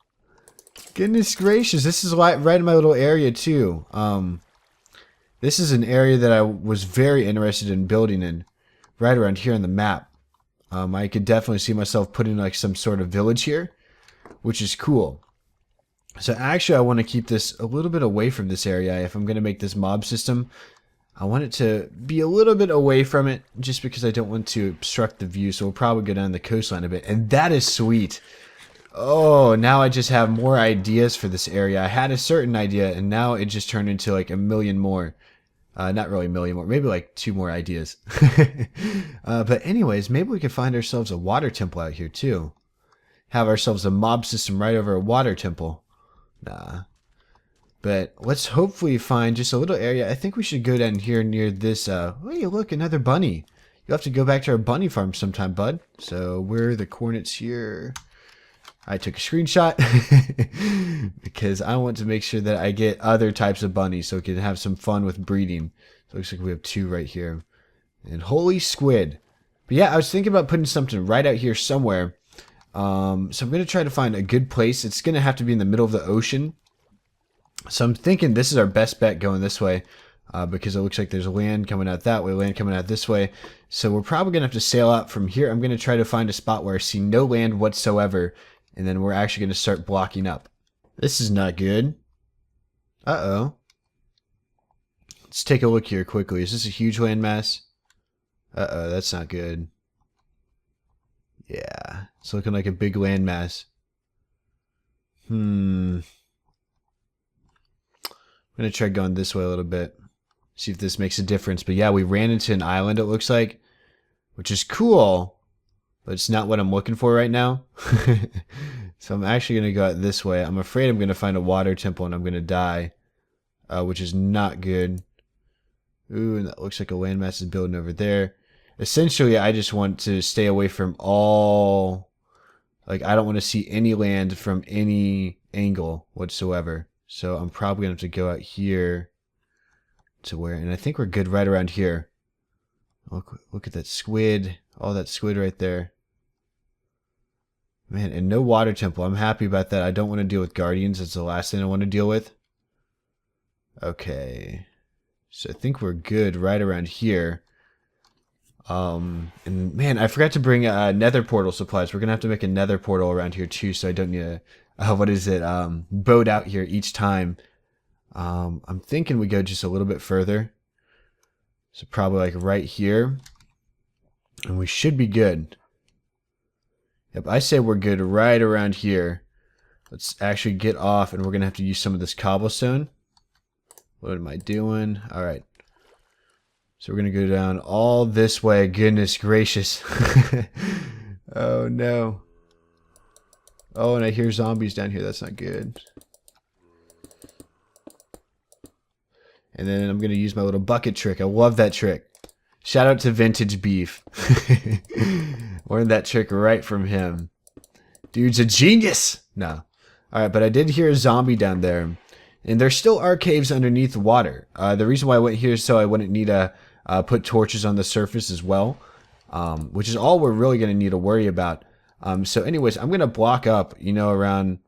Goodness gracious, this is right in my little area too. This is an area that I was very interested in building in, right around here on the map. I could definitely see myself putting like some sort of village here, which is cool. So actually I want to keep this a little bit away from this area. If I'm going to make this mob system, I want it to be a little bit away from it just because I don't want to obstruct the view. So we'll probably go down the coastline a bit. And that is sweet. Oh, now I just have more ideas for this area. I had a certain idea and now it just turned into like a million more. Not really a million more, maybe like 2 more ideas. But anyways, maybe we could find ourselves a water temple out here too. Have ourselves a mob system right over a water temple. Nah. But let's hopefully find just a little area. I think we should go down here near this. Hey, look, another bunny. You'll have to go back to our bunny farm sometime, bud. So where are the coordinates here? I took a screenshot because I want to make sure that I get other types of bunnies so we can have some fun with breeding. So it looks like we have 2 right here. And holy squid. But yeah, I was thinking about putting something right out here somewhere. So I'm going to try to find a good place. It's going to have to be in the middle of the ocean. So I'm thinking this is our best bet going this way. Because it looks like there's land coming out that way, land coming out this way. So we're probably going to have to sail out from here. I'm going to try to find a spot where I see no land whatsoever. And then we're actually going to start blocking up. This is not good. Uh-oh. Let's take a look here quickly. Is this a huge landmass? Uh-oh, that's not good. Yeah, it's looking like a big landmass. I'm going to try going this way a little bit. See if this makes a difference. But yeah, we ran into an island, it looks like. Which is cool. But it's not what I'm looking for right now. So I'm actually going to go out this way. I'm afraid I'm going to find a water temple and I'm going to die. Which is not good. Ooh, and that looks like a landmass is building over there. Essentially, I just want to stay away from all Like, I don't want to see any land from any angle whatsoever. So I'm probably going to have to go out here to where, and I think we're good right around here. Look at that squid. All that squid right there. Man, and no water temple. I'm happy about that. I don't want to deal with guardians. That's the last thing I want to deal with. Okay. So I think we're good right around here. And man, I forgot to bring nether portal supplies. We're gonna have to make a nether portal around here too, so I don't need a boat out here each time. I'm thinking we go just a little bit further, so probably like right here, and we should be good. Yep, I say we're good right around here. Let's actually get off, and we're gonna have to use some of this cobblestone. What am I doing? All right. So we're going to go down all this way. Goodness gracious. Oh, no. Oh, and I hear zombies down here. That's not good. And then I'm going to use my little bucket trick. I love that trick. Shout out to Vintage Beef. Learned that trick right from him. Dude's a genius. No. All right, but I did hear a zombie down there. And there still are caves underneath the water. The reason why I went here is so I wouldn't need to put torches on the surface as well, which is all we're really going to need to worry about. So anyways, I'm going to block up, you know, around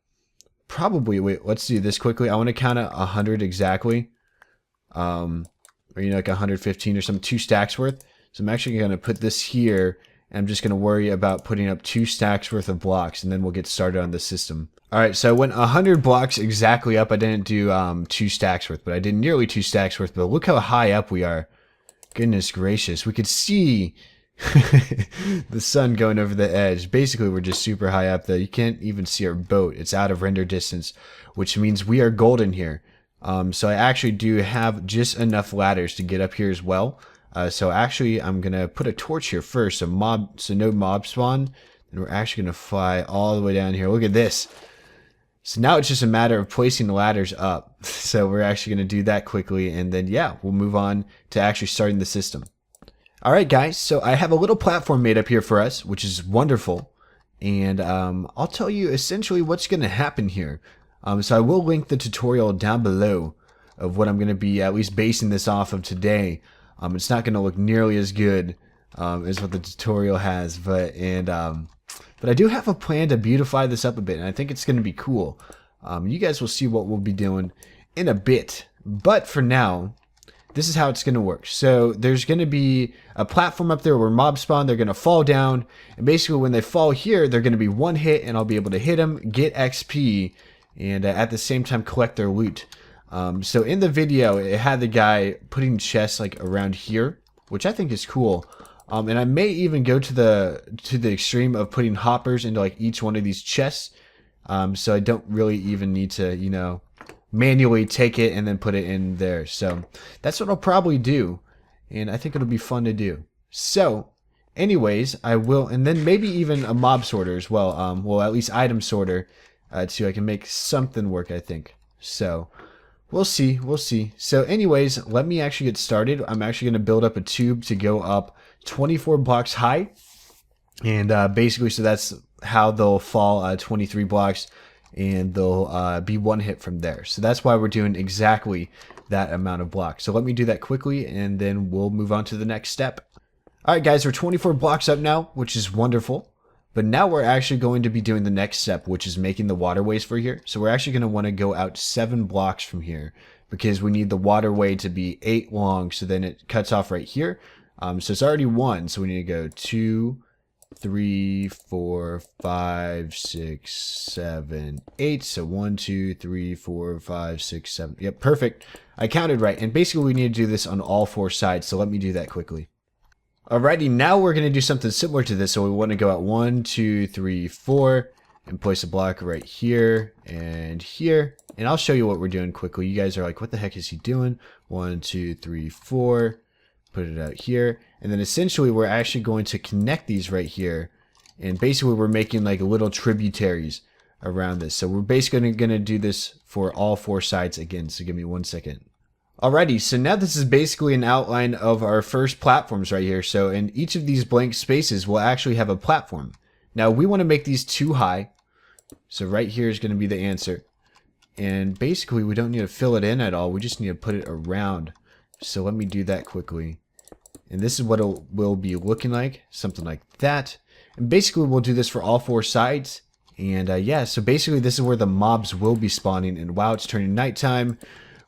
probably, wait, let's do this quickly. I want to count at 100 exactly, or, you know, like 115 or some 2 stacks worth. So I'm actually going to put this here, and I'm just going to worry about putting up 2 stacks worth of blocks, and then we'll get started on the system. All right, so I went 100 blocks exactly up. I didn't do 2 stacks worth, but I did nearly 2 stacks worth. But look how high up we are. Goodness gracious. We could see the sun going over the edge. Basically, we're just super high up, though. You can't even see our boat. It's out of render distance, which means we are golden here. So I actually do have just enough ladders to get up here as well. So actually, I'm going to put a torch here first, so no mob spawn. And we're actually going to fly all the way down here. Look at this. So now it's just a matter of placing the ladders up. So we're actually going to do that quickly, and then yeah, we'll move on to actually starting the system. Alright guys, so I have a little platform made up here for us, which is wonderful. And I'll tell you essentially what's going to happen here. So I will link the tutorial down below of what I'm going to be at least basing this off of today. It's not going to look nearly as good as what the tutorial has, but I do have a plan to beautify this up a bit, and I think it's going to be cool. You guys will see what we'll be doing in a bit. But for now, this is how it's going to work. So there's going to be a platform up there where mobs spawn. They're going to fall down. And basically when they fall here, they're going to be one hit, and I'll be able to hit them, get XP, and at the same time collect their loot. So in the video, it had the guy putting chests like around here, which I think is cool. And I may even go to the extreme of putting hoppers into like each one of these chests. So I don't really even need to, you know, manually take it and then put it in there. So that's what I'll probably do. And I think it'll be fun to do. So anyways, I will, and then maybe even a mob sorter as well. Well, at least item sorter, so I can make something work, I think. So we'll see. We'll see. So anyways, let me actually get started. I'm actually going to build up a tube to go up 24 blocks high, and basically so that's how they'll fall 23 blocks, and they'll be one hit from there. So that's why we're doing exactly that amount of blocks. So let me do that quickly, and then we'll move on to the next step. Alright guys, we're 24 blocks up now, which is wonderful. But now we're actually going to be doing the next step, which is making the waterways for here. So we're actually going to want to go out 7 blocks from here, because we need the waterway to be 8 long, so then it cuts off right here. So it's already 1, so we need to go 2, 3, 4, 5, 6, 7, 8. So 1, 2, 3, 4, 5, 6, 7. Yep, perfect. I counted right. And basically we need to do this on all 4 sides, so let me do that quickly. Alrighty, now we're going to do something similar to this. So we want to go out 1, 2, 3, 4, and place a block right here and here. And I'll show you what we're doing quickly. You guys are like, what the heck is he doing? 1, 2, 3, 4. Put it out here, and then essentially we're actually going to connect these right here, and basically we're making like little tributaries around this. So we're basically going to do this for all 4 sides again, so give me 1 second. Alrighty, so now this is basically an outline of our first platforms right here. So in each of these blank spaces we'll actually have a platform. Now we want to make these too high. So right here is going to be the answer. And basically we don't need to fill it in at all. We just need to put it around. So let me do that quickly. And this is what it will be looking like. Something like that. And basically we'll do this for all 4 sides. And yeah, so basically this is where the mobs will be spawning. And while it's turning nighttime,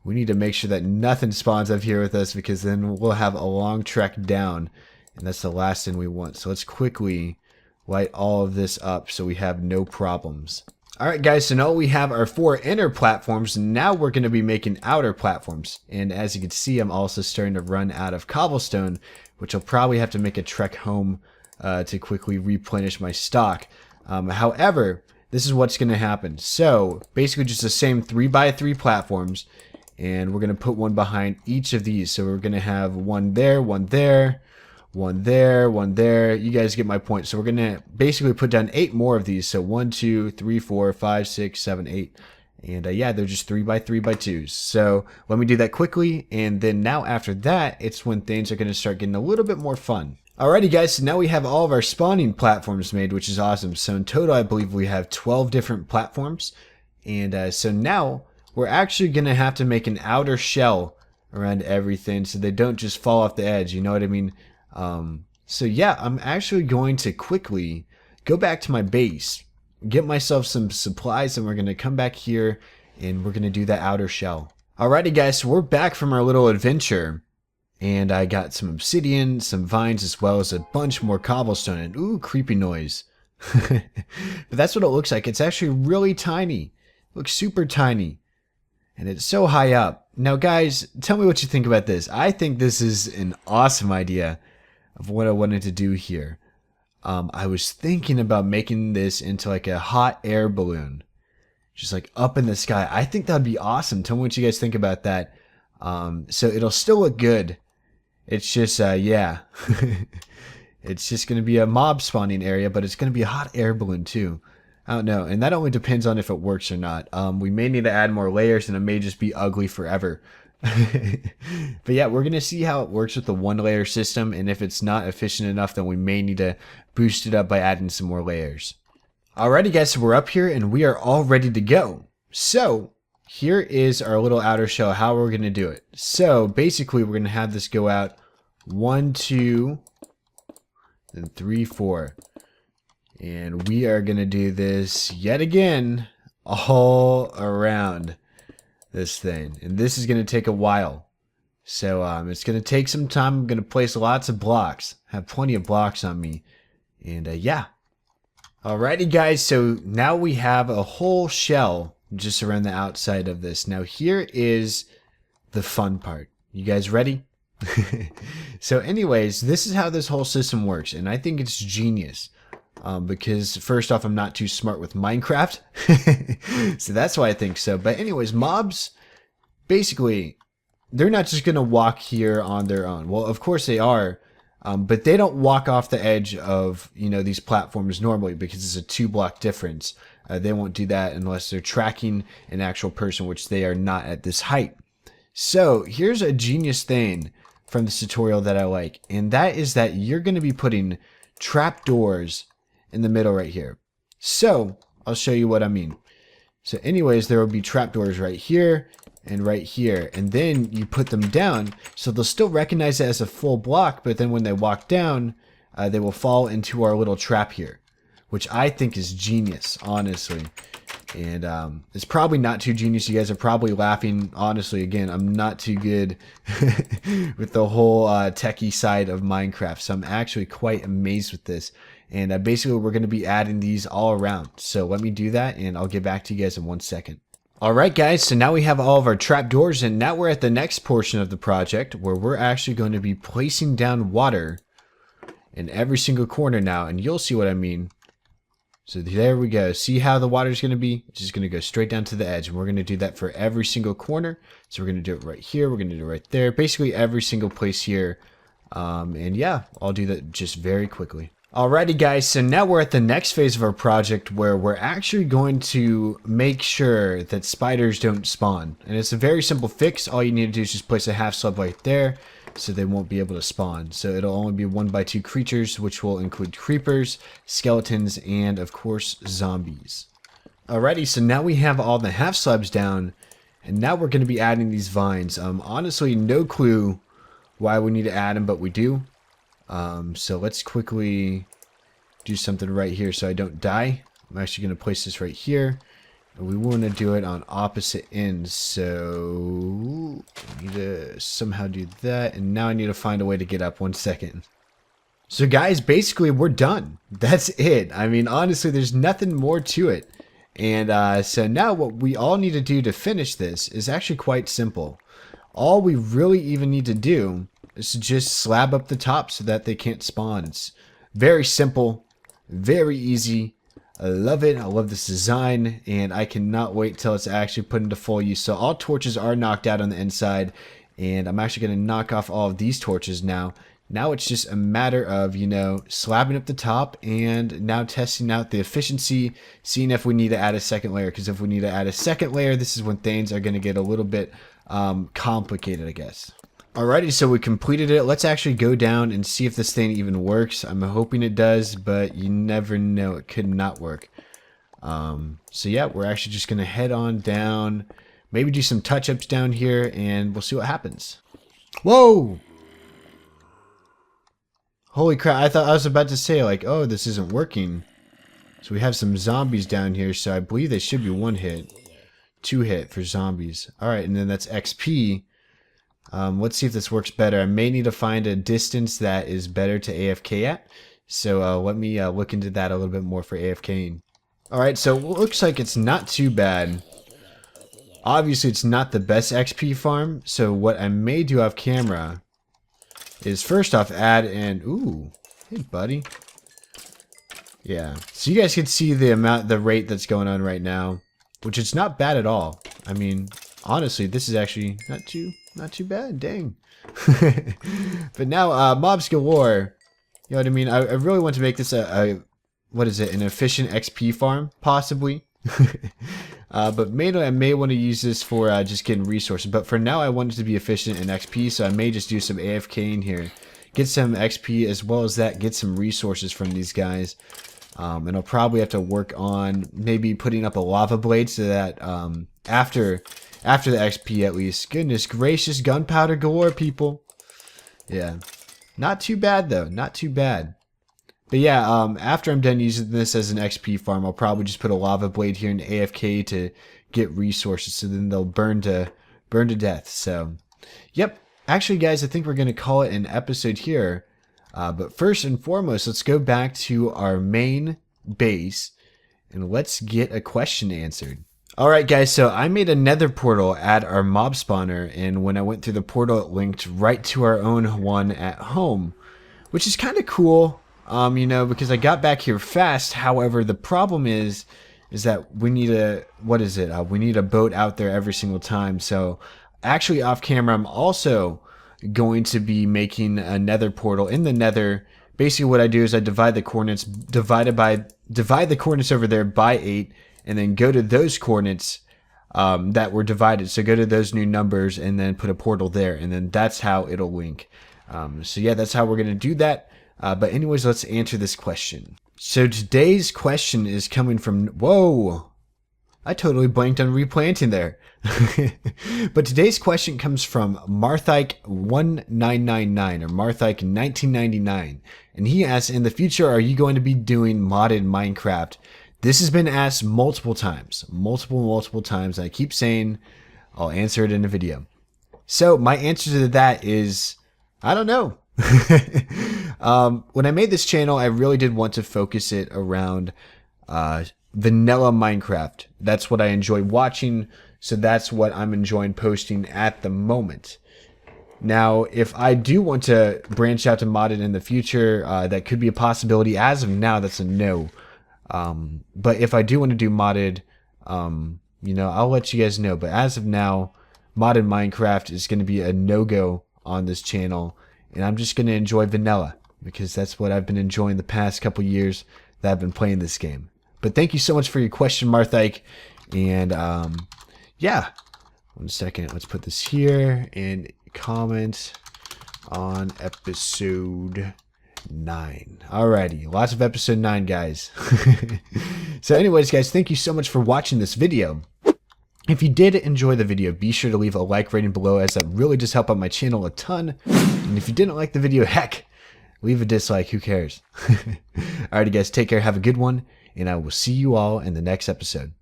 we need to make sure that nothing spawns up here with us, because then we'll have a long trek down. And that's the last thing we want. So let's quickly light all of this up so we have no problems. Alright guys, so now we have our 4 inner platforms. Now we're going to be making outer platforms. And as you can see, I'm also starting to run out of cobblestone, which I'll probably have to make a trek home to quickly replenish my stock. However, this is what's going to happen. So basically just the same 3x3 platforms, and we're going to put one behind each of these. So we're going to have one there, one there, one there, one there. You guys get my point. So we're going to basically put down 8 more of these. So 1, 2, 3, 4, 5, 6, 7, 8. And yeah, they're just 3x3x2s. So let me do that quickly. And then now after that, it's when things are going to start getting a little bit more fun. Alrighty guys, so now we have all of our spawning platforms made, which is awesome. So in total, I believe we have 12 different platforms. And so now we're actually going to have to make an outer shell around everything so they don't just fall off the edge. You know what I mean? So yeah, I'm actually going to quickly go back to my base, get myself some supplies, and we're going to come back here and we're going to do that outer shell. Alrighty guys, so we're back from our little adventure. And I got some obsidian, some vines, as well as a bunch more cobblestone. And ooh, creepy noise. But that's what it looks like. It's actually really tiny. It looks super tiny. And it's so high up. Now guys, tell me what you think about this. I think this is an awesome idea of what I wanted to do here. I was thinking about making this into like a hot air balloon. Just like up in the sky. I think that'd be awesome. Tell me what you guys think about that. So it'll still look good. It's just, yeah, it's just going to be a mob spawning area, but it's going to be a hot air balloon too. I don't know. And that only depends on if it works or not. We may need to add more layers, and it may just be ugly forever. But yeah, we're going to see how it works with the 1-layer system. And if it's not efficient enough, then we may need to boost it up by adding some more layers. Alrighty guys, so we're up here and we are all ready to go. So here is our little outer shell, how we're going to do it. So basically we're going to have this go out 1, 2, and 3, 4. And we are going to do this yet again all around this thing. And this is going to take a while. So it's going to take some time. I'm going to place lots of blocks. Have plenty of blocks on me. And yeah. Alrighty guys, so now we have a whole shell just around the outside of this. Now here is the fun part. You guys ready? So anyways, this is how this whole system works, and I think it's genius. Because first off, I'm not too smart with Minecraft. So that's why I think so. But anyways, mobs, basically, they're not just going to walk here on their own. Well, of course they are. But they don't walk off the edge of, these platforms normally, because it's a 2-block difference. They won't do that unless they're tracking an actual person, which they are not at this height. So here's a genius thing from this tutorial that I like. And that is that you're going to be putting trapdoors in the middle right here. So I'll show you what I mean. So anyways, there will be trapdoors right here and right here, and then you put them down so they'll still recognize it as a full block, but then when they walk down, they will fall into our little trap here, which I think is genius, honestly. And it's probably not too genius. You guys are probably laughing. Honestly, again, I'm not too good with the whole techie side of Minecraft, so I'm actually quite amazed with this. And basically, we're going to be adding these all around. So let me do that, and I'll get back to you guys in 1 second. Alright guys, so now we have all of our trapdoors, and now we're at the next portion of the project where we're actually going to be placing down water in every single corner now, and you'll see what I mean. So there we go. See how the water is going to be? It's just going to go straight down to the edge, and we're going to do that for every single corner. So we're going to do it right here, we're going to do it right there, basically every single place here. And yeah, I'll do that just very quickly. Alrighty guys, so now we're at the next phase of our project where we're actually going to make sure that spiders don't spawn. And it's a very simple fix. All you need to do is just place a half slab right there. so they won't be able to spawn. So it'll only be 1x2 creatures, which will include creepers, skeletons, and of course zombies. Alrighty, so now we have all the half slabs down, and now we're going to be adding these vines. Honestly, no clue why we need to add them, but we do. So let's quickly do something right here so I don't die. I'm actually going to place this right here. And we want to do it on opposite ends, so I need to somehow do that. And now I need to find a way to get up. 1 second. So guys, basically we're done. That's it. I mean, honestly, there's nothing more to it. And so now what we all need to do to finish this is actually quite simple. All we really even need to do is to just slab up the top so that they can't spawn. It's very simple, very easy. I love it. I love this design, and I cannot wait till it's actually put into full use. So all torches are knocked out on the inside, and I'm actually going to knock off all of these torches now. Now it's just a matter of, you know, slabbing up the top and now testing out the efficiency, seeing if we need to add a second layer. Because if we need to add a second layer, this is when things are going to get a little bit complicated, I guess. Alrighty, so we completed it. Let's actually go down and see if this thing even works. I'm hoping it does, but you never know. It could not work. So yeah, we're actually just going to head on down, maybe do some touch-ups down here, and we'll see what happens. Whoa! Holy crap, I thought I was about to say, like, oh, this isn't working. So we have some zombies down here, so I believe they should be 1 hit. 2 hit for zombies. Alright, and then that's XP. Let's see if this works better. I may need to find a distance that is better to AFK at. So let me look into that a little bit more for AFKing. Alright, so it looks like it's not too bad. Obviously, it's not the best XP farm. So what I may do off camera is first off add an... Ooh, hey buddy. Yeah, so you guys can see the rate that's going on right now, which is not bad at all. I mean, honestly, this is actually not too bad. Dang. But now, mobs galore. You know what I mean? I really want to make this what is it? An efficient XP farm, possibly. But maybe I may want to use this for just getting resources. But for now, I want it to be efficient in XP, so I may just do some AFK in here, get some XP as well as that, get some resources from these guys. And I'll probably have to work on maybe putting up a lava blade so that after the XP at least. Goodness gracious, gunpowder galore, people. Yeah, not too bad though, not too bad. But yeah, after I'm done using this as an XP farm, I'll probably just put a lava blade here in AFK to get resources, so then they'll burn to death. So, yep. Actually, guys, I think we're gonna call it an episode here. But first and foremost, let's go back to our main base and let's get a question answered. Alright guys, so I made a nether portal at our mob spawner, and when I went through the portal it linked right to our own one at home, which is kind of cool, you know, because I got back here fast. However, the problem is that we need a, what is it? We need a boat out there every single time. So actually off camera, I'm also going to be making a nether portal in the nether. Basically what I do is I divide the coordinates, divide the coordinates over there by 8, and then go to those coordinates that were divided. So go to those new numbers and then put a portal there, and then that's how it'll link. So yeah, that's how we're going to do that. But anyways, let's answer this question. So today's question is coming from... Whoa! I totally blanked on replanting there. But today's question comes from Marthike1999 or Marthike1999. And he asks, in the future, are you going to be doing modded Minecraft? This has been asked multiple times. Multiple times. I keep saying I'll answer it in a video. So my answer to that is, I don't know. When I made this channel, I really did want to focus it around vanilla Minecraft. That's what I enjoy watching, so that's what I'm enjoying posting at the moment. Now, if I do want to branch out to modded in the future, that could be a possibility. As of now, that's a no. But if I do want to do modded, you know, I'll let you guys know. But as of now, modded Minecraft is going to be a no-go on this channel, and I'm just going to enjoy vanilla, because that's what I've been enjoying the past couple years that I've been playing this game. But thank you so much for your question, Marthike. And yeah, 1 second. Let's put this here and comment on episode 9. Alrighty, lots of episode 9, guys. So anyways, guys, thank you so much for watching this video. If you did enjoy the video, be sure to leave a like rating below, as that really does help out my channel a ton. And if you didn't like the video, heck, leave a dislike, who cares? Alrighty, guys, take care, have a good one, and I will see you all in the next episode.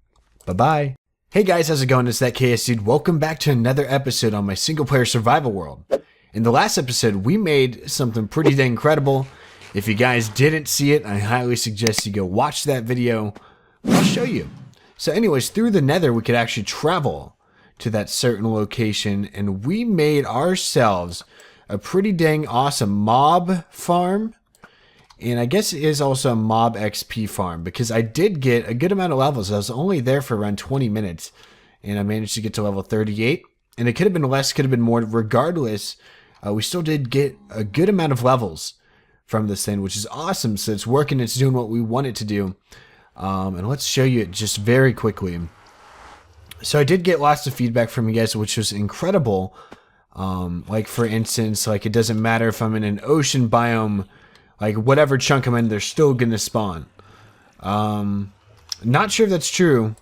Bye-bye. Hey guys, how's it going? It's ThatKSDude. Welcome back to another episode on my single-player survival world. In the last episode, we made something pretty dang incredible. If you guys didn't see it, I highly suggest you go watch that video. I'll show you. So anyways, through the nether, we could actually travel to that certain location, and we made ourselves a pretty dang awesome mob farm. And I guess it is also a mob XP farm, because I did get a good amount of levels. I was only there for around 20 minutes, and I managed to get to level 38. And it could have been less, could have been more. Regardless, we still did get a good amount of levels from this thing, which is awesome. So it's working, it's doing what we want it to do. And let's show you it just very quickly. So I did get lots of feedback from you guys, which was incredible. Like for instance, like it doesn't matter if I'm in an ocean biome, like whatever chunk I'm in, they're still gonna spawn. Not sure if that's true,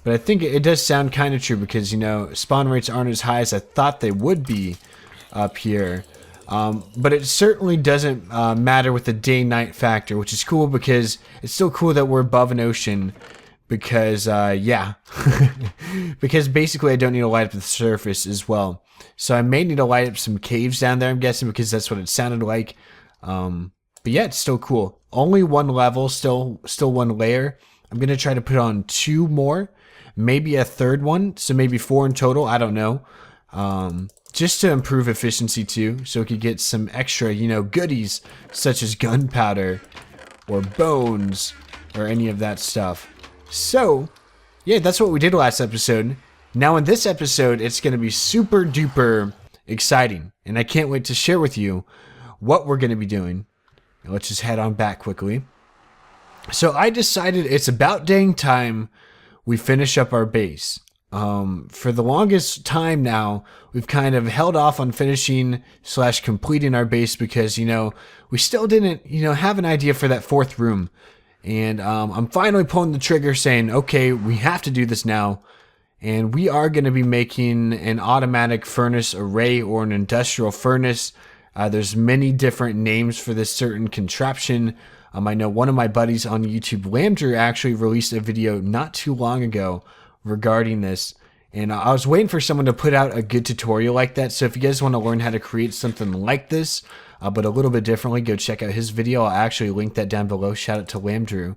but I think it does sound kind of true, because, you know, spawn rates aren't as high as I thought they would be up here. But it certainly doesn't matter with the day-night factor, which is cool, because it's still cool that we're above an ocean, because, yeah. Because basically I don't need to light up the surface as well. So I may need to light up some caves down there, I'm guessing, because that's what it sounded like. But yeah, it's still cool. Only one level, still one layer. I'm going to try to put on 2 more, maybe a 3rd one, so maybe 4 in total, I don't know. Just to improve efficiency too, so we could get some extra, you know, goodies such as gunpowder or bones or any of that stuff. So, yeah, that's what we did last episode. Now in this episode, it's going to be super duper exciting, and I can't wait to share with you what we're going to be doing. Now, let's just head on back quickly. So I decided it's about dang time we finish up our base. For the longest time now, we've kind of held off on finishing / completing our base, because, you know, we still didn't, you know, have an idea for that 4th room. And I'm finally pulling the trigger, saying, okay, we have to do this now. And we are going to be making an automatic furnace array, or an industrial furnace. There's many different names for this certain contraption. I know one of my buddies on YouTube, Lambdrew, actually released a video not too long ago regarding this, and I was waiting for someone to put out a good tutorial like that. So if you guys want to learn how to create something like this, but a little bit differently, go check out his video. I'll actually link that down below. Shout out to Lambdrew.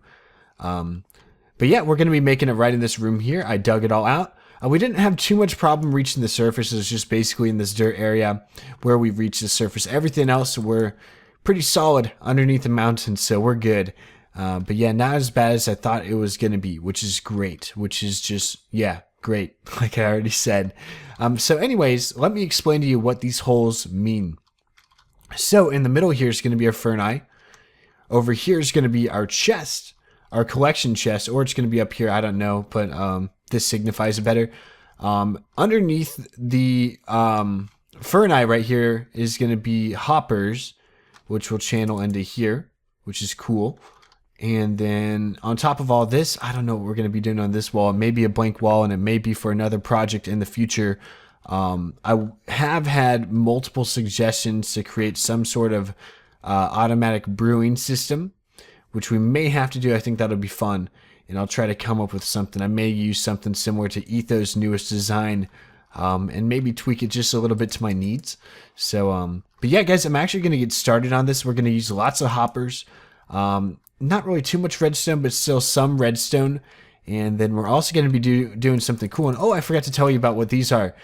But yeah, we're going to be making it right in this room here. I dug it all out. We didn't have too much problem reaching the surface. It was just basically in this dirt area where we reached the surface. Everything else, we're pretty solid underneath the mountain, so we're good. But yeah, not as bad as I thought it was going to be, which is great, which is just, yeah, great, like I already said. So anyways, let me explain to you what these holes mean. So in the middle here is going to be our furnace. Over here is going to be our chest, our collection chest, or it's going to be up here, I don't know, but this signifies it better. Underneath the furnace right here is going to be hoppers, which will channel into here, which is cool. And then on top of all this, I don't know what we're going to be doing on this wall. It may be a blank wall, and it may be for another project in the future. I have had multiple suggestions to create some sort of automatic brewing system, which we may have to do. I think that'll be fun, and I'll try to come up with something. I may use something similar to Ethos' newest design, and maybe tweak it just a little bit to my needs. So, but yeah, guys, I'm actually going to get started on this. We're going to use lots of hoppers. Not really too much redstone, but still some redstone. And then we're also going to be doing something cool. And oh, I forgot to tell you about what these are.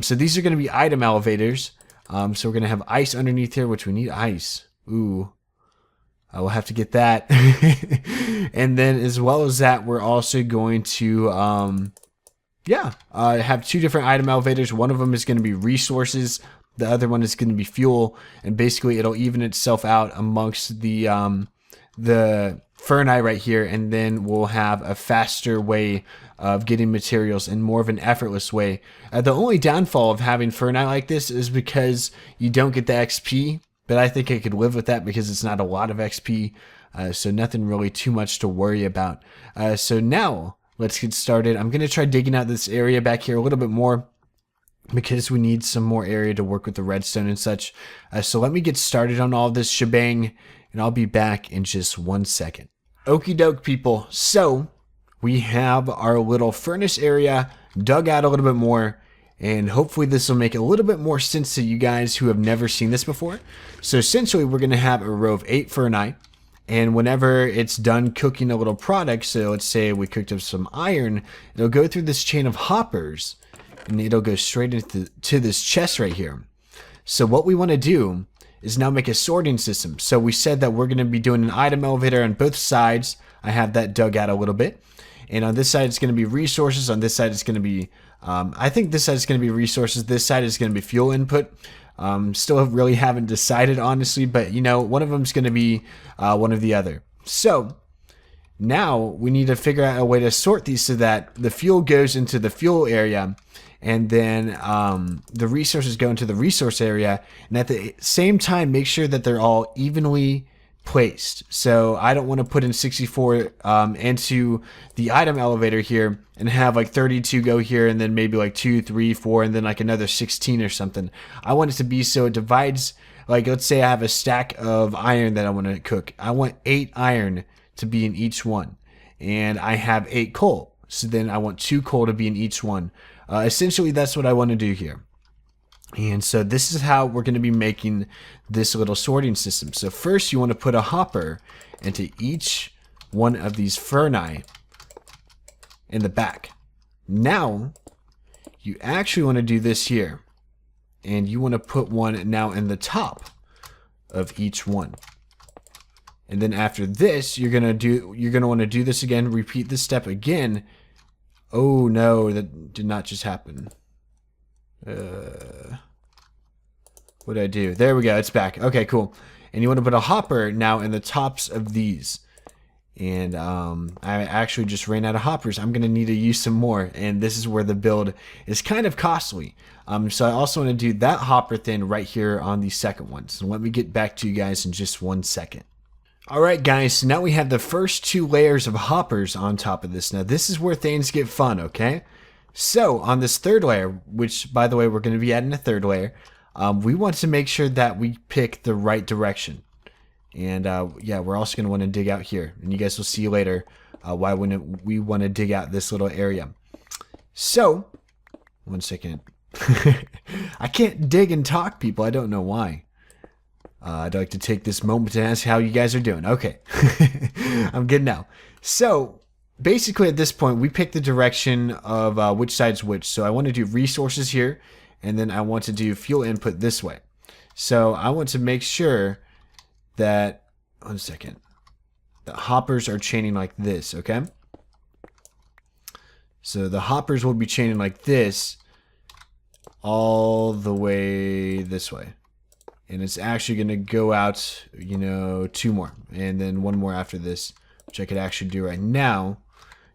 So these are going to be item elevators. So we're going to have ice underneath here, which we need ice. Ooh, I will have to get that. And then as well as that, we're also going to, have 2 different item elevators. One of them is going to be resources. The other one is going to be fuel. And basically it'll even itself out amongst the ferni right here, and then we'll have a faster way of getting materials and more of an effortless way. The only downfall of having ferni like this is because you don't get the XP, but I think I could live with that because it's not a lot of XP, so nothing really too much to worry about. So now let's get started. I'm going to try digging out this area back here a little bit more because we need some more area to work with the redstone and such. So let me get started on all this shebang, and I'll be back in just 1 second. Okie doke, people. So we have our little furnace area dug out a little bit more, and hopefully this will make a little bit more sense to you guys who have never seen this before. So essentially we're going to have a row of 8 ferni, and whenever it's done cooking a little product, so let's say we cooked up some iron, it'll go through this chain of hoppers, and it'll go straight into this chest right here. So what we want to do is now make a sorting system. So we said that we're going to be doing an item elevator on both sides. I have that dug out a little bit. And on this side, it's going to be resources. On this side, it's going to be, I think this side is going to be resources. This side is going to be fuel input. Still really haven't decided, honestly, but you know, one of them is going to be one of the other. So now we need to figure out a way to sort these so that the fuel goes into the fuel area, and then the resources go into the resource area, and at the same time make sure that they're all evenly placed. So I don't want to put in 64 into the item elevator here and have like 32 go here, and then maybe like 2, 3, 4, and then like another 16 or something. I want it to be so it divides. Like, let's say I have a stack of iron that I want to cook. I want 8 iron to be in each one, and I have 8 coal, so then I want 2 coal to be in each one. Essentially, that's what I want to do here. And so this is how we're going to be making this little sorting system. So first you want to put a hopper into each one of these ferni in the back. Now you actually want to do this here, and you want to put one now in the top of each one. And then after this, you're going to want to do this again, repeat this step again. Oh no, that did not just happen. What did I do? There we go, it's back. Okay, cool. And you want to put a hopper now in the tops of these. And I actually just ran out of hoppers. I'm going to need to use some more, and this is where the build is kind of costly. So I also want to do that hopper thing right here on the second one. So let me get back to you guys in just 1 second. Alright guys, so now we have the first 2 layers of hoppers on top of this. Now this is where things get fun, okay? So on this third layer, which by the way we're going to be adding a third layer, we want to make sure that we pick the right direction. And yeah, we're also going to want to dig out here, and you guys will see later why we want to dig out this little area. So 1 second. I can't dig and talk, people. I don't know why. I'd like to take this moment to ask how you guys are doing. Okay. I'm good now. So basically at this point we pick the direction of which side's which. So I want to do resources here, and then I want to do fuel input this way. So I want to make sure that, 1 second, the hoppers are chaining like this, okay? So the hoppers will be chaining like this all the way this way. And it's actually going to go out, you know, 2 more. And then 1 more after this, which I could actually do right now.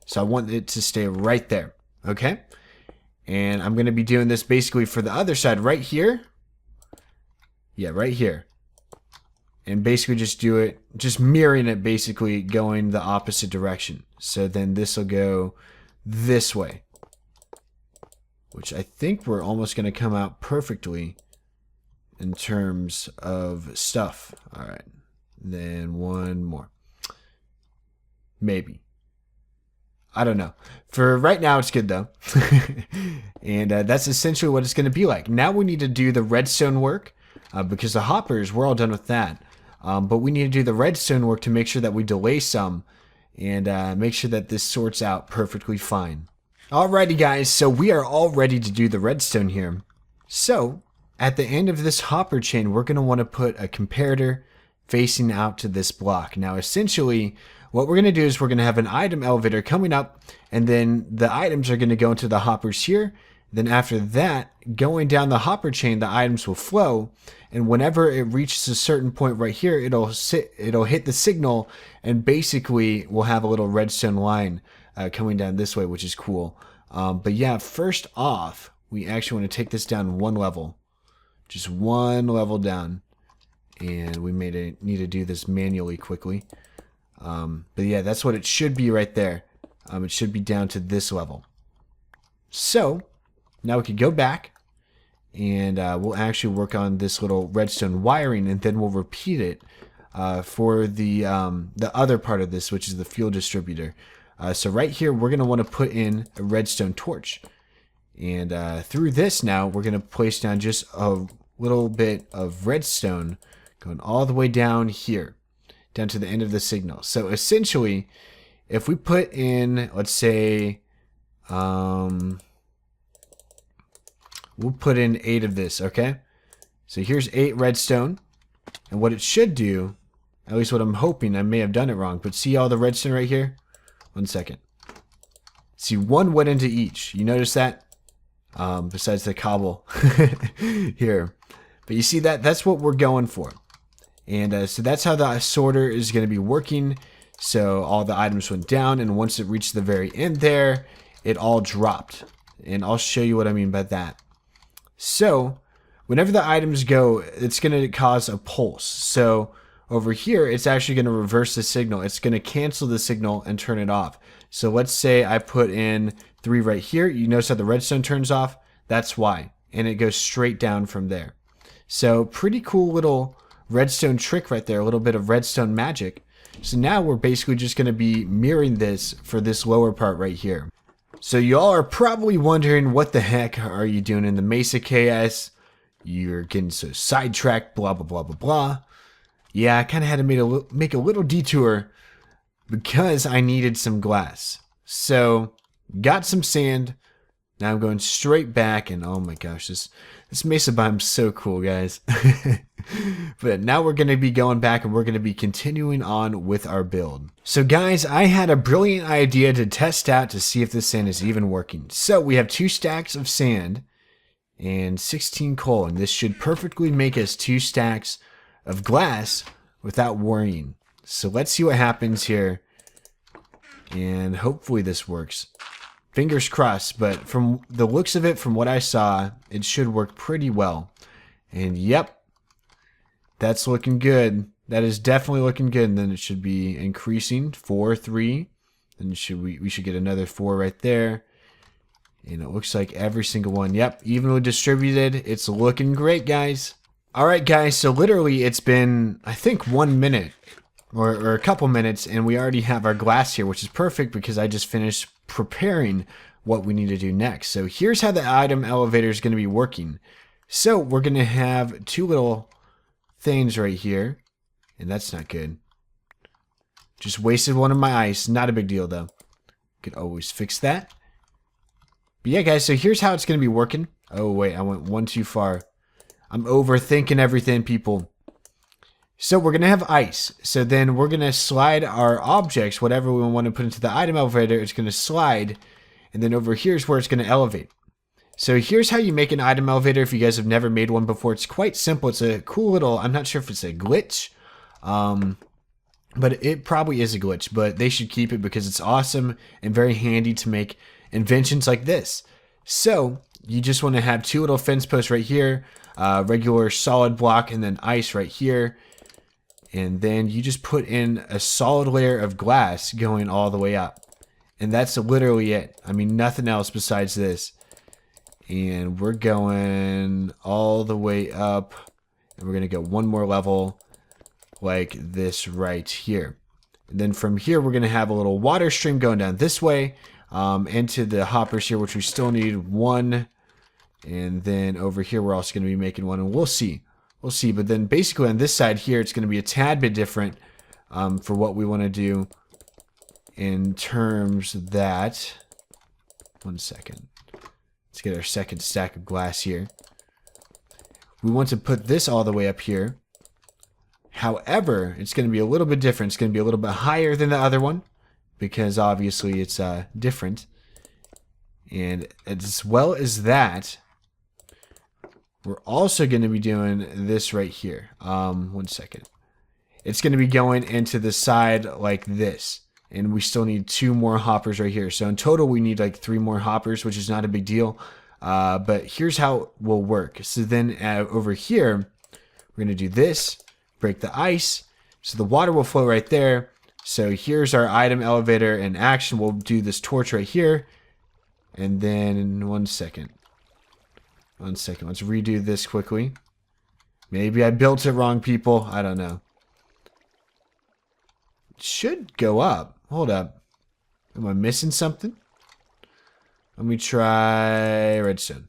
So I want it to stay right there, okay? And I'm going to be doing this basically for the other side right here. Yeah, right here. And basically just do it, just mirroring it, basically going the opposite direction. So then this will go this way, which I think we're almost going to come out perfectly in terms of stuff. All right, then 1 more, maybe. I don't know. For right now, it's good though. And that's essentially what it's going to be like. Now we need to do the redstone work because the hoppers, we're all done with that. But we need to do the redstone work to make sure that we delay some and make sure that this sorts out perfectly fine. Alrighty guys, so we are all ready to do the redstone here. So at the end of this hopper chain, we're going to want to put a comparator facing out to this block. Now essentially what we're going to do is we're going to have an item elevator coming up, and then the items are going to go into the hoppers here, Then after that, going down the hopper chain, the items will flow. And whenever it reaches a certain point right here, it'll hit the signal, and basically we'll have a little redstone line coming down this way, which is cool. But yeah, first off, we actually want to take this down one level. Just one level down. And we need to do this manually quickly. But yeah, that's what it should be right there. It should be down to this level. So now we can go back, and we'll actually work on this little redstone wiring, and then we'll repeat it for the other part of this, which is the fuel distributor. So right here, we're going to want to put in a redstone torch. And through this now, we're going to place down just a little bit of redstone going all the way down here, down to the end of the signal. So essentially, if we put in, let's say, we'll put in 8 of this, okay? So here's 8 redstone. And what it should do, at least what I'm hoping, I may have done it wrong, but see all the redstone right here? 1 second. See, 1 went into each. You notice that? Besides the cobble here. But you see that? That's what we're going for. And so that's how the sorter is going to be working. So all the items went down, and once it reached the very end there, it all dropped. And I'll show you what I mean by that. So whenever the items go, it's going to cause a pulse. So over here, it's actually going to reverse the signal. It's going to cancel the signal and turn it off. So let's say I put in 3 right here. You notice how the redstone turns off? That's why. And it goes straight down from there. So pretty cool little redstone trick right there. A little bit of redstone magic. So now we're basically just going to be mirroring this for this lower part right here. So y'all are probably wondering, what the heck are you doing in the Mesa KS? You're getting so sidetracked, blah, blah, blah, blah, blah. Yeah, I kind of had to make a little detour because I needed some glass. So, got some sand. Now I'm going straight back, and oh my gosh, this Mesa biome's so cool, guys. But now we're going to be going back, and we're going to be continuing on with our build. So guys, I had a brilliant idea to test out to see if this sand is even working. So we have 2 stacks of sand and 16 coal, and this should perfectly make us 2 stacks of glass without worrying. So let's see what happens here, and hopefully this works. Fingers crossed, but from the looks of it, from what I saw, it should work pretty well. And yep, that's looking good. That is definitely looking good. And then it should be increasing. 4, 3. Then we should get another 4 right there. And it looks like every single one, yep, evenly distributed. It's looking great, guys. Alright guys, so literally it's been, I think, 1 minute or a couple minutes, and we already have our glass here, which is perfect because I just finished preparing what we need to do next. So here's how the item elevator is going to be working. So we're going to have 2 little things right here, and that's not good. Just wasted one of my ice. Not a big deal though. Could always fix that. But yeah guys, so here's how it's going to be working. Oh wait, I went one too far. I'm overthinking everything, people. So we're going to have ice. So then we're going to slide our objects, whatever we want to put into the item elevator, it's going to slide. And then over here is where it's going to elevate. So here's how you make an item elevator if you guys have never made one before. It's quite simple. It's a cool little, I'm not sure if it's a glitch. But it probably is a glitch. But they should keep it because it's awesome and very handy to make inventions like this. So you just want to have 2 little fence posts right here. Regular solid block and then ice right here. And then you just put in a solid layer of glass going all the way up. And that's literally it. I mean, nothing else besides this. And we're going all the way up. And we're going to go 1 more level like this right here. And then from here, we're going to have a little water stream going down this way into the hoppers here, which we still need 1. And then over here, we're also going to be making 1. And we'll see. We'll see, but then basically on this side here, it's going to be a tad bit different for what we want to do in terms that, 1 second, let's get our second stack of glass here. We want to put this all the way up here. However, it's going to be a little bit different. It's going to be a little bit higher than the other one because obviously it's different. And as well as that, we're also going to be doing this right here. 1 second. It's going to be going into the side like this. And we still need 2 more hoppers right here. So in total, we need like 3 more hoppers, which is not a big deal. But here's how it will work. So then over here, we're going to do this, break the ice. So the water will flow right there. So here's our item elevator in action. We'll do this torch right here. And then 1 second. 1 second. Let's redo this quickly. Maybe I built it wrong, people. I don't know. It should go up. Hold up. Am I missing something? Let me try redstone.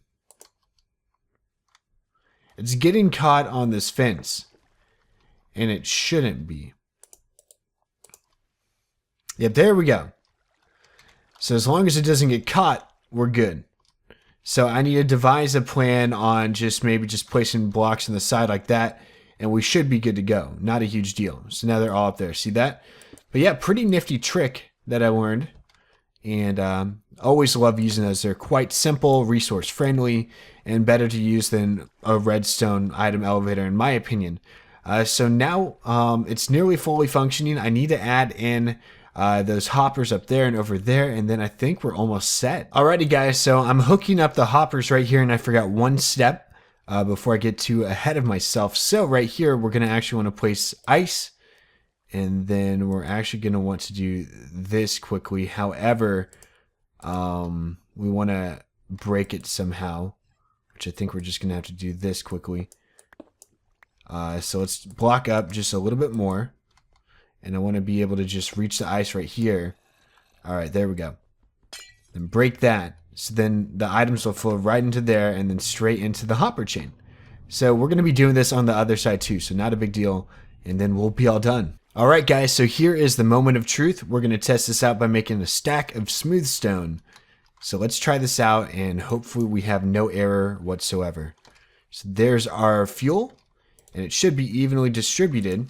It's getting caught on this fence. And it shouldn't be. Yep, there we go. So as long as it doesn't get caught, we're good. So I need to devise a plan on maybe just placing blocks on the side like that. And we should be good to go. Not a huge deal. So now they're all up there. See that? But yeah, pretty nifty trick that I learned. And always love using those. They're quite simple, resource friendly, and better to use than a redstone item elevator in my opinion. So now it's nearly fully functioning. I need to add in those hoppers up there and over there, and then I think we're almost set. Alrighty guys, so I'm hooking up the hoppers right here, and I forgot one step before I get too ahead of myself. So right here, we're going to actually want to place ice. And then we're actually going to want to do this quickly. However, we want to break it somehow, which I think we're just going to have to do this quickly. So let's block up just a little bit more. And I want to be able to just reach the ice right here. All right, there we go. Then break that. So then the items will flow right into there and then straight into the hopper chain. So we're going to be doing this on the other side too. So not a big deal. And then we'll be all done. Alright guys, so here is the moment of truth. We're going to test this out by making a stack of smooth stone. So let's try this out and hopefully we have no error whatsoever. So there's our fuel, and it should be evenly distributed,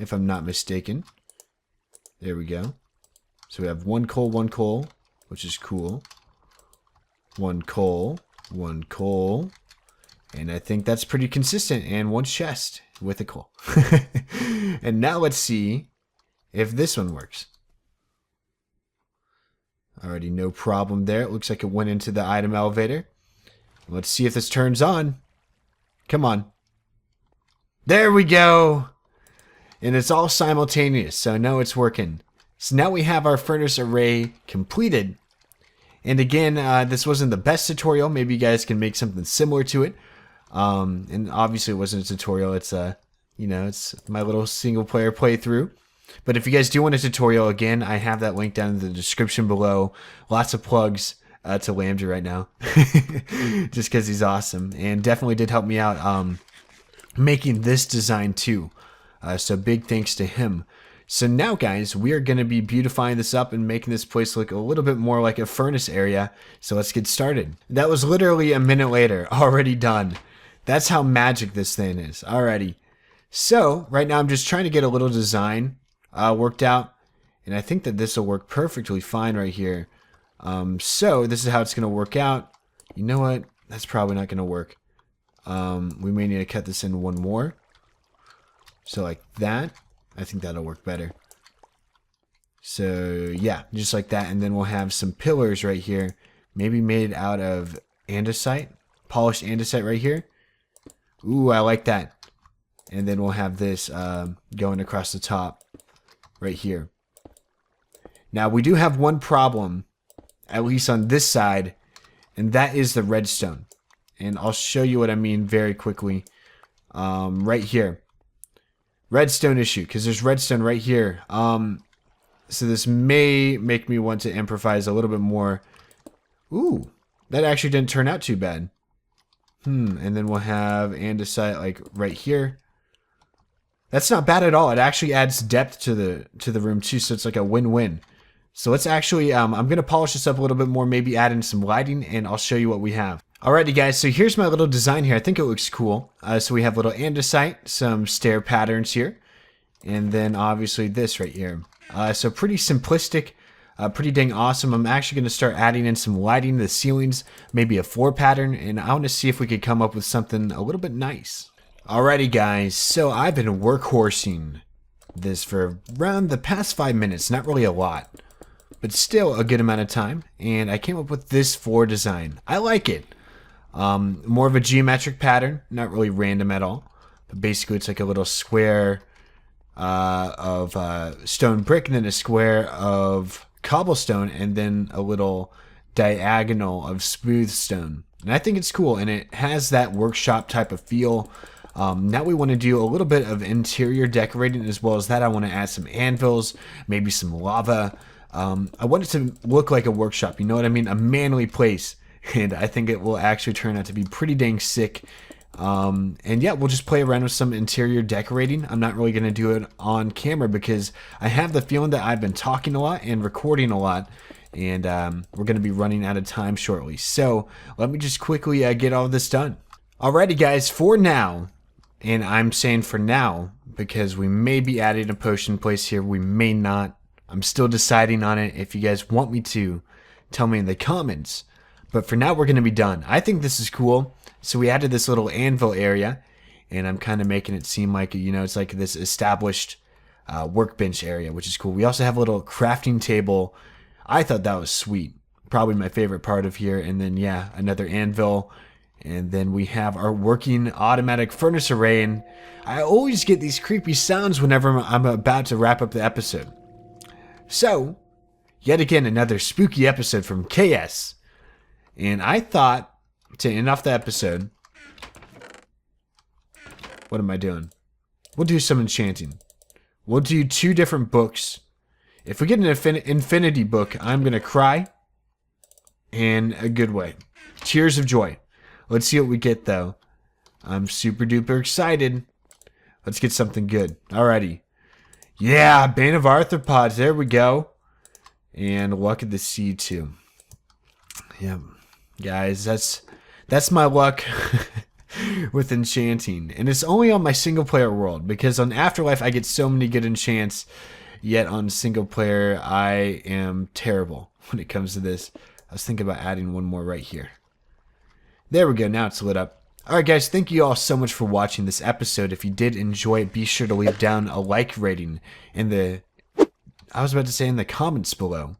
if I'm not mistaken. There we go. So we have 1 coal, which is cool. 1 coal, 1 coal. And I think that's pretty consistent. And 1 chest with a coal. And now let's see if this one works. Already no problem there. It looks like it went into the item elevator. Let's see if this turns on. Come on. There we go. And it's all simultaneous, so no, it's working. So now we have our furnace array completed. And again, this wasn't the best tutorial. Maybe you guys can make something similar to it. And obviously it wasn't a tutorial. It's it's my little single player playthrough. But if you guys do want a tutorial, again, I have that link down in the description below. Lots of plugs to Lambda right now, just because he's awesome and definitely did help me out making this design too. So big thanks to him. So now, guys, we are going to be beautifying this up and making this place look a little bit more like a furnace area. So let's get started. That was literally a minute later, already done. That's how magic this thing is. Alrighty. So right now I'm just trying to get a little design worked out. And I think that this will work perfectly fine right here. So this is how it's going to work out. You know what? That's probably not going to work. We may need to cut this in 1 more. So like that. I think that'll work better. So yeah, just like that. And then we'll have some pillars right here. Maybe made out of andesite. Polished andesite right here. Ooh, I like that. And then we'll have this going across the top right here. Now we do have one problem, at least on this side, and that is the redstone. And I'll show you what I mean very quickly. Right here. Redstone issue, because there's redstone right here. So this may make me want to improvise a little bit more. Ooh, that actually didn't turn out too bad. And then we'll have andesite like right here. That's not bad at all. It actually adds depth to the room too, so it's like a win-win. So let's actually, I'm going to polish this up a little bit more, maybe add in some lighting, and I'll show you what we have. Alrighty guys, so here's my little design here. I think it looks cool. So we have little andesite, some stair patterns here, and then obviously this right here. So pretty simplistic, pretty dang awesome. I'm actually going to start adding in some lighting to the ceilings, maybe a floor pattern, and I want to see if we could come up with something a little bit nice. Alrighty guys, so I've been workhorsing this for around the past 5 minutes, not really a lot, but still a good amount of time, and I came up with this floor design. I like it. More of a geometric pattern, not really random at all, but basically it's like a little square of stone brick, and then a square of cobblestone, and then a little diagonal of smooth stone. And I think it's cool, and it has that workshop type of feel. Now we want to do a little bit of interior decorating. As well as that, I want to add some anvils, maybe some lava. I want it to look like a workshop, you know what I mean? A manly place. And I think it will actually turn out to be pretty dang sick. And yeah, we'll just play around with some interior decorating. I'm not really going to do it on camera because I have the feeling that I've been talking a lot and recording a lot, and we're going to be running out of time shortly. So let me just quickly get all this done. Alrighty guys, for now, and I'm saying for now because we may be adding a potion place here, we may not. I'm still deciding on it. If you guys want me to, tell me in the comments. But for now, we're going to be done. I think this is cool. So we added this little anvil area, and I'm kind of making it seem like, you know, it's like this established workbench area, which is cool. We also have a little crafting table. I thought that was sweet. Probably my favorite part of here. And then, yeah, another anvil. And then we have our working automatic furnace array. And I always get these creepy sounds whenever I'm about to wrap up the episode. So, yet again, another spooky episode from KS. And I thought, to end off the episode, what am I doing? We'll do some enchanting. We'll do 2 different books. If we get an infinity book, I'm going to cry in a good way. Tears of joy. Let's see what we get, though. I'm super duper excited. Let's get something good. Alrighty. Yeah, Bane of Arthropods. There we go. And Luck of the Sea, too. Yeah. Guys, that's my luck with enchanting. And it's only on my single player world, because on Afterlife I get so many good enchants, yet on single player I am terrible when it comes to this. I was thinking about adding one more right here. There we go, now it's lit up. Alright guys, thank you all so much for watching this episode. If you did enjoy it, be sure to leave down a like rating in the comments below.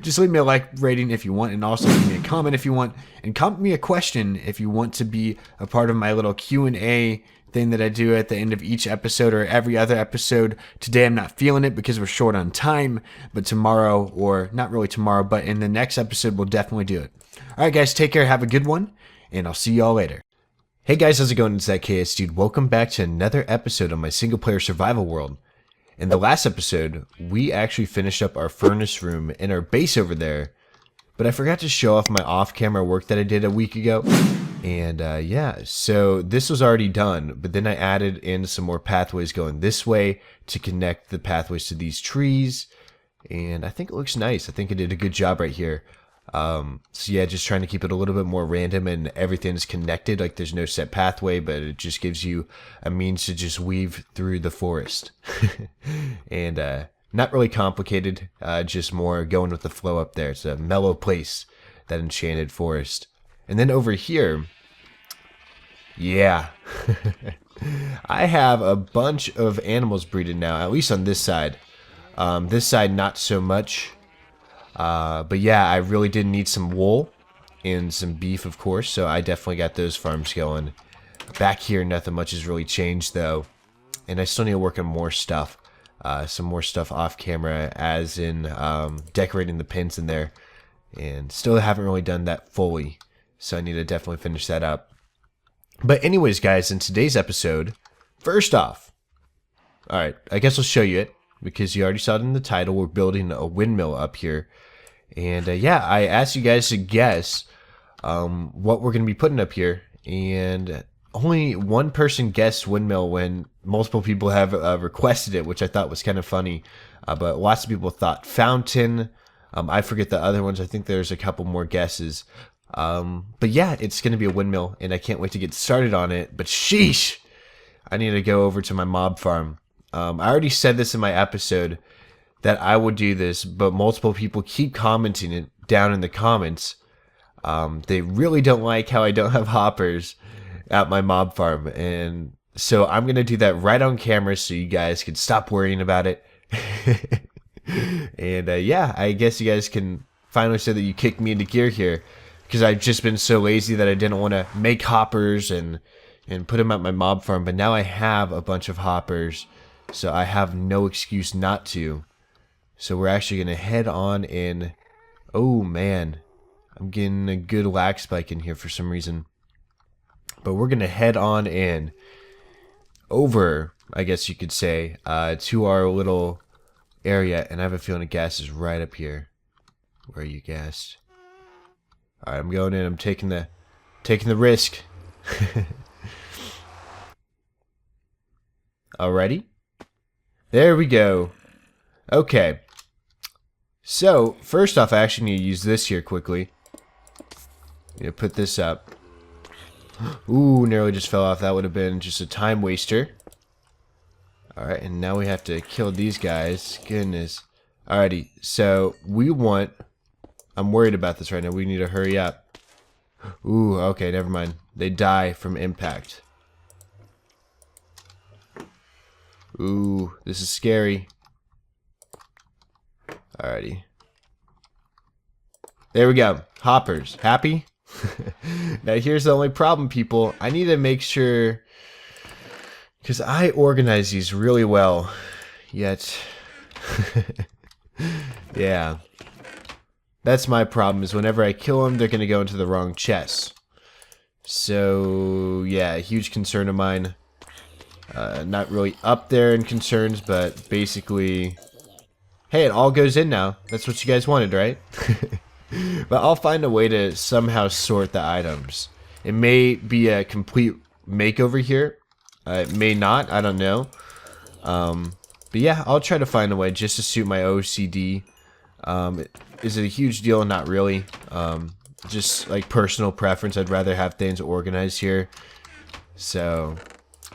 Just leave me a like rating if you want, and also leave me a comment if you want, and comment me a question if you want to be a part of my little Q&A thing that I do at the end of each episode or every other episode. Today I'm not feeling it because we're short on time, but tomorrow, or not really tomorrow, but in the next episode we'll definitely do it. Alright guys, take care, have a good one, and I'll see y'all later. Hey guys, how's it going? It's ThatKSDude. Welcome back to another episode on my single player survival world. In the last episode, we actually finished up our furnace room in our base over there, but I forgot to show off my off-camera work that I did a week ago. And yeah, so this was already done, but then I added in some more pathways going this way to connect the pathways to these trees, and I think it looks nice. I think I did a good job right here. So yeah, just trying to keep it a little bit more random and everything's connected, like there's no set pathway, but it just gives you a means to just weave through the forest. And not really complicated, just more going with the flow up there. It's a mellow place, that enchanted forest. And then over here, yeah, I have a bunch of animals breeding now, at least on this side. This side not so much. But yeah, I really did need some wool and some beef, of course, so I definitely got those farms going. Back here, nothing much has really changed, though, and I still need to work on more stuff. Some more stuff off camera, as in decorating the pins in there, and still haven't really done that fully, so I need to definitely finish that up. But anyways, guys, in today's episode, first off, alright, I guess I'll show you it, because you already saw it in the title. We're building a windmill up here. And yeah, I asked you guys to guess what we're going to be putting up here. And only one person guessed windmill when multiple people have requested it, which I thought was kind of funny. But lots of people thought fountain. I forget the other ones. I think there's a couple more guesses. But yeah, it's going to be a windmill, and I can't wait to get started on it. But sheesh, I need to go over to my mob farm. I already said this in my episode that I would do this, but multiple people keep commenting it down in the comments. They really don't like how I don't have hoppers at my mob farm, and so I'm gonna do that right on camera so you guys can stop worrying about it. And yeah, I guess you guys can finally say that you kicked me into gear here, because I've just been so lazy that I didn't want to make hoppers and put them at my mob farm, but now I have a bunch of hoppers, so I have no excuse not to. So we're actually gonna head on in. Oh man, I'm getting a good lag spike in here for some reason. But we're gonna head on in over, I guess you could say, to our little area, and I have a feeling the gas is right up here. Where are you, gas? All right, I'm going in. I'm taking the risk. Alrighty, there we go. Okay, so first off, I actually need to use this here quickly. Put this up. Ooh, nearly just fell off. That would have been just a time waster. Alright, and now we have to kill these guys. Goodness. Alrighty, so we want... I'm worried about this right now. We need to hurry up. Ooh, okay, never mind. They die from impact. Ooh, this is scary. Alrighty. There we go. Hoppers. Happy? Now here's the only problem, people. I need to make sure, because I organize these really well, yet yeah, that's my problem, is whenever I kill them, they're gonna go into the wrong chests. So yeah, a huge concern of mine. Not really up there in concerns, but basically, hey, it all goes in now. That's what you guys wanted, right? But I'll find a way to somehow sort the items. It may be a complete makeover here. It may not. I don't know. But yeah, I'll try to find a way just to suit my OCD. Is it a huge deal? Not really. Just like personal preference. I'd rather have things organized here. So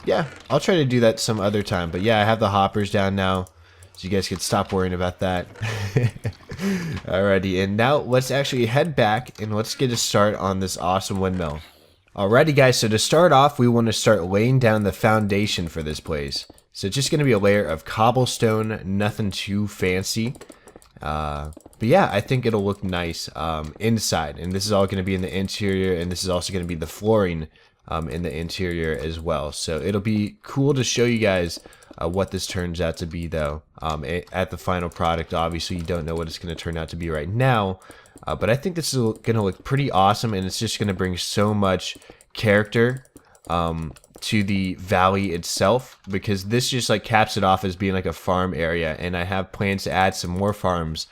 yeah, I'll try to do that some other time. But yeah, I have the hoppers down now, so you guys can stop worrying about that. Alrighty, and now let's actually head back and let's get a start on this awesome windmill. Alrighty guys, so to start off, we want to start laying down the foundation for this place. So it's just going to be a layer of cobblestone, nothing too fancy. But yeah, I think it'll look nice inside, and this is all going to be in the interior, and this is also going to be the flooring in the interior as well. So it'll be cool to show you guys what this turns out to be, though. At the final product, obviously you don't know what it's going to turn out to be right now, but I think this is going to look pretty awesome, and it's just going to bring so much character to the valley itself, because this just like caps it off as being like a farm area, and I have plans to add some more farms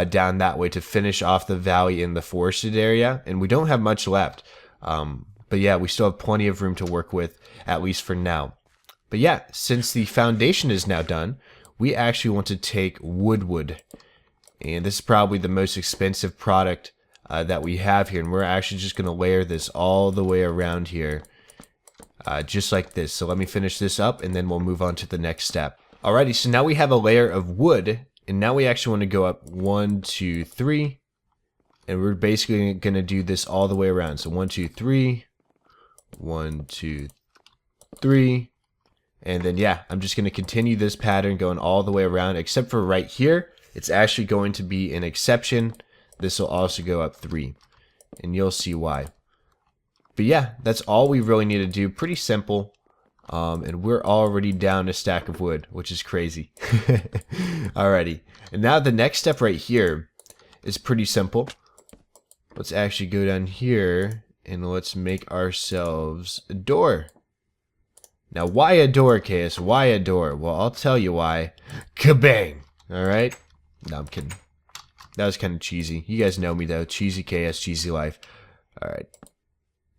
down that way to finish off the valley in the forested area, and we don't have much left. But yeah, we still have plenty of room to work with, at least for now. But yeah, since the foundation is now done, we actually want to take wood. And this is probably the most expensive product that we have here. And we're actually just going to layer this all the way around here, just like this. So let me finish this up, and then we'll move on to the next step. Alrighty, so now we have a layer of wood, and now we actually want to go up 1, 2, 3. And we're basically going to do this all the way around. So 1, 2, 3. 1, 2, 3. And then yeah, I'm just going to continue this pattern going all the way around, except for right here. It's actually going to be an exception. This will also go up 3, and you'll see why. But yeah, that's all we really need to do. Pretty simple. And we're already down a stack of wood, which is crazy. Alrighty, and now the next step right here is pretty simple. Let's actually go down here and let's make ourselves a door. Now, why a door, KS? Why a door? Well, I'll tell you why. Kabang! Alright? No, I'm kidding. That was kind of cheesy. You guys know me, though. Cheesy KS, cheesy life. Alright.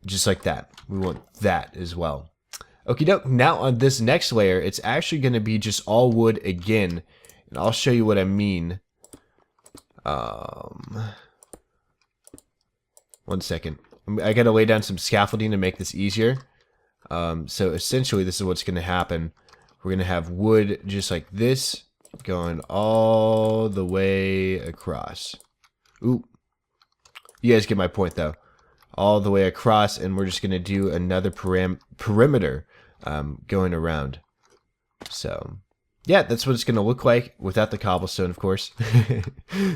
Just like that. We want that as well. Okie doke. Now, on this next layer, it's actually going to be just all wood again. And I'll show you what I mean. 1 second. I got to lay down some scaffolding to make this easier. So essentially, this is what's going to happen. We're going to have wood just like this, going all the way across. Ooh, you guys get my point though. All the way across, and we're just gonna do another perimeter going around. So yeah, that's what it's gonna look like without the cobblestone, of course.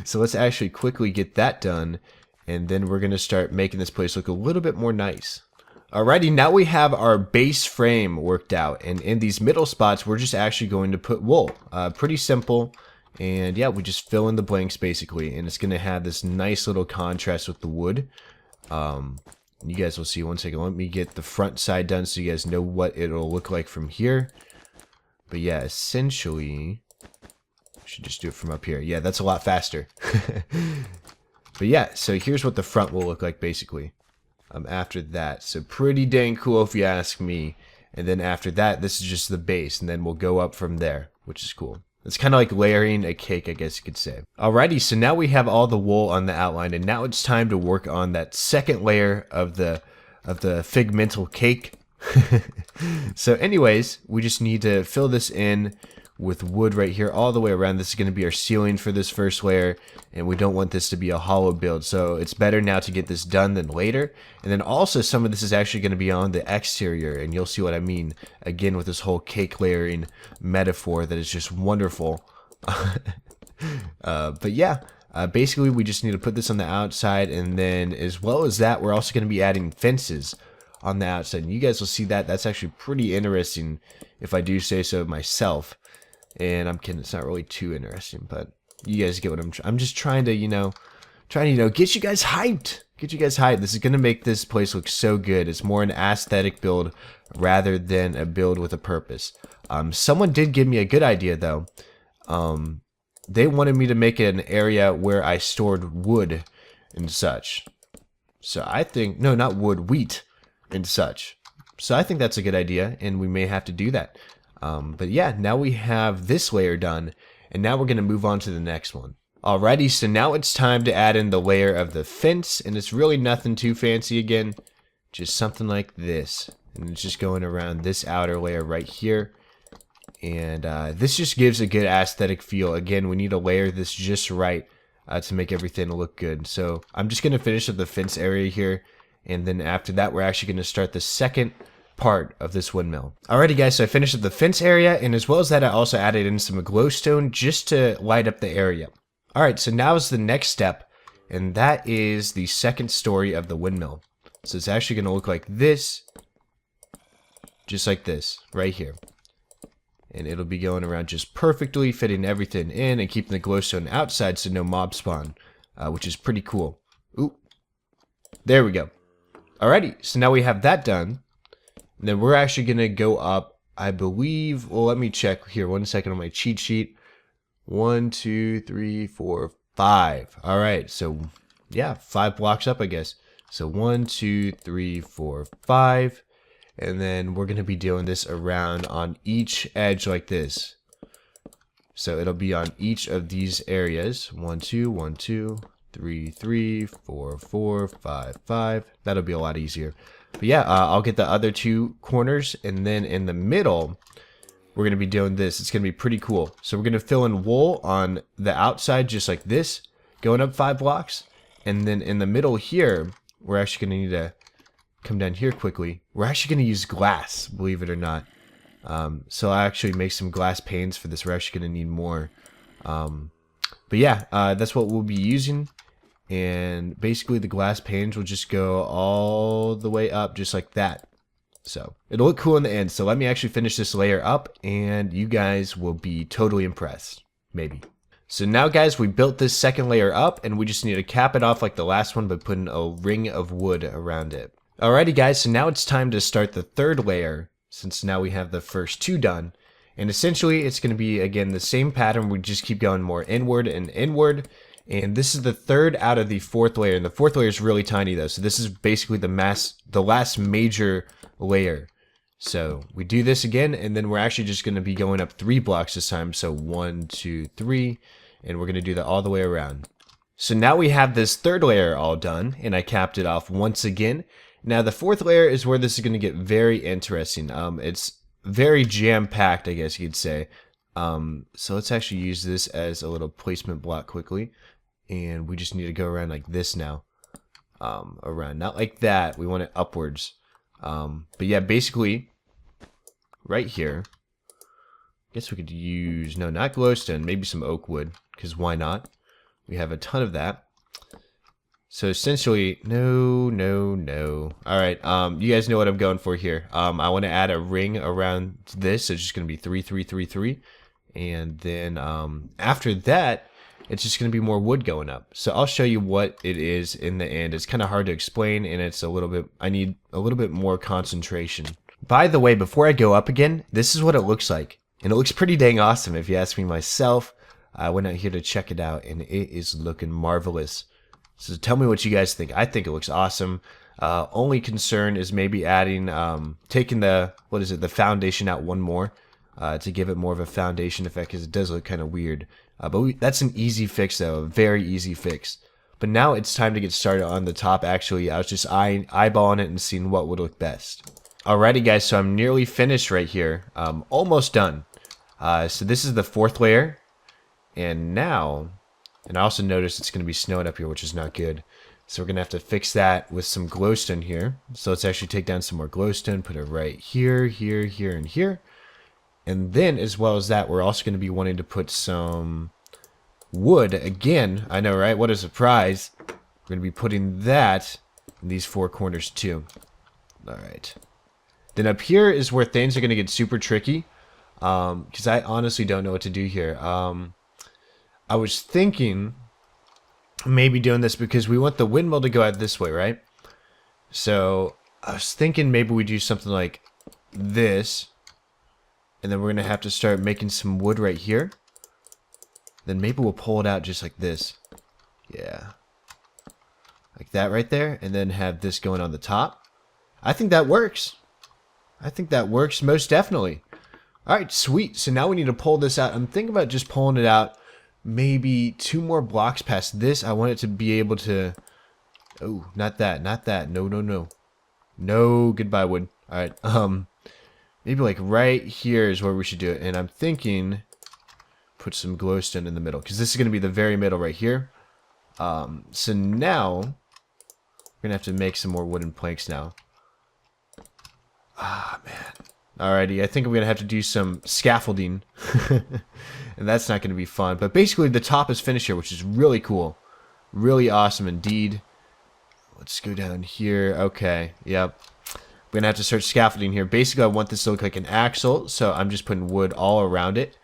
So let's actually quickly get that done, and then we're gonna start making this place look a little bit more nice. Alrighty, now we have our base frame worked out, and in these middle spots we're just actually going to put wool. Pretty simple, and yeah, we just fill in the blanks basically, and it's gonna have this nice little contrast with the wood. You guys will see. One second, let me get the front side done so you guys know what it'll look like from here. But yeah, essentially I should just do it from up here. Yeah, that's a lot faster. But yeah, so here's what the front will look like basically after that. So pretty dang cool if you ask me. And then after that, this is just the base, and then we'll go up from there, which is cool. It's kind of like layering a cake, I guess you could say. Alrighty, so now we have all the wool on the outline, and now it's time to work on that second layer of the figmental cake. So anyways, we just need to fill this in with wood right here all the way around. This is going to be our ceiling for this first layer, and we don't want this to be a hollow build, so it's better now to get this done than later. And then also some of this is actually going to be on the exterior, and you'll see what I mean again with this whole cake layering metaphor that is just wonderful. But yeah, basically we just need to put this on the outside, and then as well as that, we're also going to be adding fences on the outside, and you guys will see that that's actually pretty interesting if I do say so myself. And I'm kidding, it's not really too interesting, but you guys get what I'm just trying to, get you guys hyped. Get you guys hyped. This is going to make this place look so good. It's more an aesthetic build rather than a build with a purpose. Someone did give me a good idea though. They wanted me to make it an area where I stored wood and such. So I think, no, not wood, wheat and such. So I think that's a good idea, and we may have to do that. But yeah, now we have this layer done, and now we're going to move on to the next one. Alrighty, so now it's time to add in the layer of the fence, and it's really nothing too fancy again, just something like this. And it's just going around this outer layer right here. And this just gives a good aesthetic feel. Again, we need to layer this just right to make everything look good. So I'm just going to finish up the fence area here, and then after that, we're actually going to start the second part of this windmill. Alrighty guys, so I finished up the fence area, and as well as that, I also added in some glowstone just to light up the area. Alright, so now is the next step, and that is the second story of the windmill. So it's actually going to look like this, just like this, right here. And it'll be going around just perfectly, fitting everything in and keeping the glowstone outside so no mob spawn, which is pretty cool. Ooh, there we go. Alrighty, so now we have that done. And then we're actually going to go up, I believe, well, let me check here 1 second on my cheat sheet. 1, 2, 3, 4, 5. All right, so yeah, 5 blocks up, I guess. So 1, 2, 3, 4, 5. And then we're going to be doing this around on each edge like this. So it'll be on each of these areas. 1, 2, 1, 2, 3, 3, 4, 4, 5, 5. That'll be a lot easier. But yeah, I'll get the other 2 corners, and then in the middle, we're going to be doing this. It's going to be pretty cool. So we're going to fill in wool on the outside just like this, going up 5 blocks. And then in the middle here, we're actually going to need to come down here quickly. We're actually going to use glass, believe it or not. So I actually make some glass panes for this. We're actually going to need more. But yeah, that's what we'll be using. And basically the glass panes will just go all the way up just like that. So it'll look cool in the end. So let me actually finish this layer up, and you guys will be totally impressed. Maybe. So now guys, we built this second layer up, and we just need to cap it off like the last one by putting a ring of wood around it. Alrighty guys, so now it's time to start the third layer, since now we have the first 2 done. And essentially it's going to be again the same pattern. We just keep going more inward and inward. And this is the third out of the 4th layer, and the 4th layer is really tiny though. So this is basically the last major layer. So we do this again, and then we're actually just going to be going up 3 blocks this time. So 1, 2, 3, and we're going to do that all the way around. So now we have this 3rd layer all done, and I capped it off once again. Now the 4th layer is where this is going to get very interesting. It's very jam-packed, I guess you'd say. So let's actually use this as a little placement block quickly. And we just need to go around like this now. Around, not like that. We want it upwards. But yeah, basically, right here, I guess we could use, no, not glowstone, maybe some oak wood, because why not? We have a ton of that. So essentially, no. All right, you guys know what I'm going for here. I want to add a ring around this. So it's just going to be 3, 3, 3, 3. And then after that, it's just going to be more wood going up. So I'll show you what it is in the end. It's kind of hard to explain, and it's a little bit, I need a little bit more concentration. By the way, before I go up again, this is what it looks like. And it looks pretty dang awesome if you ask me myself. I went out here to check it out, and it is looking marvelous. So tell me what you guys think. I think it looks awesome. Only concern is maybe adding, taking the, the foundation out one more. To give it more of a foundation effect, because it does look kind of weird. But that's an easy fix, though, a very easy fix. But now it's time to get started on the top. Actually, I was just eyeballing it and seeing what would look best. Alrighty, guys, so I'm nearly finished right here. Almost done. So this is the 4th layer. And now, and I also noticed it's going to be snowing up here, which is not good. So we're going to have to fix that with some glowstone here. So let's actually take down some more glowstone, put it right here, here, here, and here. And then, as well as that, we're also going to be wanting to put some wood. Again, I know, right? What a surprise. We're going to be putting that in these 4 corners, too. Alright. Then up here is where things are going to get super tricky. Because I honestly don't know what to do here. I was thinking maybe doing this because we want the windmill to go out this way, right? So, I was thinking maybe we do something like this. And then we're going to have to start making some wood right here. Then maybe we'll pull it out just like this. Yeah. Like that right there. And then have this going on the top. I think that works. I think that works most definitely. Alright, sweet. So now we need to pull this out. I'm thinking about just pulling it out maybe 2 more blocks past this. I want it to be able to... Oh, not that. Not that. No, no, no. No, goodbye wood. Alright, maybe like right here is where we should do it. And I'm thinking put some glowstone in the middle, because this is going to be the very middle right here. So now we're going to have to make some more wooden planks now. Ah, man. Alrighty, I think I'm going to have to do some scaffolding. And that's not going to be fun. But basically the top is finished here, which is really cool. Really awesome indeed. Let's go down here. Okay, yep. We're gonna have to start scaffolding here. Basically, I want this to look like an axle, so I'm just putting wood all around it.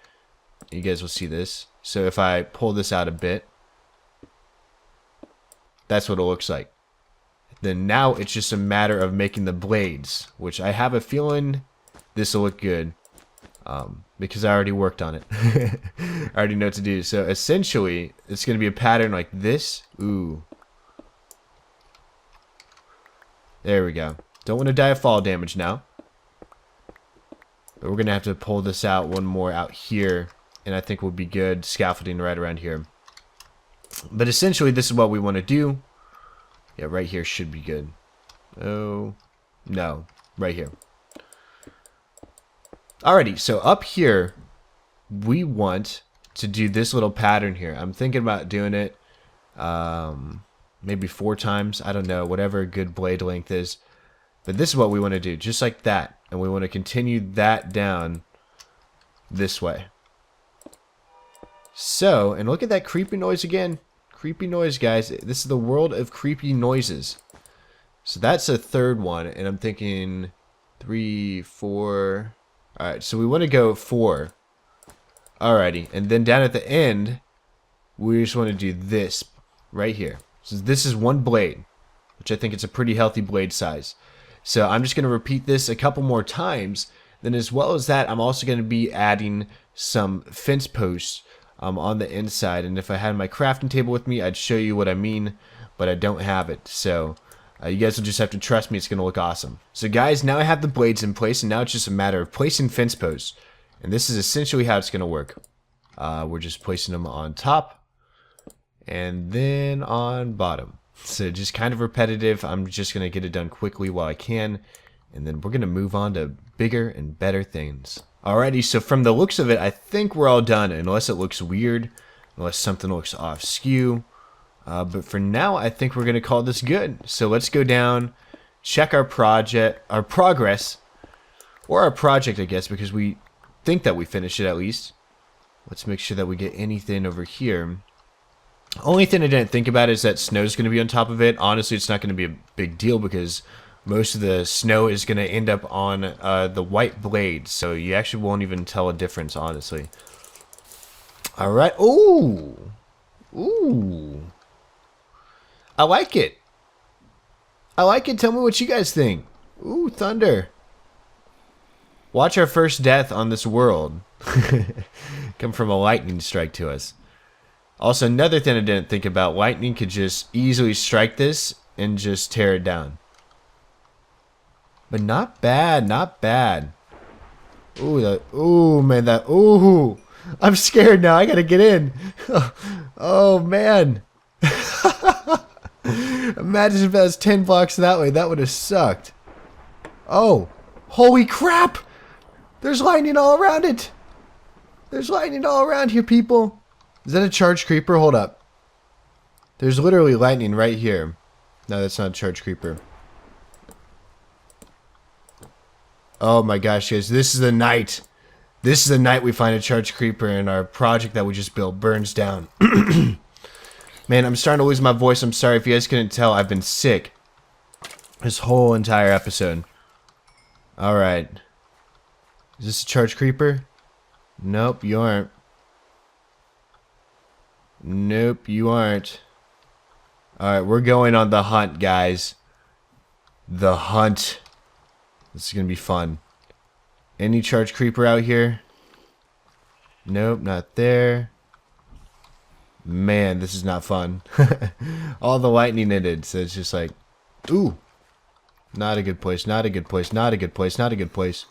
You guys will see this. So if I pull this out a bit, that's what it looks like. Then now it's just a matter of making the blades, which I have a feeling this will look good, because I already worked on it. I already know what to do. So essentially, it's gonna be a pattern like this. Ooh. There we go. Don't want to die of fall damage now. But we're going to have to pull this out one more out here. And I think we'll be good scaffolding right around here. But essentially, this is what we want to do. Yeah, right here should be good. Oh, no. Right here. Alrighty, so up here, we want to do this little pattern here. I'm thinking about doing it maybe 4 times. I don't know, whatever a good blade length is. But this is what we want to do, just like that. And we want to continue that down this way. So, and look at that creepy noise again. Creepy noise, guys. This is the world of creepy noises. So that's a 3rd one. And I'm thinking 3, 4. Alright, so we want to go 4. Alrighty. And then down at the end, we just want to do this right here. So this is 1 blade, which I think it's a pretty healthy blade size. So I'm just going to repeat this a couple more times. Then as well as that, I'm also going to be adding some fence posts on the inside. And if I had my crafting table with me, I'd show you what I mean, but I don't have it. So you guys will just have to trust me. It's going to look awesome. So guys, now I have the blades in place, and now it's just a matter of placing fence posts. And this is essentially how it's going to work. We're just placing them on top and then on bottom. So just kind of repetitive. I'm just going to get it done quickly while I can. And then we're going to move on to bigger and better things. Alrighty, so from the looks of it, I think we're all done, unless it looks weird, unless something looks off skew. But for now, I think we're gonna call this good. So let's go down, check our progress, or our project, I guess, because we think that we finished it at least. Let's make sure that we get anything over here. Only thing I didn't think about is that snow's gonna be on top of it. Honestly, it's not gonna be a big deal because most of the snow is going to end up on the white blade, so you actually won't even tell a difference, honestly. Alright. Ooh! Ooh! I like it! I like it! Tell me what you guys think! Ooh, thunder! Watch our first death on this world come from a lightning strike to us. Also, another thing I didn't think about, lightning could just easily strike this and just tear it down. But not bad, not bad. Ooh, that, ooh, man, that, ooh. I'm scared now, I gotta get in. Oh, man. Imagine if that was 10 blocks that way, that would have sucked. Oh, holy crap. There's lightning all around it. There's lightning all around here, people. Is that a charged creeper? Hold up. There's literally lightning right here. No, that's not a charged creeper. Oh my gosh, guys, this is the night. This is the night we find a charged creeper and our project that we just built burns down. Man, I'm starting to lose my voice. I'm sorry if you guys couldn't tell. I've been sick this whole entire episode. Alright. Is this a charged creeper? Nope, you aren't. Nope, you aren't. Alright, we're going on the hunt, guys. The hunt. This is going to be fun. Any charged creeper out here? Nope, not there. Man, this is not fun. All the lightning ended, so it's just like, ooh. Not a good place, not a good place, not a good place, not a good place.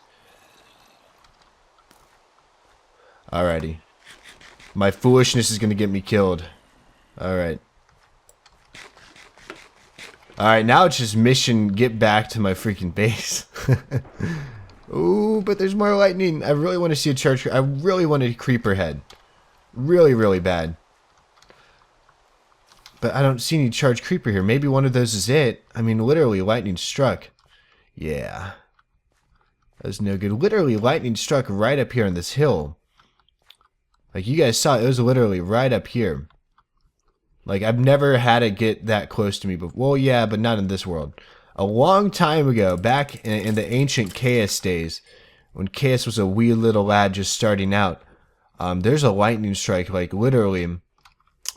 Alrighty. My foolishness is going to get me killed. Alright. Alright, now it's just mission get back to my freaking base. Ooh, but there's more lightning. I really want to see a charge. I really want a creeper head. Really, really bad. But I don't see any charged creeper here. Maybe one of those is it. I mean, literally, lightning struck. Yeah. That was no good. Literally, lightning struck right up here on this hill. Like, you guys saw, it was literally right up here. Like, I've never had it get that close to me before. Well, yeah, but not in this world. A long time ago, back in the ancient Chaos days, when Chaos was a wee little lad just starting out, there's a lightning strike, like, literally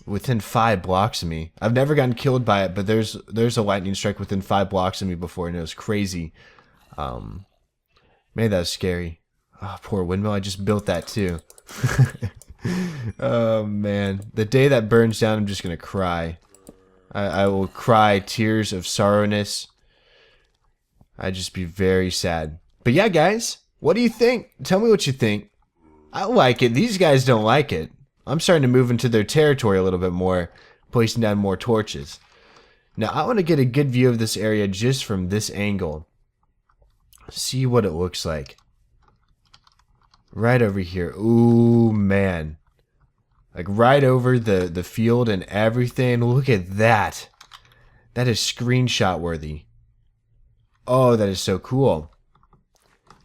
within 5 blocks of me. I've never gotten killed by it, but there's a lightning strike within 5 blocks of me before, and it was crazy. Man, that was scary. Oh, poor windmill. I just built that, too. Oh, man. The day that burns down, I'm just going to cry. I will cry tears of sorrowness. I'd just be very sad. But yeah, guys, what do you think? Tell me what you think. I like it. These guys don't like it. I'm starting to move into their territory a little bit more, placing down more torches. Now, I want to get a good view of this area just from this angle. See what it looks like. Right over here. Ooh, man. Like right over the field and everything. Look at that. That is screenshot worthy. Oh, that is so cool.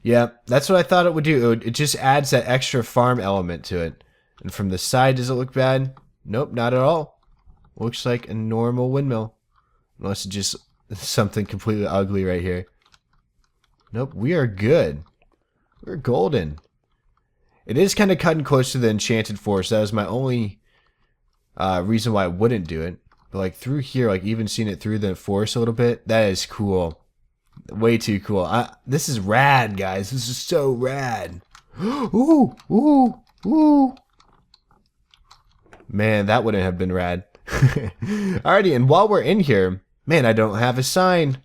Yeah, that's what I thought it would do. It just adds that extra farm element to it. And from the side, does it look bad? Nope, not at all. Looks like a normal windmill. Unless it's just something completely ugly right here. Nope, we are good. We're golden. It is kind of cutting close to the enchanted forest. That was my only reason why I wouldn't do it. But like through here, like even seeing it through the forest a little bit, that is cool. Way too cool. This is rad, guys. This is so rad. Ooh, ooh, ooh. Man, that wouldn't have been rad. Alrighty, and while we're in here, man, I don't have a sign.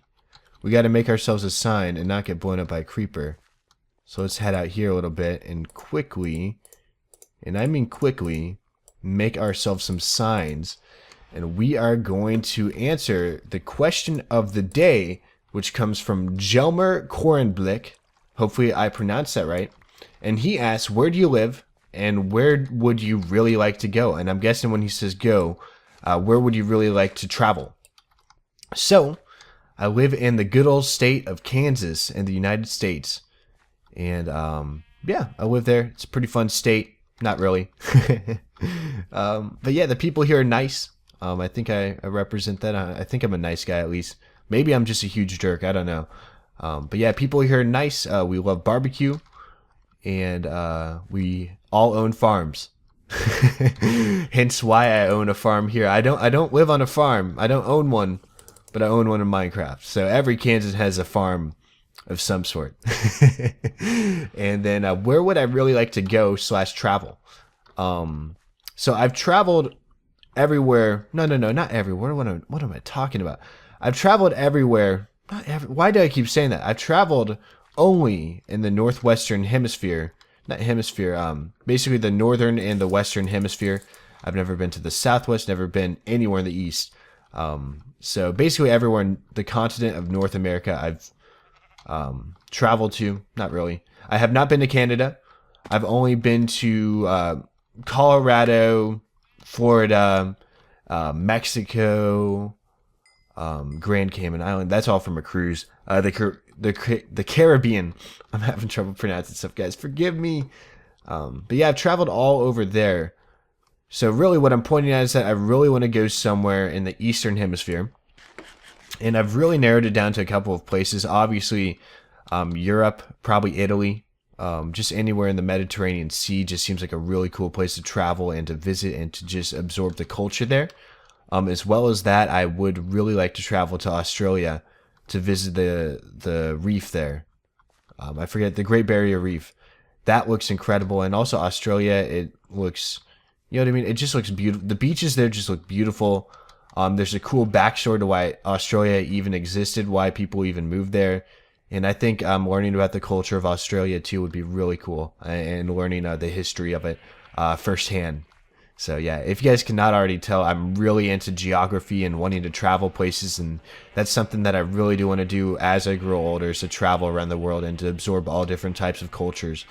We got to make ourselves a sign and not get blown up by a creeper. So let's head out here a little bit and quickly, and I mean quickly, make ourselves some signs. And we are going to answer the question of the day, which comes from Jelmer Korenblick. Hopefully I pronounced that right. And he asks, where do you live and where would you really like to go? And I'm guessing when he says go, where would you really like to travel? So I live in the good old state of Kansas in the United States. And yeah, I live there. It's a pretty fun state. Not really. But yeah, the people here are nice. I think I represent that. I think I'm a nice guy at least. Maybe I'm just a huge jerk. I don't know. But yeah, people here are nice. We love barbecue. And we all own farms. Hence why I own a farm here. I don't live on a farm. I don't own one, but I own one in Minecraft. So every Kansas has a farm of some sort. And then where would I really like to go / travel? So I've traveled everywhere. No, not everywhere. What am I talking about? I've traveled everywhere. Why do I keep saying that? I've traveled only in the northwestern hemisphere. Not hemisphere. Basically the northern and the western hemisphere. I've never been to the southwest. Never been anywhere in the east. So basically everywhere in the continent of North America, I've traveled to. Not really. I have not been to Canada. I've only been to Colorado, Florida, Mexico, Grand Cayman Island. That's all from a cruise. The Caribbean. I'm having trouble pronouncing stuff, guys. Forgive me. But yeah, I've traveled all over there. So really what I'm pointing at is that I really want to go somewhere in the Eastern Hemisphere. And I've really narrowed it down to a couple of places. Obviously, Europe, probably Italy. Just anywhere in the Mediterranean Sea just seems like a really cool place to travel and to visit and to just absorb the culture there. As well as that, I would really like to travel to Australia to visit the reef there. I forget, the Great Barrier Reef. That looks incredible. And also Australia, it looks, you know what I mean? It just looks beautiful. The beaches there just look beautiful. There's a cool backstory to why Australia even existed, why people even moved there. And I think learning about the culture of Australia too would be really cool, and learning the history of it firsthand. So yeah, if you guys cannot already tell, I'm really into geography and wanting to travel places, and that's something that I really do want to do as I grow older, is to travel around the world and to absorb all different types of cultures.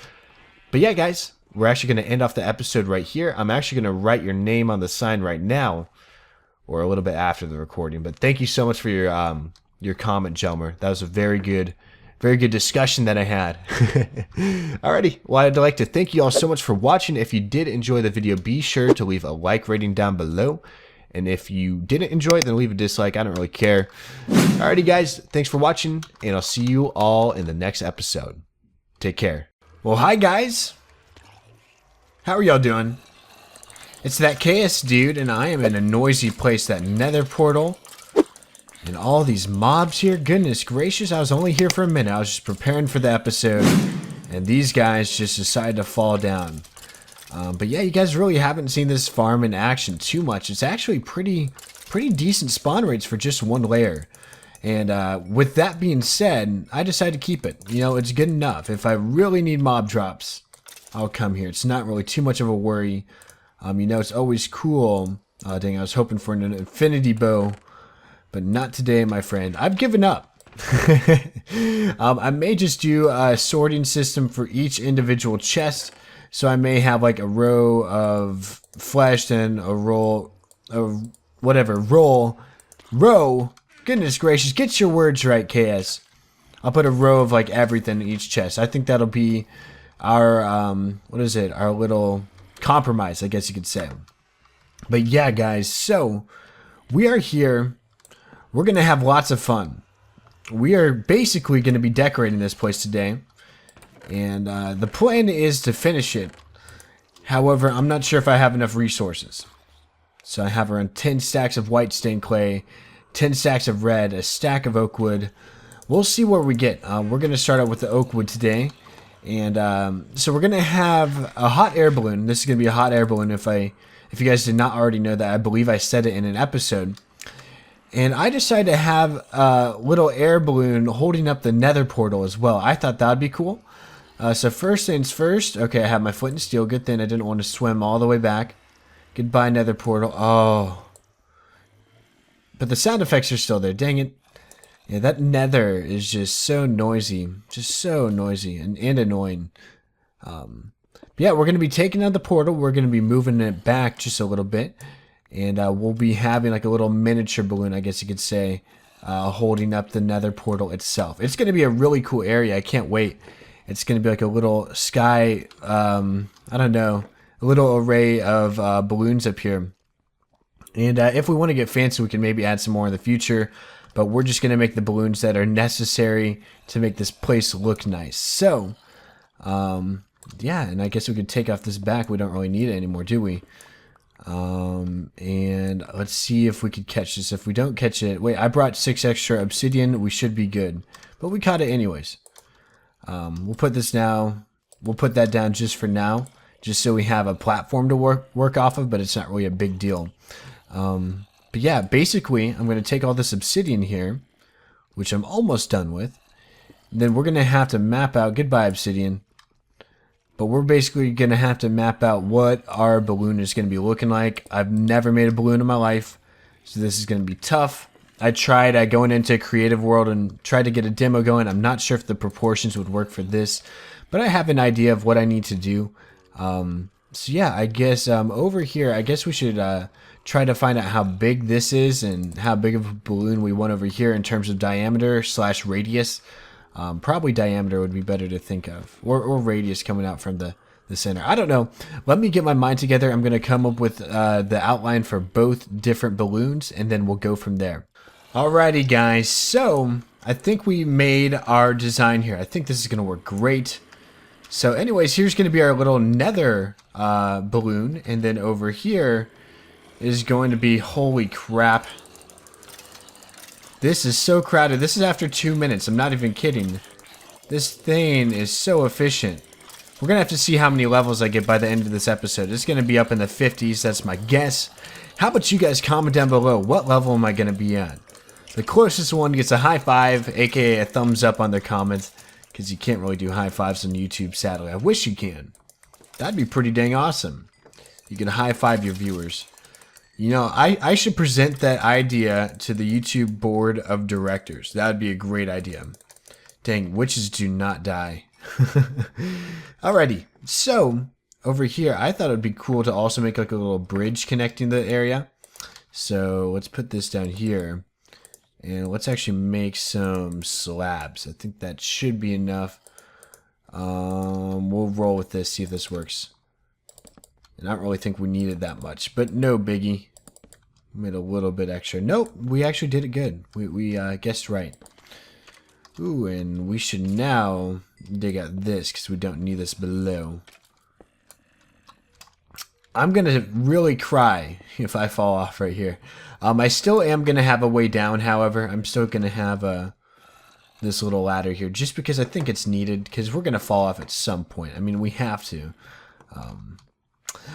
But yeah, guys, we're actually going to end off the episode right here. I'm actually going to write your name on the sign right now, or a little bit after the recording. But thank you so much for your comment, Jelmer. That was a very good discussion that I had. Alrighty, well, I'd like to thank you all so much for watching. If you did enjoy the video, be sure to leave a like rating down below. And if you didn't enjoy it, then leave a dislike. I don't really care. Alrighty, guys, thanks for watching, and I'll see you all in the next episode. Take care. Well, hi, guys. How are y'all doing? It's ThatKSDude, and I am in a noisy place, that nether portal. And all these mobs here, goodness gracious, I was only here for a minute. I was just preparing for the episode, and these guys just decided to fall down. But yeah, you guys really haven't seen this farm in action too much. It's actually pretty decent spawn rates for just one layer. And with that being said, I decided to keep it. You know, it's good enough. If I really need mob drops, I'll come here. It's not really too much of a worry. You know, it's always cool. Dang, I was hoping for an infinity bow. But not today, my friend. I've given up. I may just do a sorting system for each individual chest. So I may have like a row of flesh and a row of whatever. Row. Goodness gracious. Get your words right, KS. I'll put a row of like everything in each chest. I think that'll be our, what is it? Our little compromise, I guess you could say. But yeah, guys. So we are here. We're going to have lots of fun. We are basically going to be decorating this place today. And the plan is to finish it. However, I'm not sure if I have enough resources. So I have around 10 stacks of white stained clay, 10 stacks of red, a stack of oak wood. We'll see where we get. We're going to start out with the oak wood today. And so we're going to have a hot air balloon. This is going to be a hot air balloon. If you guys did not already know that, I believe I said it in an episode. And I decided to have a little air balloon holding up the nether portal as well. I thought that would be cool. So first things first. Okay, I have my flint and steel. Good thing I didn't want to swim all the way back. Goodbye, nether portal. Oh. But the sound effects are still there. Dang it. Yeah, that nether is just so noisy. Just so noisy and annoying. Yeah, we're going to be taking out the portal. We're going to be moving it back just a little bit. And we'll be having like a little miniature balloon, I guess you could say, holding up the nether portal itself. It's going to be a really cool area. I can't wait. It's going to be like a little sky, I don't know, a little array of balloons up here. And if we want to get fancy, we can maybe add some more in the future. But we're just going to make the balloons that are necessary to make this place look nice. So, yeah, and I guess we could take off this back. We don't really need it anymore, do we? And let's see if we could catch this. If we don't catch it, wait, I brought 6 extra obsidian. We should be good. But we caught it anyways. We'll put this now. We'll put that down just for now, just so we have a platform to work off of, but it's not really a big deal. But yeah, basically, I'm going to take all this obsidian here, which I'm almost done with. Then we're going to have to map out, goodbye obsidian, but we're basically going to have to map out what our balloon is going to be looking like. I've never made a balloon in my life, so this is going to be tough. I tried going into Creative World and tried to get a demo going. I'm not sure if the proportions would work for this, but I have an idea of what I need to do. So yeah, I guess over here, I guess we should try to find out how big this is and how big of a balloon we want over here in terms of diameter / radius. Probably diameter would be better to think of, or radius coming out from the center. I don't know. Let me get my mind together. I'm going to come up with the outline for both different balloons, and then we'll go from there. Alrighty, guys. So I think we made our design here. I think this is going to work great. So anyways, here's going to be our little nether balloon, and then over here is going to be, holy crap. This is so crowded. This is after 2 minutes. I'm not even kidding. This thing is so efficient. We're going to have to see how many levels I get by the end of this episode. It's going to be up in the 50s. That's my guess. How about you guys comment down below? What level am I going to be on? The closest one gets a high five, aka a thumbs up on their comments, because you can't really do high fives on YouTube, sadly. I wish you can. That'd be pretty dang awesome. You can high five your viewers. You know, I should present that idea to the YouTube board of directors. That would be a great idea. Dang, witches do not die. Alrighty, so over here, I thought it would be cool to also make like a little bridge connecting the area. So let's put this down here. And let's actually make some slabs. I think that should be enough. We'll roll with this, see if this works. And I don't really think we needed that much, but no biggie. Made a little bit extra. Nope, we actually did it good. We guessed right. Ooh, and we should now dig out this because we don't need this below. I'm going to really cry if I fall off right here. I still am going to have a way down, however. I'm still going to have this little ladder here just because I think it's needed because we're going to fall off at some point. I mean, we have to.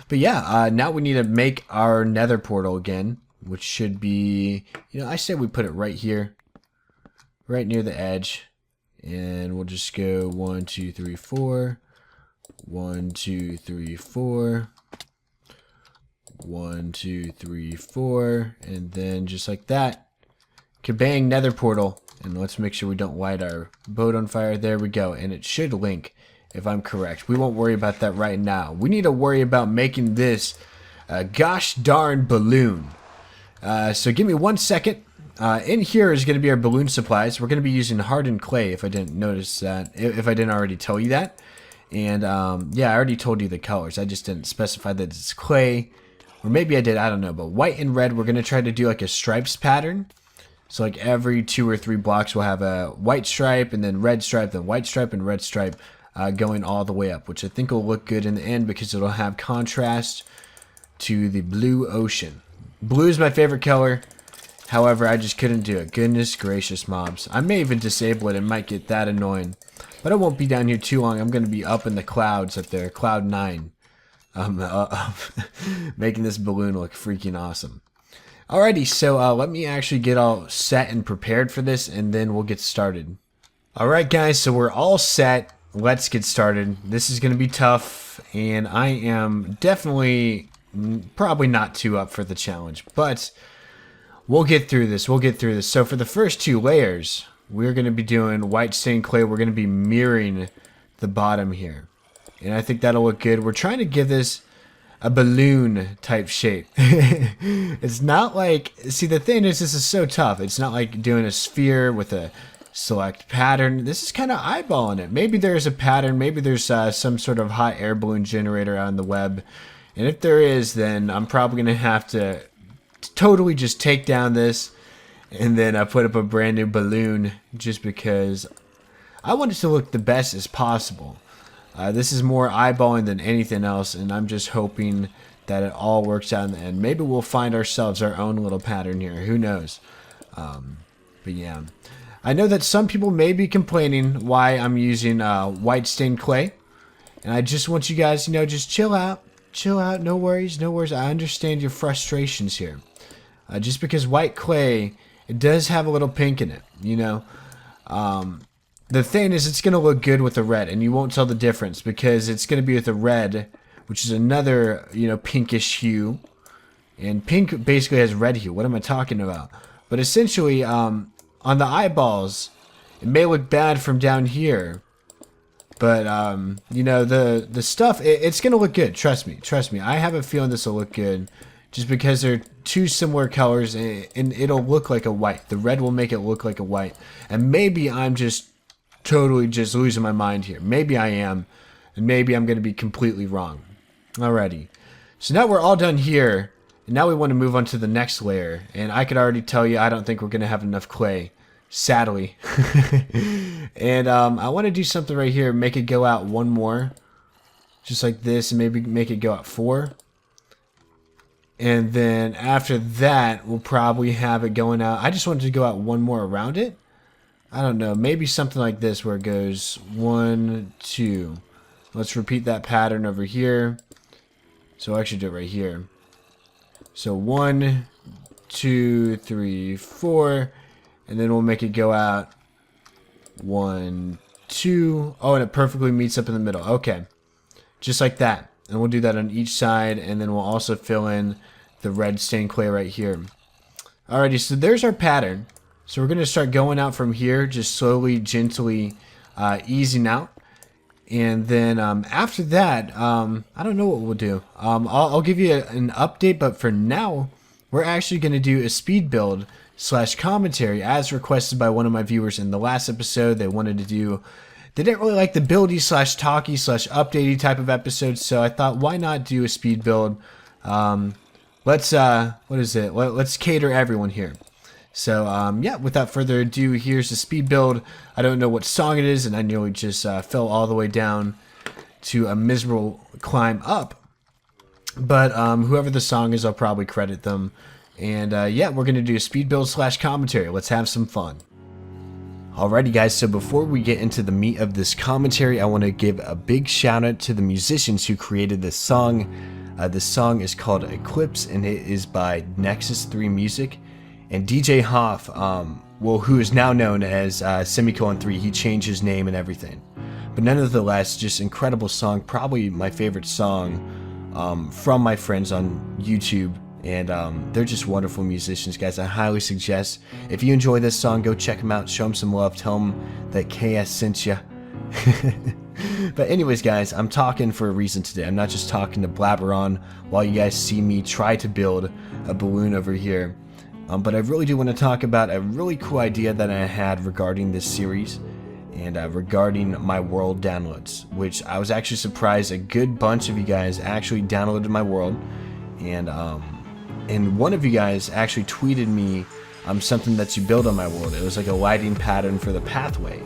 But yeah, now we need to make our nether portal again, which should be, you know, I say we put it right here, right near the edge. And we'll just go 1, 2, 3, 4. 1, 2, 3, 4. 1, 2, 3, 4, and then just like that, kabang, nether portal. And let's make sure we don't light our boat on fire. There we go, and it should link if I'm correct. We won't worry about that right now. We need to worry about making this gosh darn balloon. So give me 1 second. In here is going to be our balloon supplies. We're going to be using hardened clay, if I didn't notice that, if I didn't already tell you that. And yeah, I already told you the colors. I just didn't specify that it's clay. Or maybe I did, I don't know. But white and red, we're going to try to do like a stripes pattern. So like every 2 or 3 blocks, we'll have a white stripe, and then red stripe, then white stripe, and red stripe going all the way up. Which I think will look good in the end because it'll have contrast to the blue ocean. Blue is my favorite color. However, I just couldn't do it. Goodness gracious, mobs. I may even disable it. It might get that annoying. But I won't be down here too long. I'm going to be up in the clouds up there. Cloud 9. Making this balloon look freaking awesome. Alrighty, so let me actually get all set and prepared for this, and then we'll get started. Alright guys, so we're all set. Let's get started. This is going to be tough, and I am definitely probably not too up for the challenge, but we'll get through this. We'll get through this. So for the first 2 layers, we're going to be doing white stained clay. We're going to be mirroring the bottom here. and I think that'll look good. We're trying to give this a balloon type shape. It's not like, see, the thing is, this is so tough. It's not like doing a sphere with a select pattern. This is kind of eyeballing it. Maybe there's a pattern. Maybe there's some sort of hot air balloon generator on the web. And if there is, then I'm probably going to have to totally just take down this and then put up a brand new balloon, just because I want it to look the best as possible. This is more eyeballing than anything else, and I'm just hoping that it all works out in the end. Maybe we'll find ourselves our own little pattern here. Who knows? But yeah. I know that some people may be complaining why I'm using white stained clay. And I just want you guys, just chill out. Chill out. No worries. No worries. I understand your frustrations here. Just because white clay, it does have a little pink in it, The thing is, it's going to look good with the red, and you won't tell the difference because it's going to be with the red, which is another, pinkish hue. And pink basically has red hue. What am I talking about? But essentially, on the eyeballs, it may look bad from down here. But, the stuff, it's going to look good. Trust me. Trust me. I have a feeling this will look good. Just because they're two similar colors, and it'll look like a white. The red will make it look like a white. And maybe I'm just totally just losing my mind here. Maybe I am. And maybe I'm going to be completely wrong. Alrighty. So now we're all done here. And now we want to move on to the next layer. And I could already tell you I don't think we're going to have enough clay. Sadly. And I want to do something right here. Make it go out one more. Just like this. And maybe make it go out 4. And then after that, we'll probably have it going out. I just wanted to go out one more around it. I don't know. Maybe something like this where it goes 1, 2. Let's repeat that pattern over here. So I'll actually do it right here. So 1, 2, 3, 4. And then we'll make it go out 1, 2. Oh, and it perfectly meets up in the middle. Okay. Just like that. And we'll do that on each side, and then we'll also fill in the red stained clay right here. Alrighty, so there's our pattern. So we're going to start going out from here, just slowly, gently easing out. And then after that, I don't know what we'll do. I'll give you an update, but for now, we're actually going to do a speed build / commentary as requested by one of my viewers in the last episode. They wanted to do... They didn't really like the buildy / talky / updatey type of episodes, so I thought, why not do a speed build? Let's cater everyone here. So, yeah, without further ado, here's the speed build. I don't know what song it is, and I nearly just fell all the way down to a miserable climb up. But whoever the song is, I'll probably credit them. And, yeah, we're going to do a speed build / commentary. Let's have some fun. Alrighty guys, so before we get into the meat of this commentary, I want to give a big shout out to the musicians who created this song. This song is called Eclipse, and it is by Nexus 3 Music. And DJ Hoff, who is now known as Semicolon 3, he changed his name and everything. But nonetheless, just incredible song, probably my favorite song from my friends on YouTube. And they're just wonderful musicians, guys. I highly suggest, if you enjoy this song, go check them out, show them some love, tell them that KS sent you. But anyways, guys, I'm talking for a reason today. I'm not just talking to blabber on while you guys see me try to build a balloon over here. But I really do want to talk about a really cool idea that I had regarding this series and regarding my world downloads, which I was actually surprised a good bunch of you guys actually downloaded my world. And one of you guys actually tweeted me something that you built on my world. It was like a lighting pattern for the pathway.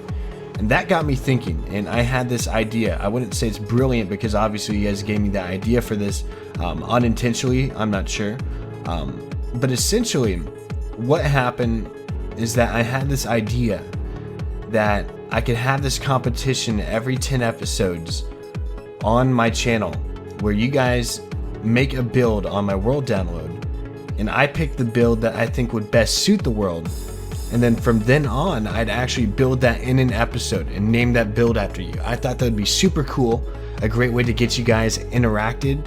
And that got me thinking, and I had this idea. I wouldn't say it's brilliant because obviously you guys gave me the idea for this unintentionally, I'm not sure. But essentially, what happened is that I had this idea that I could have this competition every 10 episodes on my channel where you guys make a build on my world download, and I pick the build that I think would best suit the world, and then from then on I'd actually build that in an episode and name that build after you. I thought that would be super cool, a great way to get you guys interacted,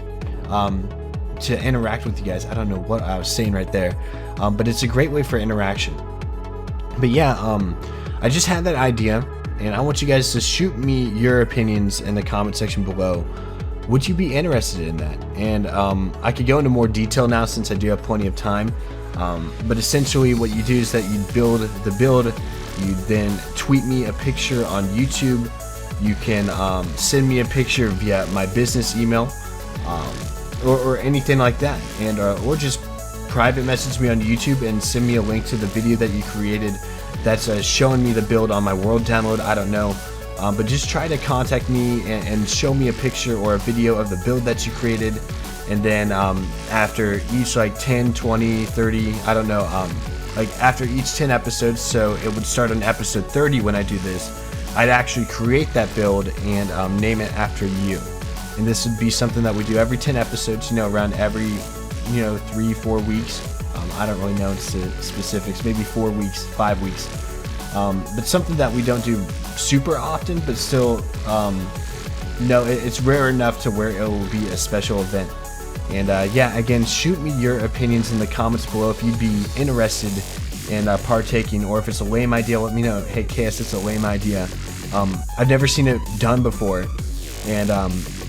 to interact with you guys. I don't know what I was saying right there, but it's a great way for interaction. But yeah, I just had that idea, and I want you guys to shoot me your opinions in the comment section below. Would you be interested in that? And I could go into more detail now since I do have plenty of time. But essentially what you do is that you build the build, you then tweet me a picture on YouTube. You can send me a picture via my business email, or anything like that, and or just private message me on YouTube and send me a link to the video that you created that's showing me the build on my world download. I don't know, but just try to contact me and show me a picture or a video of the build that you created, and then after each like 10, 20, 30, I don't know, like after each 10 episodes, so it would start on episode 30 when I do this, I'd actually create that build and name it after you. And this would be something that we do every 10 episodes, you know, around every, 3-4 weeks. I don't really know the specifics, maybe 4 weeks, 5 weeks. But something that we don't do super often, but still, it's rare enough to where it will be a special event. And yeah, again, shoot me your opinions in the comments below if you'd be interested in partaking, or if it's a lame idea, let me know. Hey, KS, it's a lame idea. I've never seen it done before, and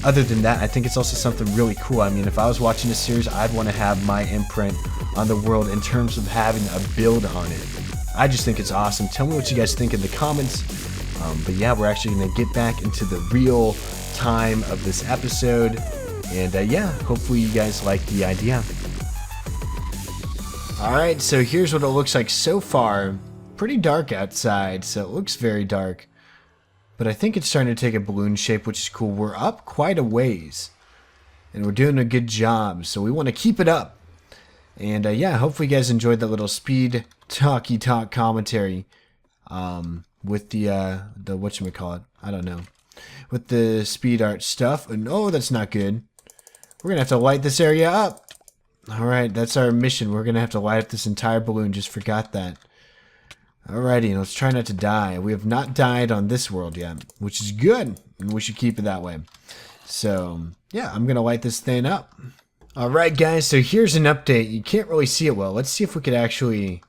other than that, I think it's also something really cool. I mean, if I was watching a series, I'd want to have my imprint on the world in terms of having a build on it. I just think it's awesome. Tell me what you guys think in the comments. But yeah, we're actually going to get back into the real time of this episode, and yeah, hopefully you guys like the idea. Alright, so here's what it looks like so far. Pretty dark outside, so it looks very dark. But I think it's starting to take a balloon shape, which is cool. We're up quite a ways, and we're doing a good job, so we want to keep it up. And yeah, hopefully you guys enjoyed that little speed talky talk commentary with the whatchamacallit, I don't know, with the speed art stuff. And oh, that's not good. We're gonna have to light this area up. Alright, that's our mission. We're gonna have to light up this entire balloon. Just forgot that. Alrighty, let's try not to die. We have not died on this world yet, which is good, and we should keep it that way. So, yeah, I'm gonna light this thing up. Alright guys, so here's an update. You can't really see it well. Let's see if we could actually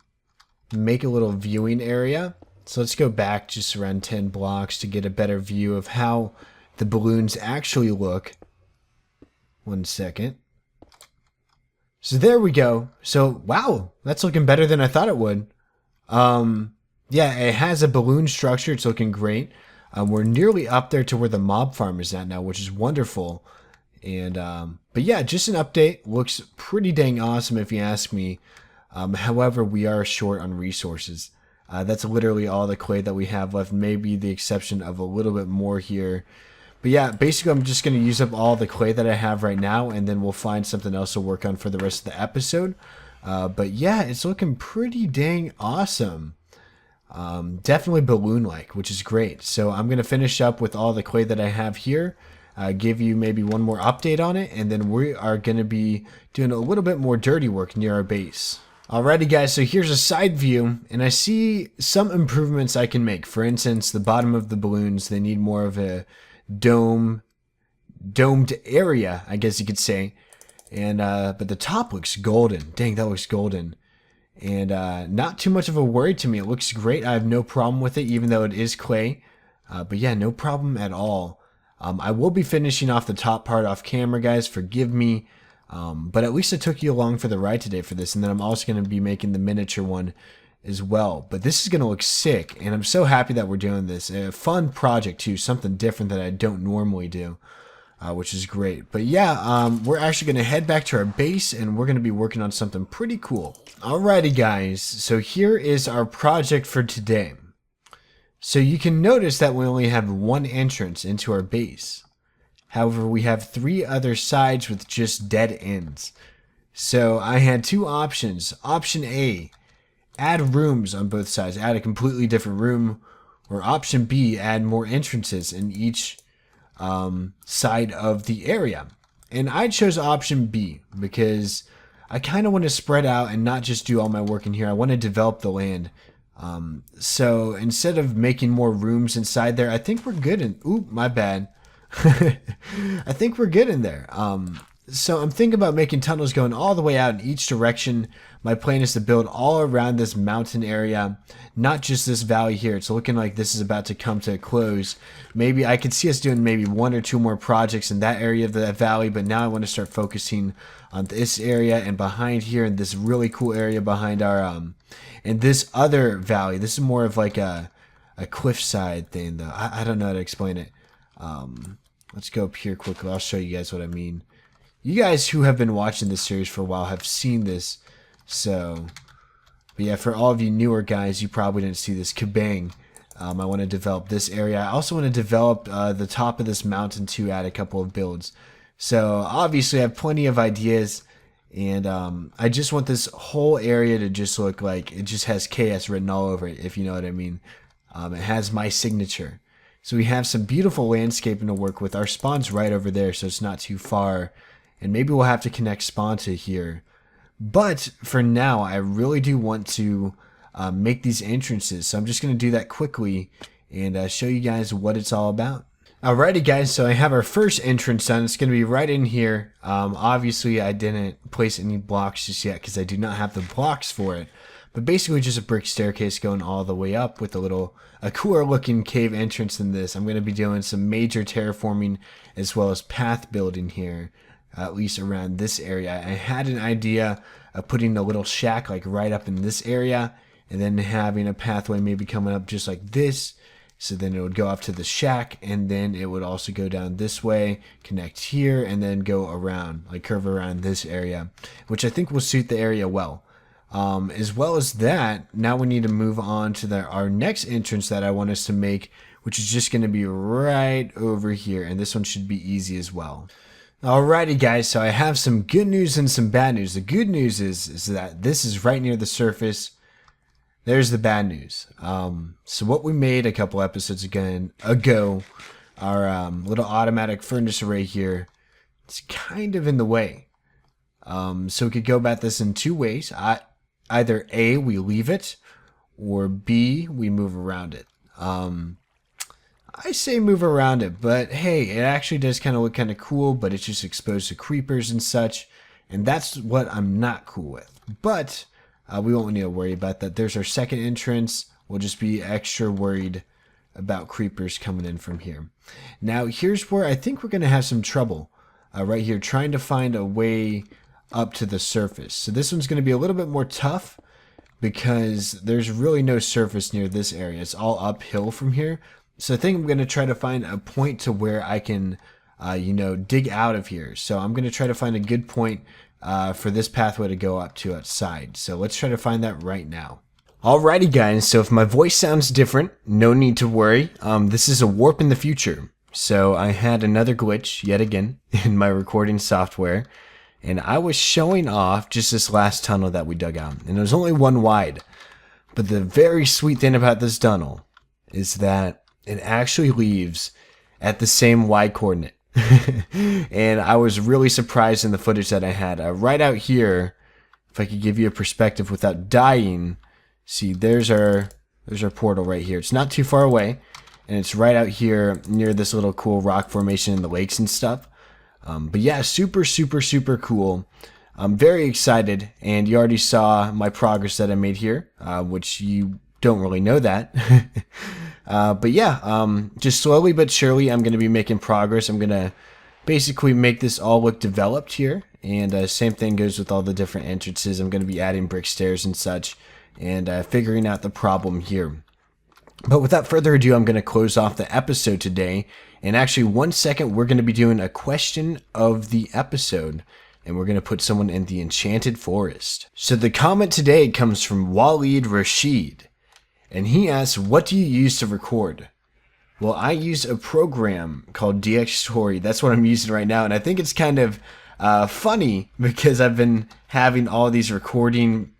make a little viewing area. So let's go back just around 10 blocks to get a better view of how the balloons actually look. 1 second. So there we go. So, wow, that's looking better than I thought it would. Yeah, it has a balloon structure. It's looking great. We're nearly up there to where the mob farm is at now, which is wonderful. And, but yeah, just an update. Looks pretty dang awesome if you ask me. However, we are short on resources. That's literally all the clay that we have left, maybe the exception of a little bit more here. But yeah, basically I'm just going to use up all the clay that I have right now, and then we'll find something else to work on for the rest of the episode. But yeah, it's looking pretty dang awesome. Definitely balloon-like, which is great. So I'm going to finish up with all the clay that I have here, give you maybe one more update on it, and then we are going to be doing a little bit more dirty work near our base. Alrighty guys, so here's a side view, and I see some improvements I can make. For instance, the bottom of the balloons, they need more of a domed area, I guess you could say. And but the top looks golden. Dang, that looks golden. And not too much of a worry to me. It looks great. I have no problem with it, even though it is clay. But yeah, no problem at all. I will be finishing off the top part off camera, guys. Forgive me. But at least I took you along for the ride today for this. And then I'm also going to be making the miniature one as well. But this is going to look sick. And I'm so happy that we're doing this. A fun project, too. Something different that I don't normally do. Which is great. But yeah, we're actually going to head back to our base, and we're going to be working on something pretty cool. Alrighty guys, so here is our project for today. So you can notice that we only have one entrance into our base. However, we have 3 other sides with just dead ends. So I had 2 options. Option A, add rooms on both sides, add a completely different room. Or option B, add more entrances in each side of the area. And I chose option B because I kind of want to spread out and not just do all my work in here. I want to develop the land. So instead of making more rooms inside there, I think we're good in... Ooh, my bad. I think we're good in there. So I'm thinking about making tunnels going all the way out in each direction. my plan is to build all around this mountain area, not just this valley here. It's looking like this is about to come to a close. Maybe I could see us doing maybe 1 or 2 more projects in that area of the valley, but now I want to start focusing on this area and behind here in this really cool area behind our in this other valley. This is more of like a cliffside thing though. I don't know how to explain it. Let's go up here quickly. I'll show you guys what I mean. You guys who have been watching this series for a while have seen this. So, but yeah, for all of you newer guys, you probably didn't see this. Kabang. I want to develop this area. I also want to develop the top of this mountain to add a couple of builds. So obviously I have plenty of ideas, and I just want this whole area to just look like it just has KS written all over it, if you know what I mean. It has my signature. So we have some beautiful landscaping to work with. Our spawn's right over there, so it's not too far. And maybe we'll have to connect spawn to here. But for now, I really do want to make these entrances. So I'm just going to do that quickly and show you guys what it's all about. Alrighty guys, so I have our first entrance done. It's going to be right in here. Obviously I didn't place any blocks just yet because I do not have the blocks for it. But basically just a brick staircase going all the way up with a cooler looking cave entrance than this. I'm going to be doing some major terraforming as well as path building here, at least around this area. I had an idea of putting a little shack like right up in this area and then having a pathway maybe coming up just like this. So then it would go up to the shack, and then it would also go down this way, connect here, and then go around, like curve around this area, which I think will suit the area well. As well as that, now we need to move on to our next entrance that I want us to make, which is just going to be right over here, and this one should be easy as well. Alrighty guys, so I have some good news and some bad news. The good news is that this is right near the surface. There's the bad news. So what we made a couple episodes ago, our little automatic furnace array here, it's kind of in the way. So we could go about this in 2 ways. Either A, we leave it, or B, we move around it. I say move around it, but hey, it actually does kind of look kind of cool, but it's just exposed to creepers and such, and that's what I'm not cool with. But we won't need to worry about that. There's our second entrance. We'll just be extra worried about creepers coming in from here. Now, here's where I think we're going to have some trouble. Right here, trying to find a way up to the surface. So this one's going to be a little bit more tough because there's really no surface near this area. It's all uphill from here. So I think I'm going to try to find a point to where I can, dig out of here. So I'm going to try to find a good point for this pathway to go up to outside. So let's try to find that right now. Alrighty guys, so if my voice sounds different, no need to worry. This is a warp in the future. So I had another glitch yet again in my recording software, and I was showing off just this last tunnel that we dug out, and it was only 1 wide. But the very sweet thing about this tunnel is that it actually leaves at the same Y coordinate. And I was really surprised in the footage that I had. Right out here, if I could give you a perspective without dying, see, there's our portal right here. It's not too far away, and it's right out here near this little cool rock formation in the lakes and stuff. But yeah, super, super, super cool. I'm very excited, and you already saw my progress that I made here, which you don't really know that. But yeah, just slowly but surely I'm going to be making progress. I'm going to basically make this all look developed here, and same thing goes with all the different entrances. I'm going to be adding brick stairs and such, and figuring out the problem here. But without further ado, I'm going to close off the episode today, and actually 1 second we're going to be doing a question of the episode, and we're going to put someone in the Enchanted Forest. So the comment today comes from Waleed Rashid. And he asks, what do you use to record? Well, I use a program called DxTory. That's what I'm using right now. And I think it's kind of funny because I've been having all these recording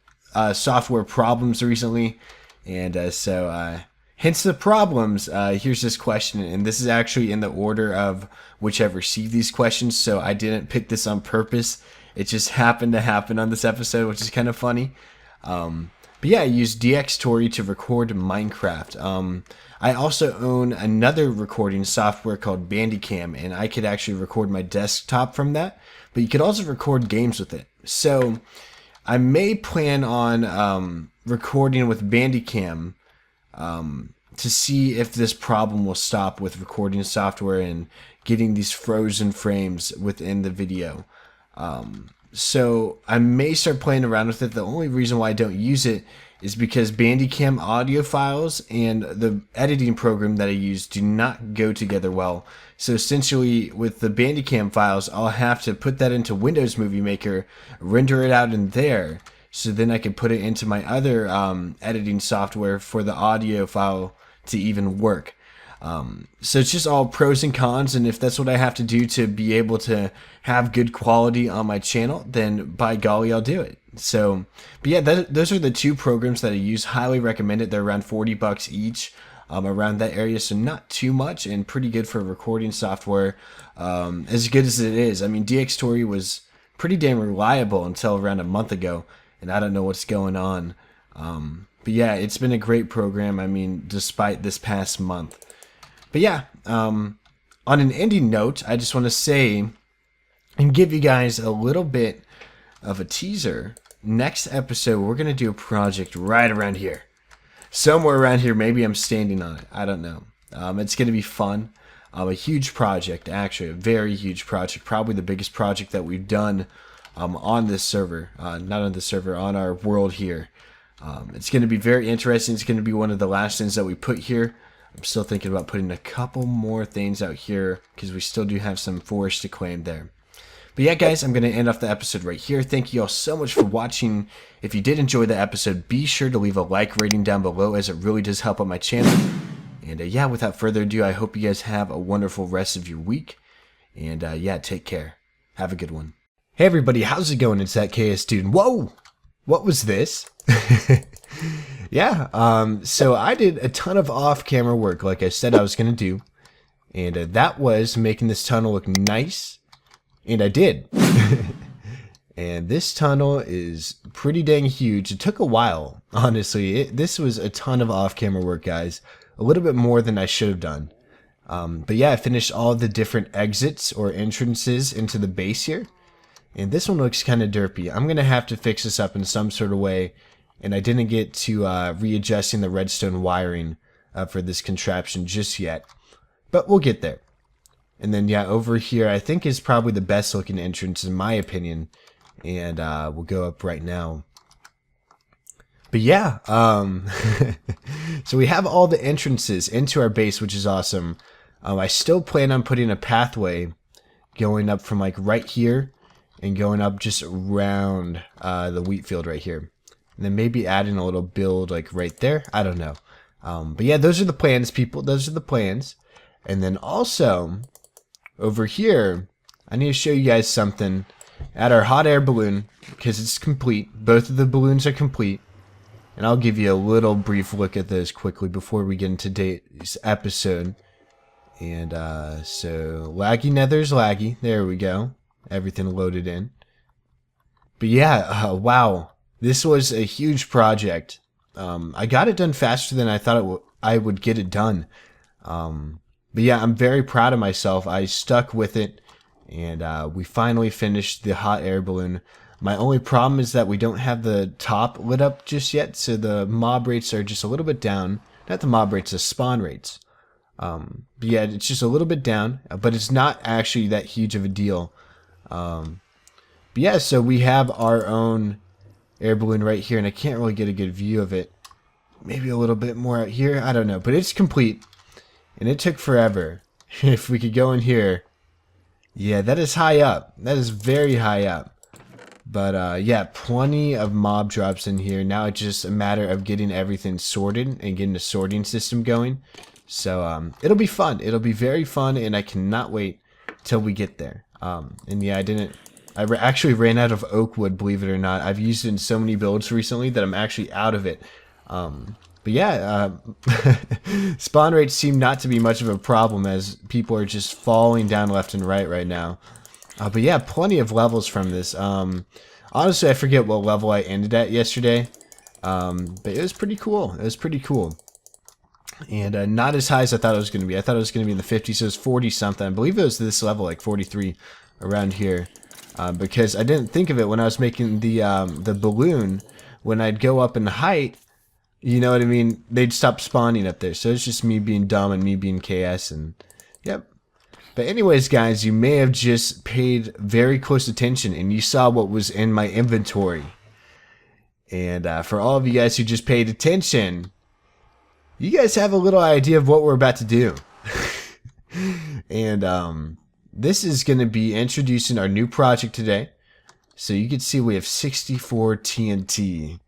software problems recently. And so hence the problems. Here's this question. And this is actually in the order of which I've received these questions. So I didn't pick this on purpose. It just happened to happen on this episode, which is kind of funny. But yeah, I use DxTory to record Minecraft. I also own another recording software called Bandicam, and I could actually record my desktop from that, but you could also record games with it. So I may plan on recording with Bandicam to see if this problem will stop with recording software and getting these frozen frames within the video. So I may start playing around with it. The only reason why I don't use it is because Bandicam audio files and the editing program that I use do not go together well. So essentially with the Bandicam files, I'll have to put that into Windows Movie Maker, render it out in there, so then I can put it into my other editing software for the audio file to even work. So it's just all pros and cons, and if that's what I have to do to be able to have good quality on my channel, then by golly, I'll do it. So, but yeah, those are the two programs that I use. Highly recommend it. They're around $40 each, around that area, so not too much and pretty good for recording software. As good as it is. I mean, DxTory was pretty damn reliable until around a month ago, and I don't know what's going on. But yeah, it's been a great program. I mean, despite this past month. But yeah, on an ending note, I just want to say and give you guys a little bit of a teaser. Next episode, we're going to do a project right around here. Somewhere around here, maybe I'm standing on it. I don't know. It's going to be fun. A huge project, actually, a very huge project. Probably the biggest project that we've done on this server. Not on the server, on our world here. It's going to be very interesting. It's going to be one of the last things that we put here. I'm still thinking about putting a couple more things out here because we still do have some forest to claim there. But yeah, guys, I'm going to end off the episode right here. Thank you all so much for watching. If you did enjoy the episode, be sure to leave a like rating down below, as it really does help out my channel. And yeah, without further ado, I hope you guys have a wonderful rest of your week. And yeah, take care. Have a good one. Hey everybody, how's it going? It's ThatKSDude. Whoa! What was this? Yeah, so I did a ton of off-camera work, like I said I was going to do. And that was making this tunnel look nice. And I did. And this tunnel is pretty dang huge. It took a while, honestly. This was a ton of off-camera work, guys. A little bit more than I should have done. But yeah, I finished all the different exits or entrances into the base here. And this one looks kind of derpy. I'm going to have to fix this up in some sort of way. And I didn't get to readjusting the redstone wiring for this contraption just yet. But we'll get there. And then, yeah, over here, I think is probably the best looking entrance in my opinion. And we'll go up right now. But yeah, so we have all the entrances into our base, which is awesome. I still plan on putting a pathway going up from like right here and going up just around the wheat field right here. And then maybe adding a little build like right there. I don't know. But yeah, those are the plans, people. Those are the plans. And then also over here, I need to show you guys something at our hot air balloon because it's complete. Both of the balloons are complete. And I'll give you a little brief look at those quickly before we get into today's episode. And so laggy nether's laggy. There we go. Everything loaded in. But yeah, wow. This was a huge project. I got it done faster than I thought I would get it done. But yeah, I'm very proud of myself. I stuck with it. And we finally finished the hot air balloon. My only problem is that we don't have the top lit up just yet, so the mob rates are just a little bit down. Not the mob rates, the spawn rates. But yeah, it's just a little bit down, but it's not actually that huge of a deal. But yeah, so we have our own air balloon right here, and I can't really get a good view of it. Maybe a little bit more out here, I don't know. But it's complete, and it took forever. If we could go in here. Yeah, that is high up. That is very high up. But yeah, plenty of mob drops in here. Now it's just a matter of getting everything sorted and getting the sorting system going. So it'll be fun. It'll be very fun, and I cannot wait till we get there. And yeah, I actually ran out of oak wood, believe it or not. I've used it in so many builds recently that I'm actually out of it. But yeah, spawn rates seem not to be much of a problem as people are just falling down left and right now. But yeah, plenty of levels from this. Honestly, I forget what level I ended at yesterday. But it was pretty cool. It was pretty cool. And not as high as I thought it was going to be. I thought it was going to be in the 50s. So it was 40 something. I believe it was this level, like 43 around here. because I didn't think of it when I was making the balloon. When I'd go up in height, you know what I mean, they'd stop spawning up there. So it's just me being dumb and me being KS, and yep. But anyways, guys, you may have just paid very close attention and you saw what was in my inventory. And for all of you guys who just paid attention, you guys have a little idea of what we're about to do. And this is going to be introducing our new project today. So you can see we have 64 TNT.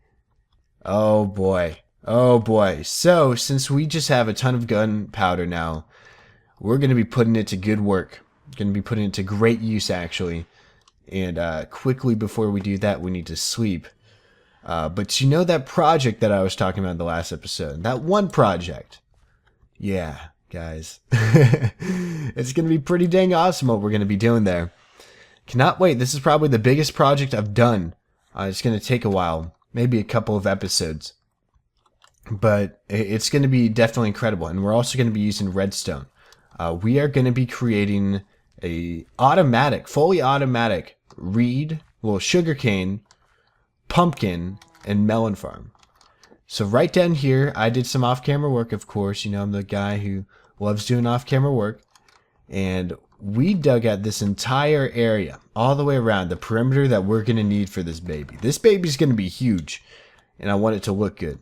Oh boy. Oh boy. So since we just have a ton of gunpowder now, we're going to be putting it to good work. Going to be putting it to great use, actually. And quickly before we do that, we need to sleep. But you know that project that I was talking about in the last episode? That one project. Yeah, guys. It's going to be pretty dang awesome what we're going to be doing there. Cannot wait. This is probably the biggest project I've done. It's going to take a while. Maybe a couple of episodes. But it's going to be definitely incredible. And we're also going to be using redstone. We are going to be creating a automatic, fully automatic reed, well, sugarcane, pumpkin, and melon farm. So right down here, I did some off-camera work, of course. You know, I'm the guy who loves doing off-camera work. And we dug out this entire area, all the way around, the perimeter that we're going to need for this baby. This baby's going to be huge, and I want it to look good.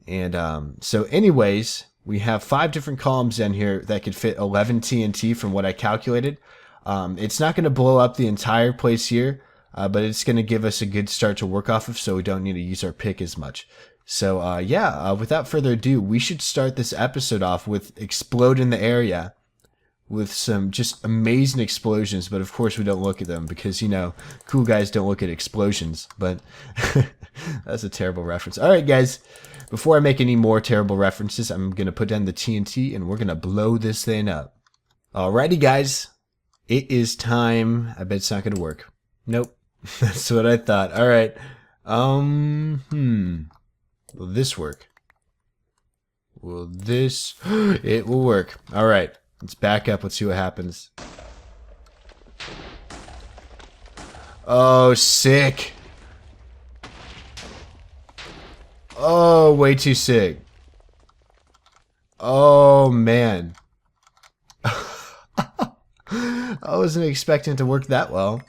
And so anyways, we have 5 different columns down here that could fit 11 TNT from what I calculated. It's not going to blow up the entire place here, but it's going to give us a good start to work off of, so we don't need to use our pick as much. So yeah, without further ado, we should start this episode off with exploding the area with some just amazing explosions. But of course we don't look at them because, you know, cool guys don't look at explosions. But that's a terrible reference. All right, guys. Before I make any more terrible references, I'm going to put down the TNT and we're going to blow this thing up. Alrighty, guys. It is time. I bet it's not going to work. Nope. That's what I thought. Alright. Will this work? Will this... It will work. Alright. Let's back up. Let's see what happens. Oh, sick. Oh, way too sick. Oh, man. I wasn't expecting it to work that well.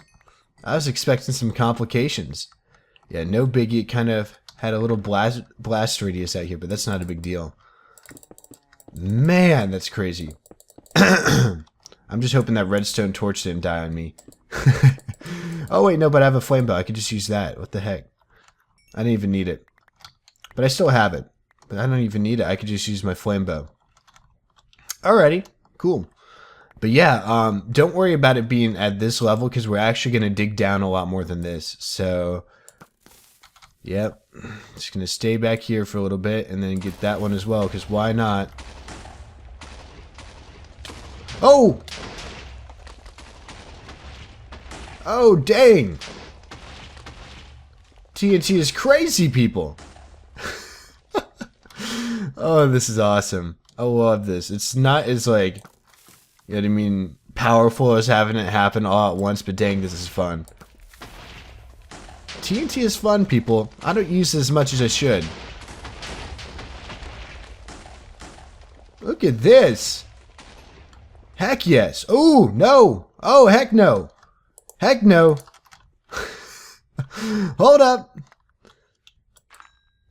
I was expecting some complications. Yeah, no biggie. It kind of had a little blast radius out here, but that's not a big deal. Man, that's crazy. I'm just hoping that redstone torch didn't die on me. Oh, wait, no, but I have a flame bow. I could just use that. What the heck? I didn't even need it. But I still have it. But I don't even need it. I could just use my flame bow. Alrighty. Cool. But yeah, don't worry about it being at this level because we're actually going to dig down a lot more than this. So, yep. Just going to stay back here for a little bit and then get that one as well because why not? Oh! Oh, dang! TNT is crazy, people! Oh, this is awesome. I love this. It's not as, like, you know what I mean, powerful as having it happen all at once, but dang, this is fun. TNT is fun, people. I don't use it as much as I should. Look at this! Heck yes! Oh, no! Oh, heck no! Heck no! Hold up!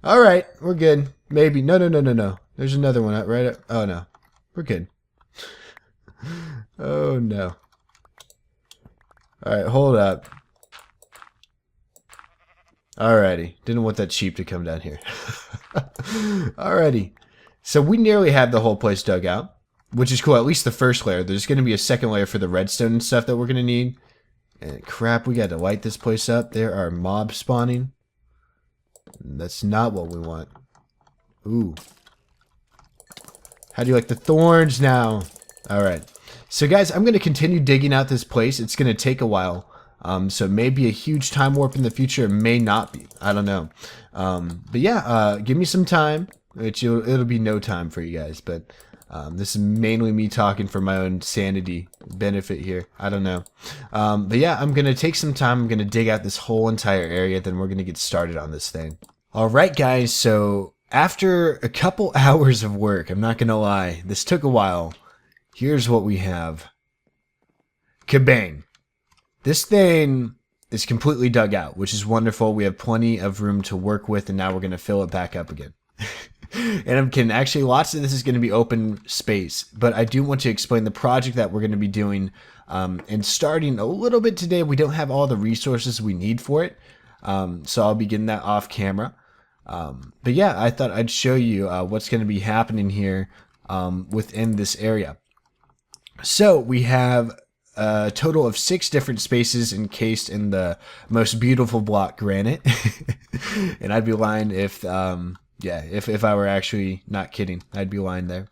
Alright, we're good. Maybe. No. There's another one right up. Oh, no. We're good. Oh, no. Alright, hold up. Alrighty. Didn't want that sheep to come down here. Alrighty. So we nearly have the whole place dug out, which is cool. At least the first layer. There's going to be a second layer for the redstone and stuff that we're going to need. And crap, we got to light this place up. There are mobs spawning. That's not what we want. Ooh. How do you like the thorns now? Alright. So guys, I'm going to continue digging out this place. It's going to take a while. So maybe a huge time warp in the future. It may not be. I don't know. But yeah, give me some time. It'll be no time for you guys. But This is mainly me talking for my own sanity benefit here. I don't know. But yeah, I'm going to take some time. I'm going to dig out this whole entire area. Then we're going to get started on this thing. All right, guys. So after a couple hours of work, I'm not going to lie, this took a while. Here's what we have. Kabang. This thing is completely dug out, which is wonderful. We have plenty of room to work with, and now we're going to fill it back up again. And I'm kidding. Actually, lots of this is going to be open space, but I do want to explain the project that we're going to be doing and starting a little bit today. We don't have all the resources we need for it, so I'll be getting that off camera. But yeah, I thought I'd show you what's going to be happening here within this area. So we have a total of 6 different spaces encased in the most beautiful block granite. And I'd be lying if if I were actually not kidding, I'd be lying there.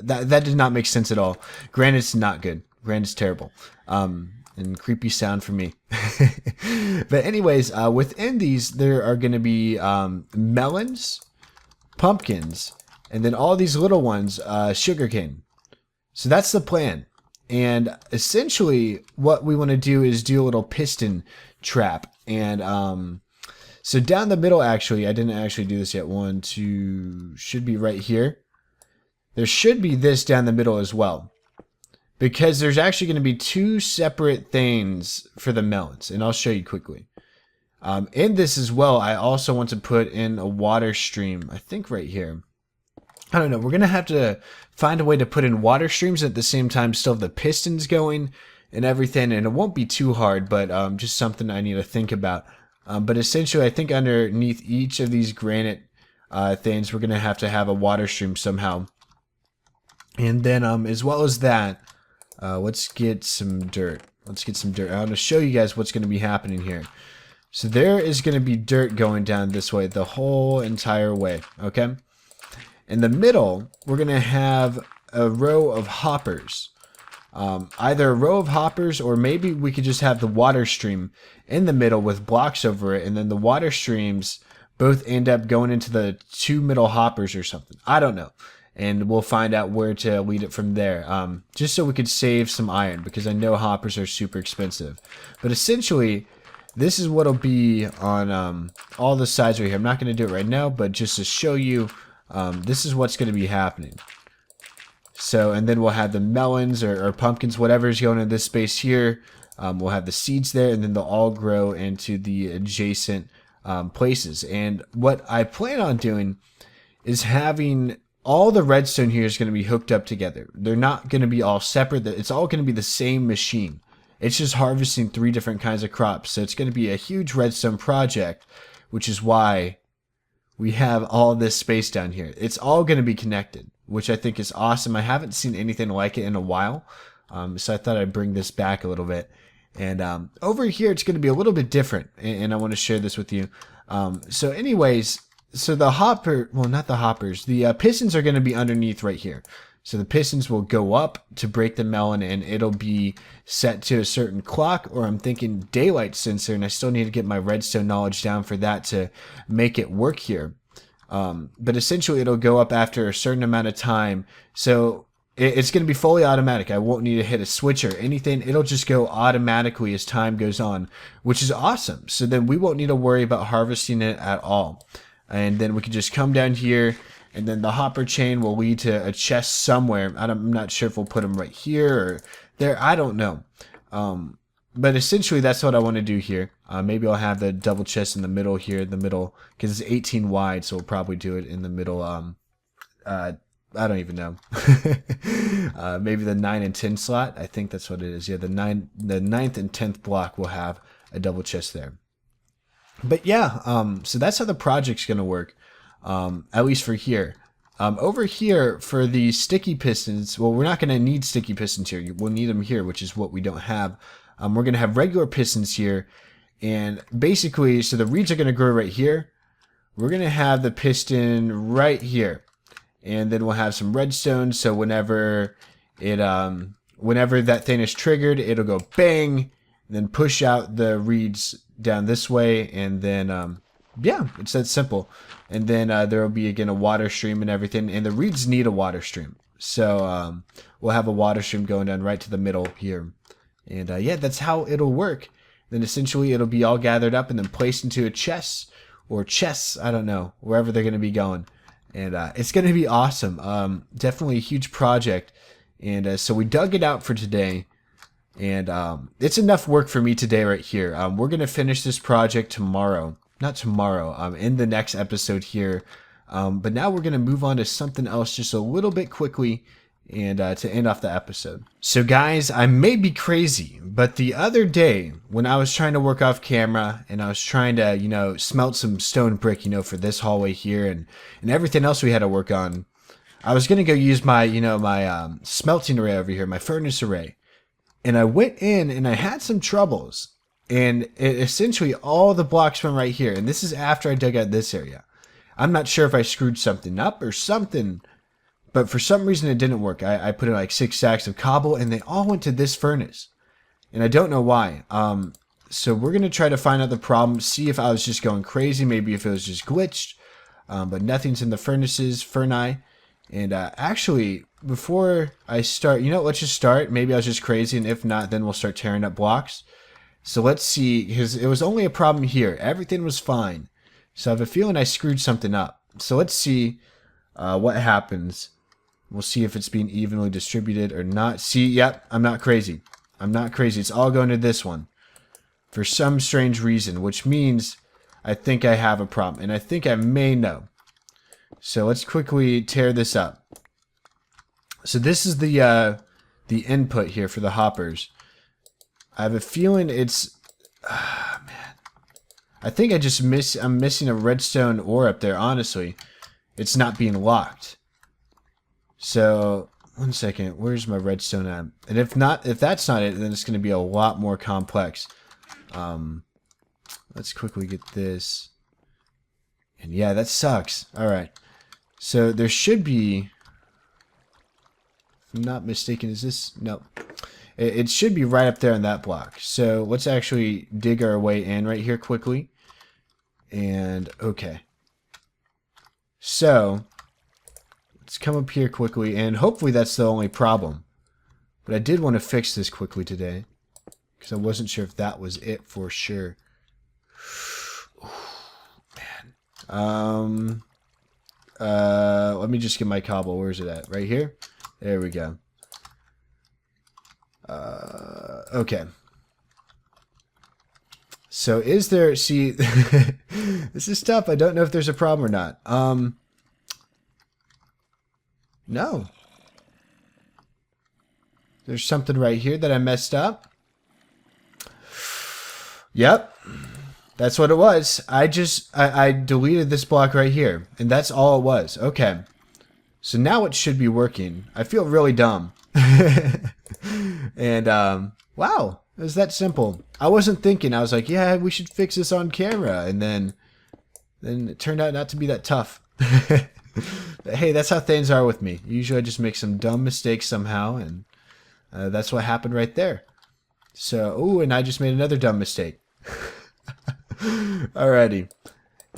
That did not make sense at all. Granite's not good. Granite's terrible. And creepy sound for me. But anyways, within these, there are going to be melons, pumpkins, and then all these little ones, sugarcane. So that's the plan. And essentially, what we want to do is do a little piston trap. And so down the middle, actually, I didn't actually do this yet. 1, 2, should be right here. There should be this down the middle as well. Because there's actually going to be 2 separate things for the melons. And I'll show you quickly. In this as well, I also want to put in a water stream. I think right here. I don't know. We're going to have to find a way to put in water streams at the same time. Still have the pistons going and everything. And it won't be too hard, but just something I need to think about. But essentially, I think underneath each of these granite things, we're going to have a water stream somehow. And then as well as that, let's get some dirt. Let's get some dirt. I want to show you guys what's going to be happening here. So there is going to be dirt going down this way the whole entire way, okay? In the middle, we're going to have a row of hoppers. Either a row of hoppers, or maybe we could just have the water stream in the middle with blocks over it, and then the water streams both end up going into the 2 middle hoppers or something. I don't know. And we'll find out where to lead it from there. Just so we could save some iron, because I know hoppers are super expensive. But essentially, this is what'll be on all the sides right here. I'm not going to do it right now, but just to show you, this is what's going to be happening. So, and then we'll have the melons or pumpkins, whatever is going in this space here. We'll have the seeds there, and then they'll all grow into the adjacent places. And what I plan on doing is having all the redstone here is going to be hooked up together. They're not going to be all separate. It's all going to be the same machine. It's just harvesting 3 different kinds of crops. So it's going to be a huge redstone project, which is why we have all this space down here. It's all going to be connected, which I think is awesome. I haven't seen anything like it in a while. So I thought I'd bring this back a little bit. And over here, it's going to be a little bit different. And I want to share this with you. So anyways, so the hopper, well, not the hoppers, the pistons are going to be underneath right here. So the pistons will go up to break the melon, and it'll be set to a certain clock, or I'm thinking daylight sensor, and I still need to get my redstone knowledge down for that to make it work here. But essentially, it'll go up after a certain amount of time. So it's going to be fully automatic. I won't need to hit a switch or anything. It'll just go automatically as time goes on, which is awesome. So then we won't need to worry about harvesting it at all. And then we can just come down here, and then the hopper chain will lead to a chest somewhere. I'm not sure if we'll put them right here or there. I don't know. But essentially, that's what I want to do here. Maybe I'll have the double chest in the middle here, in the middle, because it's 18 wide, so we'll probably do it in the middle. I don't even know. Maybe the 9 and 10 slot. I think that's what it is. Yeah, the 9th and 10th block will have a double chest there. But yeah, so that's how the project's going to work, at least for here. Over here, for the sticky pistons, well, we're not going to need sticky pistons here. We'll need them here, which is what we don't have. We're going to have regular pistons here. And basically, so the reeds are going to grow right here. We're going to have the piston right here. And then we'll have some redstone, so whenever that thing is triggered, it'll go bang, and then push out the reeds down this way, and then yeah, it's that simple. And then there will be again a water stream and everything, and the reeds need a water stream. So we'll have a water stream going down right to the middle here. And yeah, that's how it'll work. Then essentially it'll be all gathered up and then placed into a chest or chests, I don't know, wherever they're going to be going. And it's going to be awesome. Definitely a huge project. And so we dug it out for today. And it's enough work for me today right here. We're going to finish this project tomorrow. Not tomorrow, in the next episode here. But now we're going to move on to something else just a little bit quickly and to end off the episode. So guys, I may be crazy, but the other day when I was trying to work off camera and I was trying to, you know, smelt some stone brick, you know, for this hallway here and everything else we had to work on, I was going to go use my, you know, my smelting array over here, my furnace array. And I went in and I had some troubles. And essentially all the blocks went right here. And this is after I dug out this area. I'm not sure if I screwed something up or something, but for some reason it didn't work. I put in like 6 stacks of cobble and they all went to this furnace. And I don't know why. So we're going to try to find out the problem, see if I was just going crazy, maybe if it was just glitched. But nothing's in the furnace. And actually, before I start, you know, let's just start. Maybe I was just crazy, and if not, then we'll start tearing up blocks. So let's see, because it was only a problem here. Everything was fine. So I have a feeling I screwed something up. So let's see what happens. We'll see if it's being evenly distributed or not. See, yep, I'm not crazy. I'm not crazy. It's all going to this one for some strange reason, which means I think I have a problem, and I think I may know. So let's quickly tear this up. So this is the input here for the hoppers. I have a feeling it's... man. I think I'm missing a redstone ore up there, honestly. It's not being locked. So, one second. Where's my redstone at? And if that's not it, then it's going to be a lot more complex. Let's quickly get this. And yeah, that sucks. Alright. So there should be... if I'm not mistaken, is this... no. It should be right up there in that block. So let's actually dig our way in right here quickly. And, okay. So, let's come up here quickly, and hopefully that's the only problem. But I did want to fix this quickly today, because I wasn't sure if that was it for sure. Man. Let me just get my cobble. Where is it at? Right here? There we go. Okay. So is there, see, this is tough. I don't know if there's a problem or not. No. There's something right here that I messed up. Yep. That's what it was. I deleted this block right here, and that's all it was. Okay. So now it should be working. I feel really dumb. And, wow. It was that simple. I wasn't thinking. I was like, yeah, we should fix this on camera. And then it turned out not to be that tough. But hey, that's how things are with me. Usually I just make some dumb mistakes somehow. And that's what happened right there. So, ooh, and I just made another dumb mistake. Alrighty.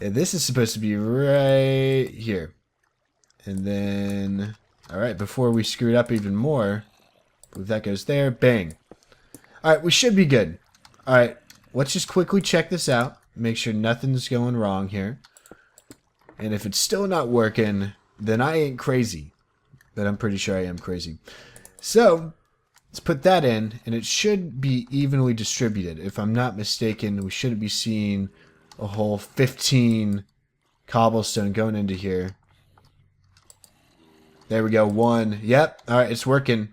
And this is supposed to be right here. And then, alright, before we screw it up even more, if that goes there, bang. Alright, we should be good. Alright, let's just quickly check this out. Make sure nothing's going wrong here. And if it's still not working, then I ain't crazy. But I'm pretty sure I am crazy. So, let's put that in, and it should be evenly distributed. If I'm not mistaken, we shouldn't be seeing a whole 15 cobblestone going into here. There we go, 1. Yep, alright, it's working.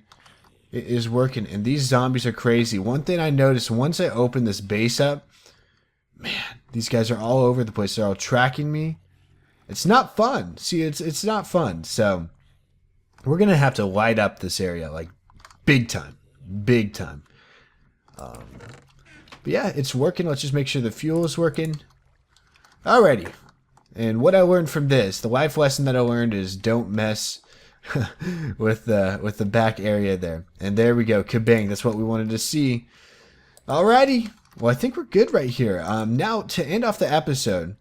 It is working, and these zombies are crazy. One thing I noticed, once I open this base up, man, these guys are all over the place. They're all tracking me. It's not fun. See, it's not fun. So, we're going to have to light up this area, like, big time. Big time. But yeah, it's working. Let's just make sure the fuel is working. Alrighty. And what I learned from this, the life lesson that I learned is don't mess with the back area there. And there we go. Kabang. That's what we wanted to see. Alrighty. Well, I think we're good right here. Now, to end off the episode,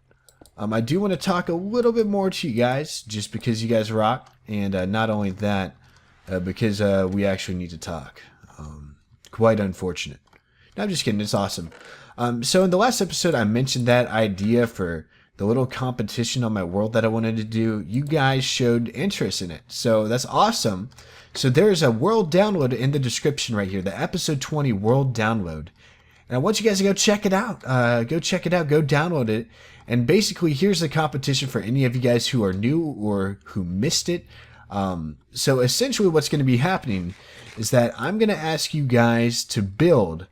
I do want to talk a little bit more to you guys, just because you guys rock. And not only that, because we actually need to talk. Quite unfortunate. No, I'm just kidding. It's awesome. So in the last episode, I mentioned that idea for the little competition on my world that I wanted to do. You guys showed interest in it. So that's awesome. So there's a world download in the description right here. The episode 20 world download. And I want you guys to go check it out. Go check it out. Go download it. And basically, here's the competition for any of you guys who are new or who missed it. So essentially what's going to be happening is that I'm going to ask you guys to build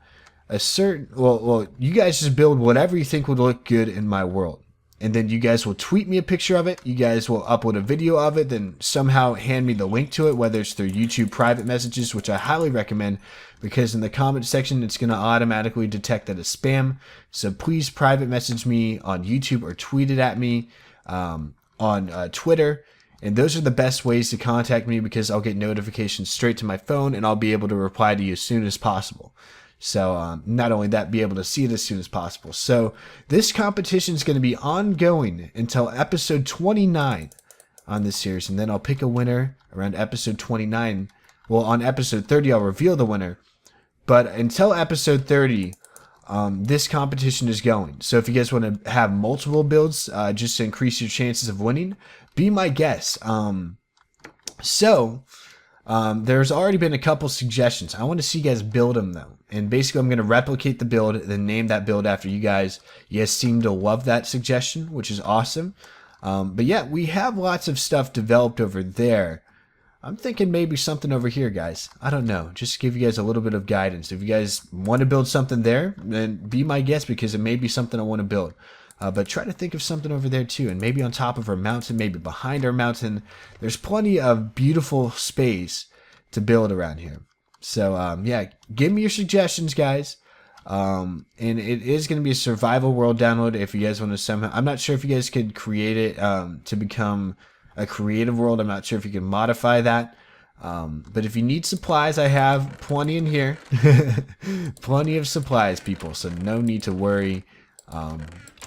a certain, well, you guys just build whatever you think would look good in my world. And then you guys will tweet me a picture of it. You guys will upload a video of it, then somehow hand me the link to it, whether it's through YouTube private messages, which I highly recommend, because in the comment section, it's going to automatically detect that it's spam. So please private message me on YouTube or tweet it at me on Twitter. And those are the best ways to contact me, because I'll get notifications straight to my phone and I'll be able to reply to you as soon as possible. So not only that, be able to see it as soon as possible. So this competition is going to be ongoing until episode 29 on this series. And then I'll pick a winner around episode 29. Well, on episode 30, I'll reveal the winner. But until episode 30, this competition is going. So if you guys want to have multiple builds just to increase your chances of winning, be my guest. There's already been a couple suggestions. I want to see you guys build them though. And basically I'm going to replicate the build, then name that build after you guys. You guys seem to love that suggestion, which is awesome. But yeah, we have lots of stuff developed over there. I'm thinking maybe something over here, guys. I don't know. Just to give you guys a little bit of guidance. If you guys want to build something there, then be my guest, because it may be something I want to build. But try to think of something over there too, and maybe on top of our mountain, maybe behind our mountain. There's plenty of beautiful space to build around here. So yeah, give me your suggestions, guys. And it is going to be a survival world download. If you guys want to somehow, I'm not sure if you guys could create it to become a creative world. I'm not sure if you can modify that. But if you need supplies, I have plenty in here. Plenty of supplies, people. So no need to worry.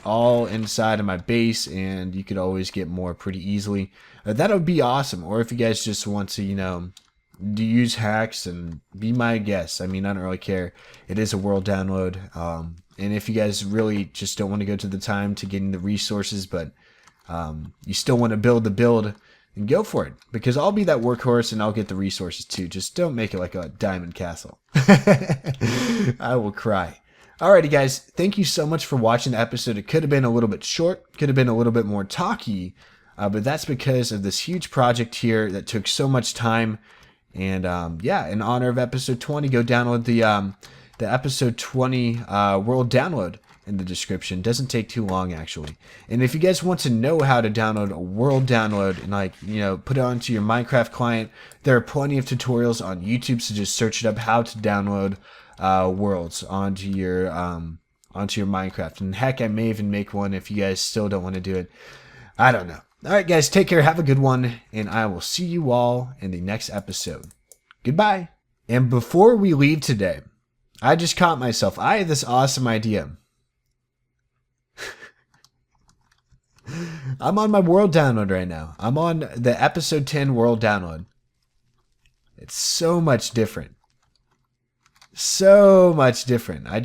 All inside of my base, and you could always get more pretty easily. That would be awesome. Or if you guys just want to, you know, use hacks, and be my guest. I mean, I don't really care. It is a world download. And if you guys really just don't want to go to the time to getting the resources, but you still want to build the build, then go for it. Because I'll be that workhorse and I'll get the resources too. Just don't make it like a diamond castle. I will cry. Alrighty guys, thank you so much for watching the episode. It could have been a little bit short, could have been a little bit more talky, but that's because of this huge project here that took so much time. And yeah, in honor of episode 20, go download the episode 20 world download in the description. Doesn't take too long actually. And if you guys want to know how to download a world download and, like, you know, put it onto your Minecraft client, there are plenty of tutorials on YouTube, so just search it up, how to download worlds onto your Minecraft. And heck, I may even make one if you guys still don't want to do it. I don't know. Alright guys, take care, have a good one, and I will see you all in the next episode. Goodbye. And before we leave today, I just caught myself. I had this awesome idea. I'm on my world download right now. I'm on the episode 10 world download. It's so much different. So much different. I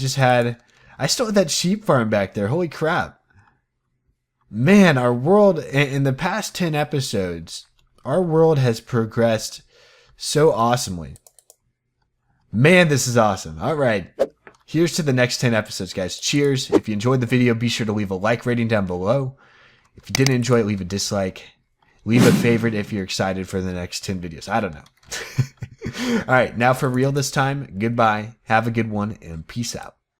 still had that sheep farm back there. Holy crap. Man, our world, in the past 10 episodes, our world has progressed so awesomely. Man, this is awesome. All right. Here's to the next 10 episodes, guys. Cheers. If you enjoyed the video, be sure to leave a like rating down below. If you didn't enjoy it, leave a dislike. Leave a favorite if you're excited for the next 10 videos. I don't know. All right, now for real this time, goodbye. Have a good one, and peace out.